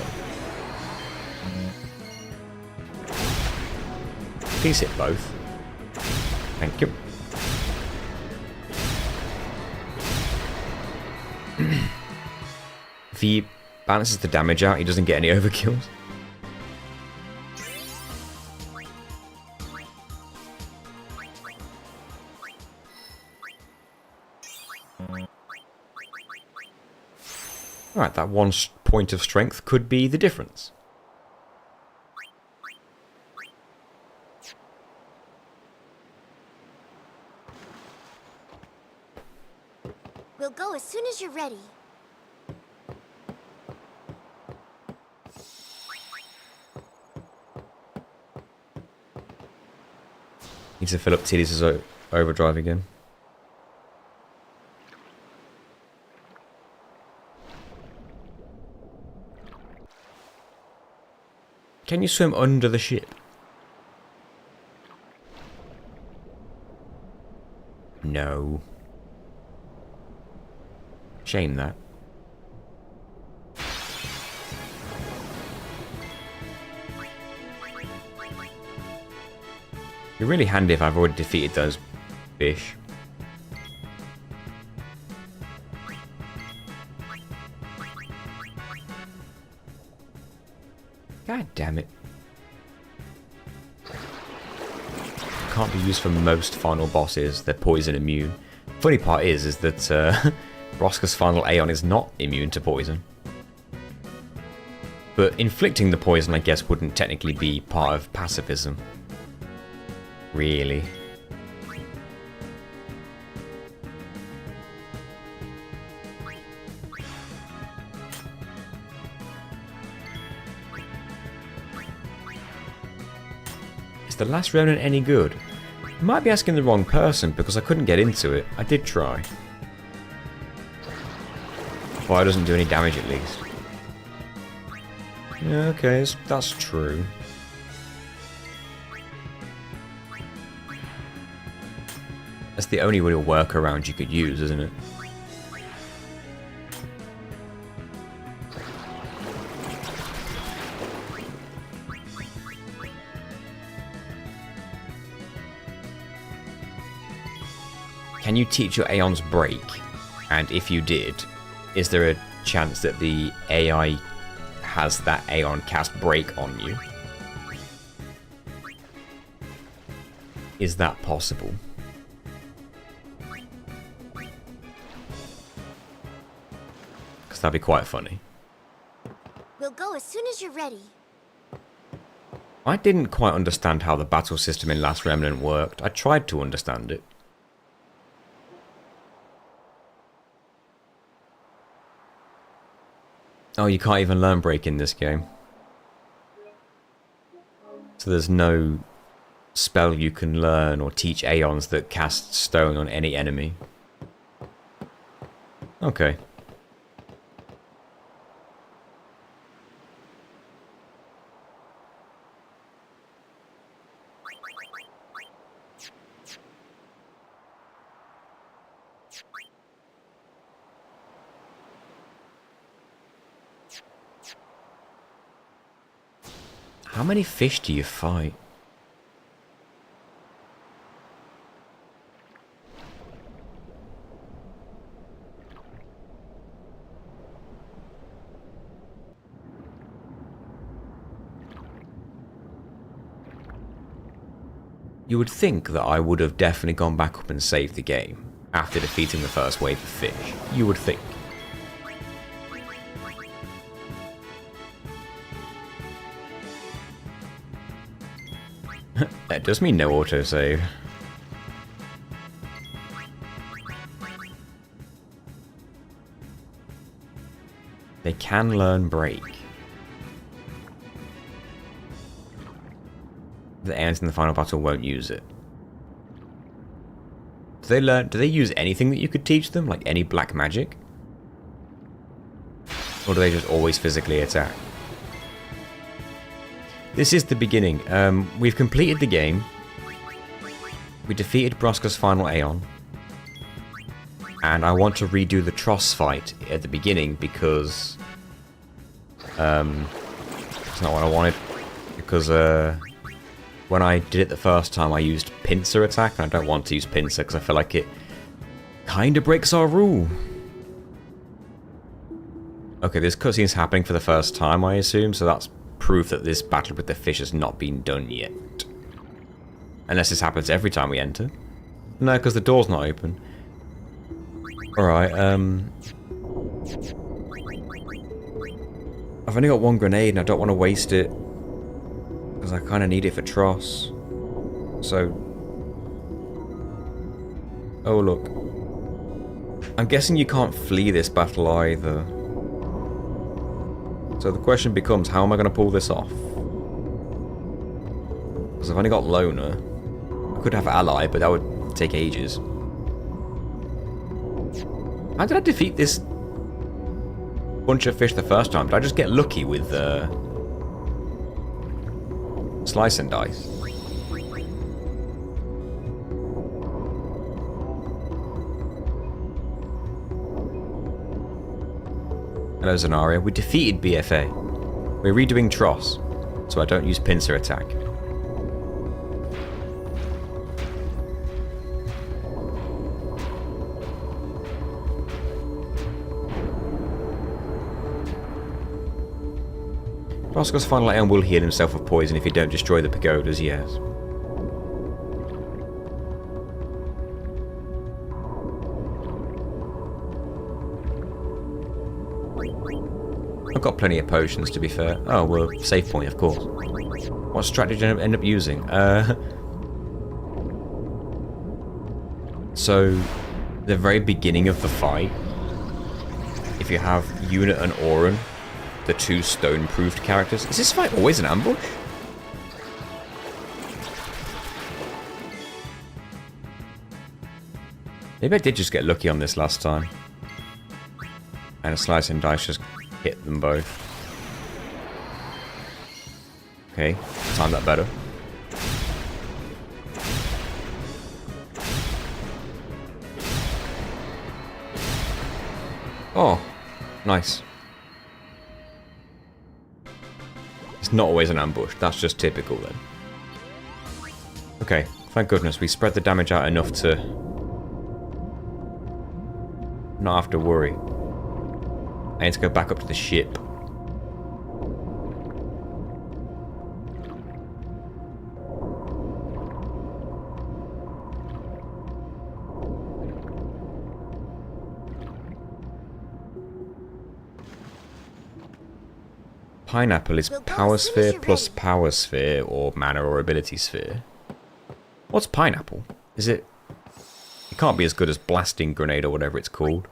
Please hit both. Thank you. If he balances the damage out, he doesn't get any overkills. Alright, that one point of strength could be the difference. We'll go as soon as you're ready. Need to fill up Tidus' overdrive again. Can you swim under the ship? No. Shame that. It'd be really handy if I've already defeated those fish. God damn it. Can't be used for most final bosses. They're poison immune. Funny part is that Roska's final Aeon is not immune to poison. But inflicting the poison, I guess, wouldn't technically be part of pacifism. Really. Is the Last Remnant any good? I might be asking the wrong person because I couldn't get into it. I did try. Fire doesn't do any damage at least. Yeah, okay, that's true. That's the only real workaround you could use, isn't it? Can you teach your Aeons break? And if you did, is there a chance that the AI has that Aeon cast break on you? Is that possible? Because that'd be quite funny. We'll go as soon as you're ready. I didn't quite understand how the battle system in Last Remnant worked. I tried to understand it. Oh, you can't even learn break in this game. So there's no spell you can learn or teach Aeons that cast stone on any enemy. Okay. How many fish do you fight? You would think that I would have definitely gone back up and saved the game after defeating the first wave of fish. You would think. That does mean no autosave. They can learn break. The Aeons in the final battle won't use it. Do they use anything that you could teach them? Like any black magic? Or do they just always physically attack? This is the beginning. We've completed the game. We defeated Broska's final Aeon. And I want to redo the Tross fight at the beginning because... it's not what I wanted. Because, well, when I did it the first time, I used pincer attack, and I don't want to use pincer because I feel like it kind of breaks our rule. Okay, this cutscene's happening for the first time, I assume, so that's proof that this battle with the fish has not been done yet. Unless this happens every time we enter. No, because the door's not open. Alright, I've only got one grenade and I don't want to waste it. Because I kind of need it for Tross. So... Oh, look. I'm guessing you can't flee this battle either. So the question becomes, how am I going to pull this off? Because I've only got Loner. I could have Ally, but that would take ages. How did I defeat this bunch of fish the first time? Did I just get lucky with slice and dice? Hello, Zenaria. We defeated BFA. We're redoing Tross, so I don't use pincer attack. Roscoe's final item will heal himself of poison if you don't destroy the pagodas, yes. I've got plenty of potions, to be fair. Oh, well, save point, of course. What strategy did I end up using? So, the very beginning of the fight, if you have Unit and Auron, the two stone-proofed characters. Is this fight always an ambush? Maybe I did just get lucky on this last time. And a slice and dice just hit them both. Okay, time that better. Oh, nice. It's not always an ambush. That's just typical then. Okay, thank goodness we spread the damage out enough to not have to worry. I need to go back up to the ship. Pineapple is power sphere plus power sphere or mana or ability sphere. What's pineapple? Is it... It can't be as good as blasting grenade or whatever it's called.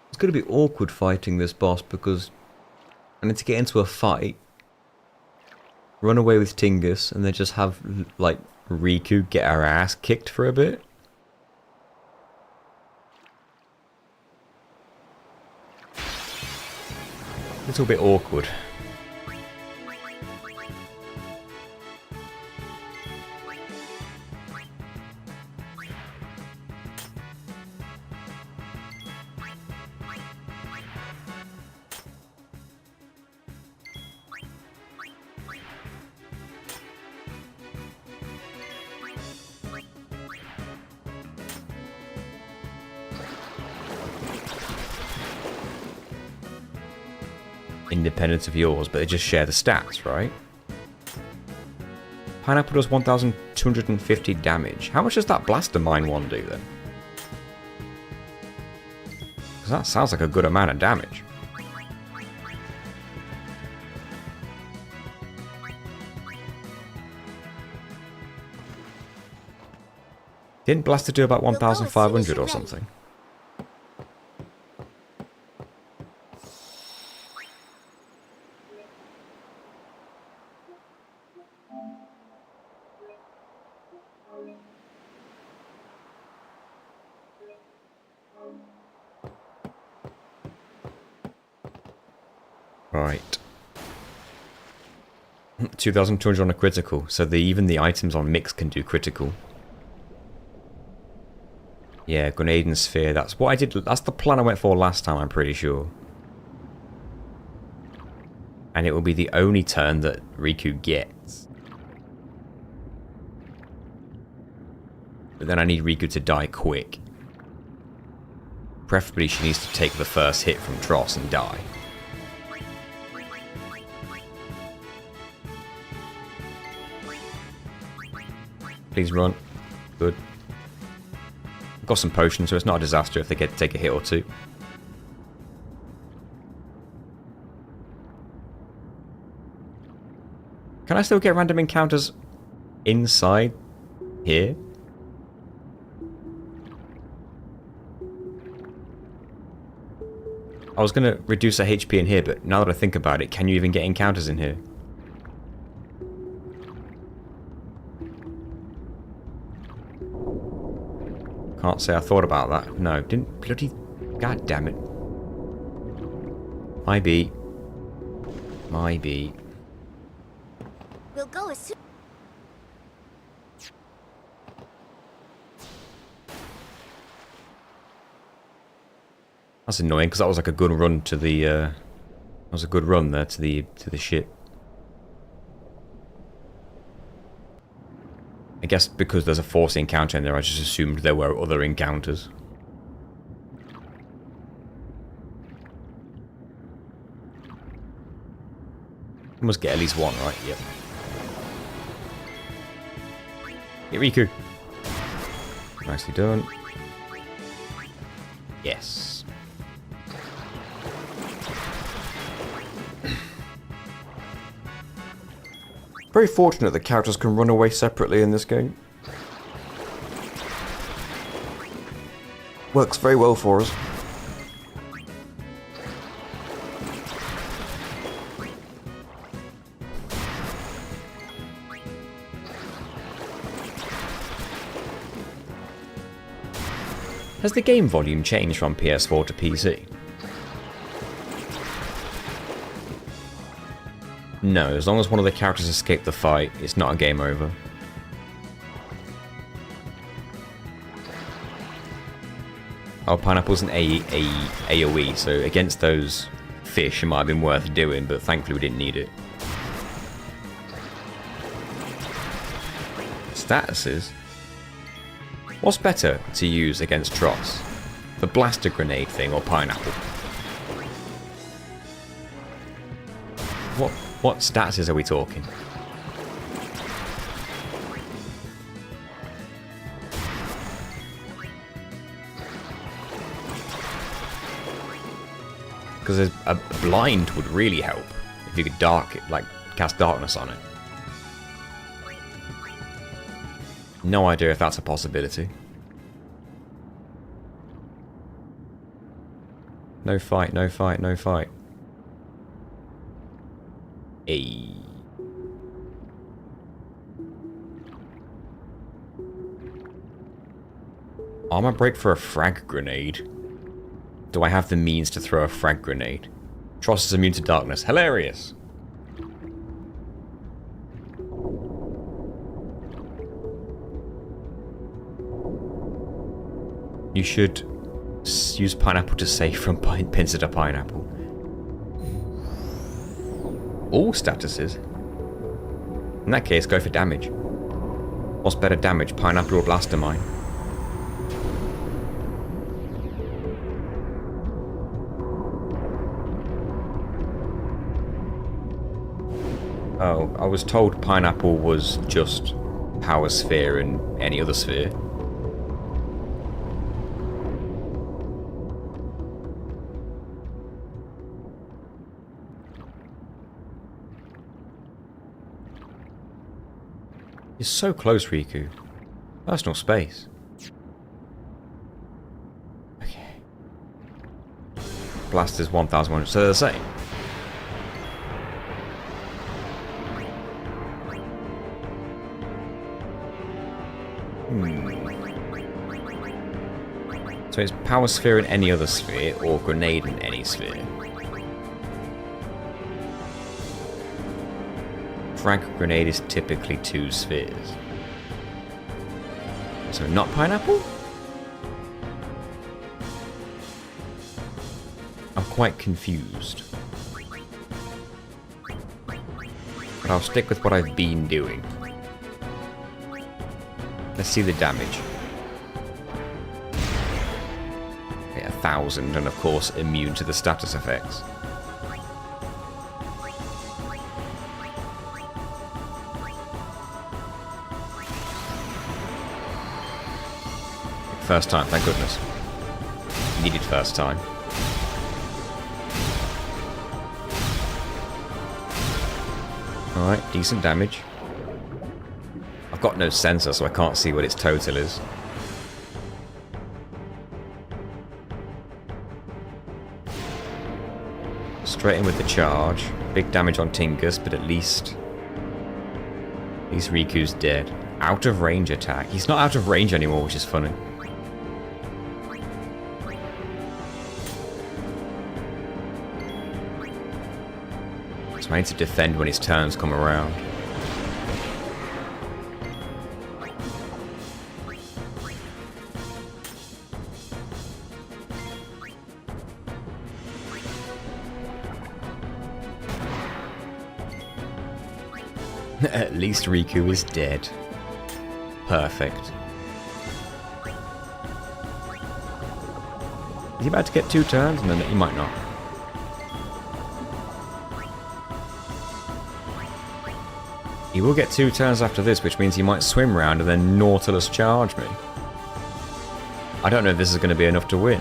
It's going to be awkward fighting this boss because I need to get into a fight, run away with Tingus, and then just have, like, Riku get our ass kicked for a bit. A little bit awkward. Independent of yours, but they just share the stats, right? Pineapple does 1,250 damage. How much does that Blaster Mine one do then? Because that sounds like a good amount of damage. Didn't Blaster do about 1,500 or something? Right. 2,200 on a critical, so even the items on mix can do critical. Yeah, grenade and sphere, that's what I did, that's the plan I went for last time, I'm pretty sure. And it will be the only turn that Riku gets. But then I need Riku to die quick. Preferably she needs to take the first hit from Tross and die. Please run. Good. I've got some potions, so it's not a disaster if they get to take a hit or two. Can I still get random encounters inside here? I was going to reduce the HP in here, but now that I think about it, can you even get encounters in here? Can't say I thought about that. No, didn't bloody... God damn it. My beat. My beat. We'll go as soon. That's annoying because that was like a good run to the. That was a good run there to the ship. I guess because there's a force encounter in there, I just assumed there were other encounters. We must get at least one, right? Yep. Get Riku. Nicely done. Yes. Very fortunate that characters can run away separately in this game. Works very well for us. Has the game volume changed from PS4 to PC? No, as long as one of the characters escape the fight, it's not a game over. Oh, Pineapple's an AoE, so against those fish it might have been worth doing, but thankfully we didn't need it. Statuses? What's better to use against Tross? The blaster grenade thing or Pineapple? What statuses are we talking? Because a blind would really help if you could cast darkness on it. No idea if that's a possibility. No fight, no fight, no fight. Hey. Armor break for a frag grenade. Do I have the means to throw a frag grenade? Tross is immune to darkness. Hilarious. You should use Pineapple to save from Pinsir to Pineapple. All statuses? In that case, go for damage. What's better damage, Pineapple or Blaster Mine? Oh, I was told Pineapple was just Power Sphere and any other sphere. You're so close, Riku. Personal space. Okay. Blaster's 1,100, so they're the same. So it's Power Sphere in any other sphere, or Grenade in any sphere. frag grenade is typically 2 spheres. So not pineapple? I'm quite confused. But I'll stick with what I've been doing. Let's see the damage. Okay, 1,000, and of course immune to the status effects. First time, thank goodness. Needed first time. Alright, decent damage. I've got no sensor, so I can't see what its total is. Straight in with the charge. Big damage on Tinkus, but at least Riku's dead. Out of range attack. He's not out of range anymore, which is funny. So I need to defend when his turns come around. At least Riku is dead. Perfect. Is he about to get 2 turns? No, he might not. He will get 2 turns after this, which means he might swim round and then Nautilus charge me. I don't know if this is going to be enough to win.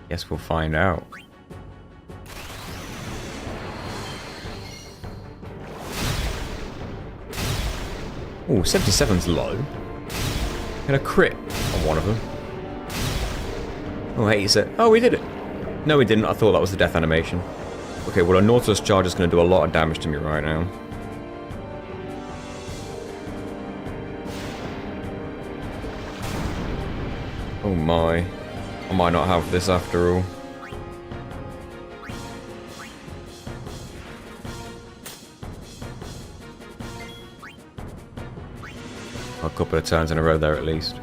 Guess we'll find out. Ooh, 77's low. Had a crit on one of them. Oh, hey, he said, oh, we did it. No, we didn't. I thought that was the death animation. Okay, well, a Nautilus charge is going to do a lot of damage to me right now. Oh my. I might not have this after all. A couple of turns in a row there at least.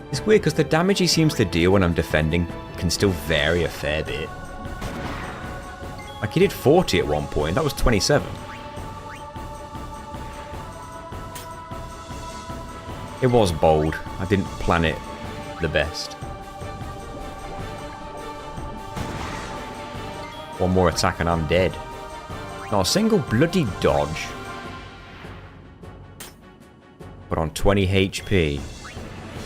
It's weird because the damage he seems to deal when I'm defending can still vary a fair bit. Like he did 40 at one point, that was 27. It was bold. I didn't plan it the best. One more attack and I'm dead. Not a single bloody dodge. But on 20 HP,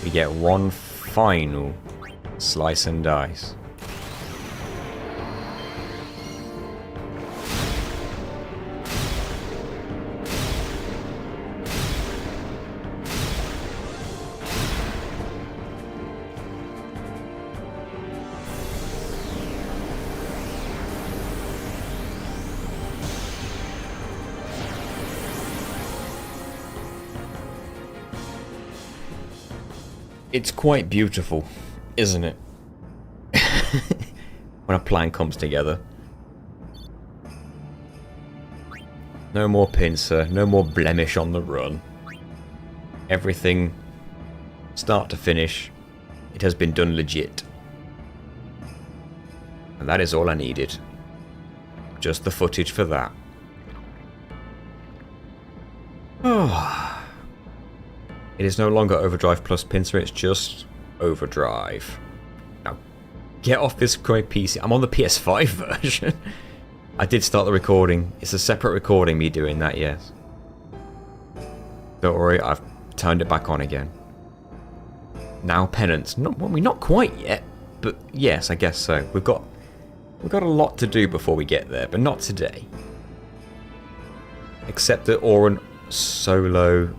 we get one final slice and dice. It's quite beautiful, isn't it? When a plan comes together. No more pincer, no more blemish on the run. Everything, start to finish, it has been done legit. And that is all I needed. Just the footage for that. Oh. It is no longer Overdrive plus Pincer, it's just Overdrive. Now, get off this PC. I'm on the PS5 version. I did start the recording. It's a separate recording, me doing that, yes. Don't worry, I've turned it back on again. Now penance. Not quite yet, but yes, I guess so. We've got a lot to do before we get there, but not today. Except that Auron solo...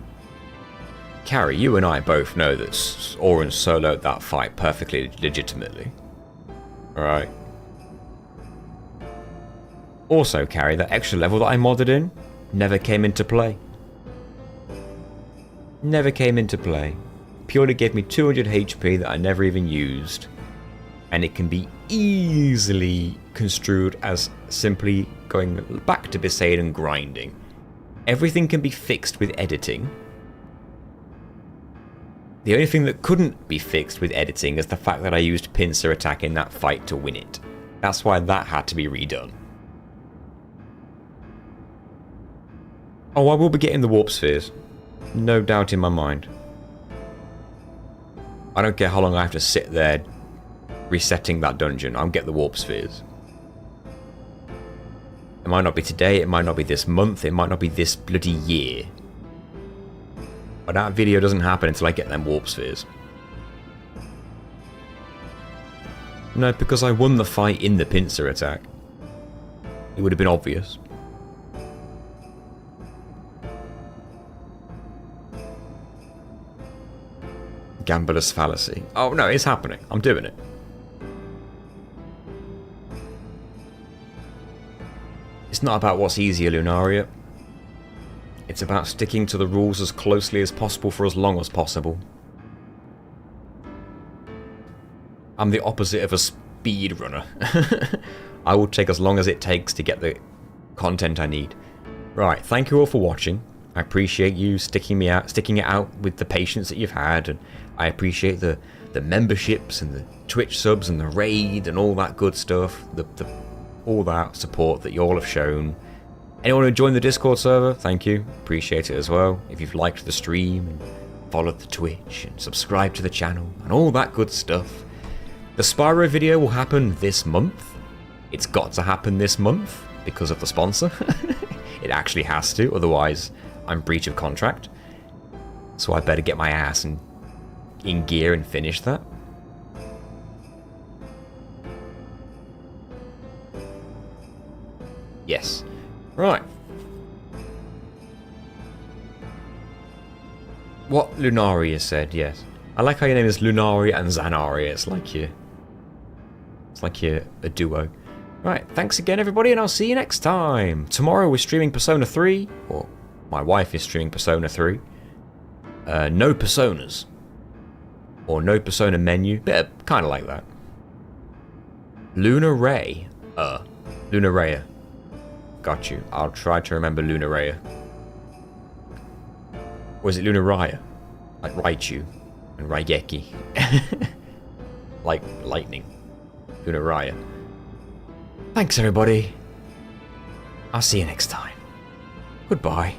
Carrie, you and I both know that Auron soloed that fight perfectly legitimately. Alright. Also, Carrie, that extra level that I modded in never came into play. Never came into play. Purely gave me 200 HP that I never even used. and it can be easily construed as simply going back to Besaid and grinding. Everything can be fixed with editing. The only thing that couldn't be fixed with editing is the fact that I used pincer attack in that fight to win it. That's why that had to be redone. Oh, I will be getting the warp spheres. No doubt in my mind. I don't care how long I have to sit there resetting that dungeon. I'll get the warp spheres. It might not be today, it might not be this month, it might not be this bloody year. But that video doesn't happen until I get them warp spheres. No, because I won the fight in the pincer attack. It would have been obvious. Gambler's fallacy. Oh no, it's happening. I'm doing it. It's not about what's easier, Lunaria. It's about sticking to the rules as closely as possible for as long as possible. I'm the opposite of a speedrunner. I will take as long as it takes to get the content I need. Right, thank you all for watching. I appreciate you sticking it out with the patience that you've had, and I appreciate the memberships and the Twitch subs and the raid and all that good stuff. All that support that you all have shown. Anyone who joined the Discord server, thank you. Appreciate it as well. If you've liked the stream and followed the Twitch and subscribed to the channel and all that good stuff. The Spyro video will happen this month. It's got to happen this month because of the sponsor. It actually has to, otherwise I'm breach of contract. So I better get my ass in gear and finish that. Yes. Right. What Lunaria said, yes. I like how your name is Lunaria and Zanaria. It's like you're a duo. Right, thanks again everybody, and I'll see you next time. Tomorrow we're streaming Persona 3, or my wife is streaming Persona 3. No Personas. Or no Persona menu. Kind of like that. Luna Ray. Luna Raya. Got you. I'll try to remember Luna Raya. Or is it Luna Raya? Like Raichu and Raigeki. Like lightning. Luna Raya. Thanks everybody. I'll see you next time. Goodbye.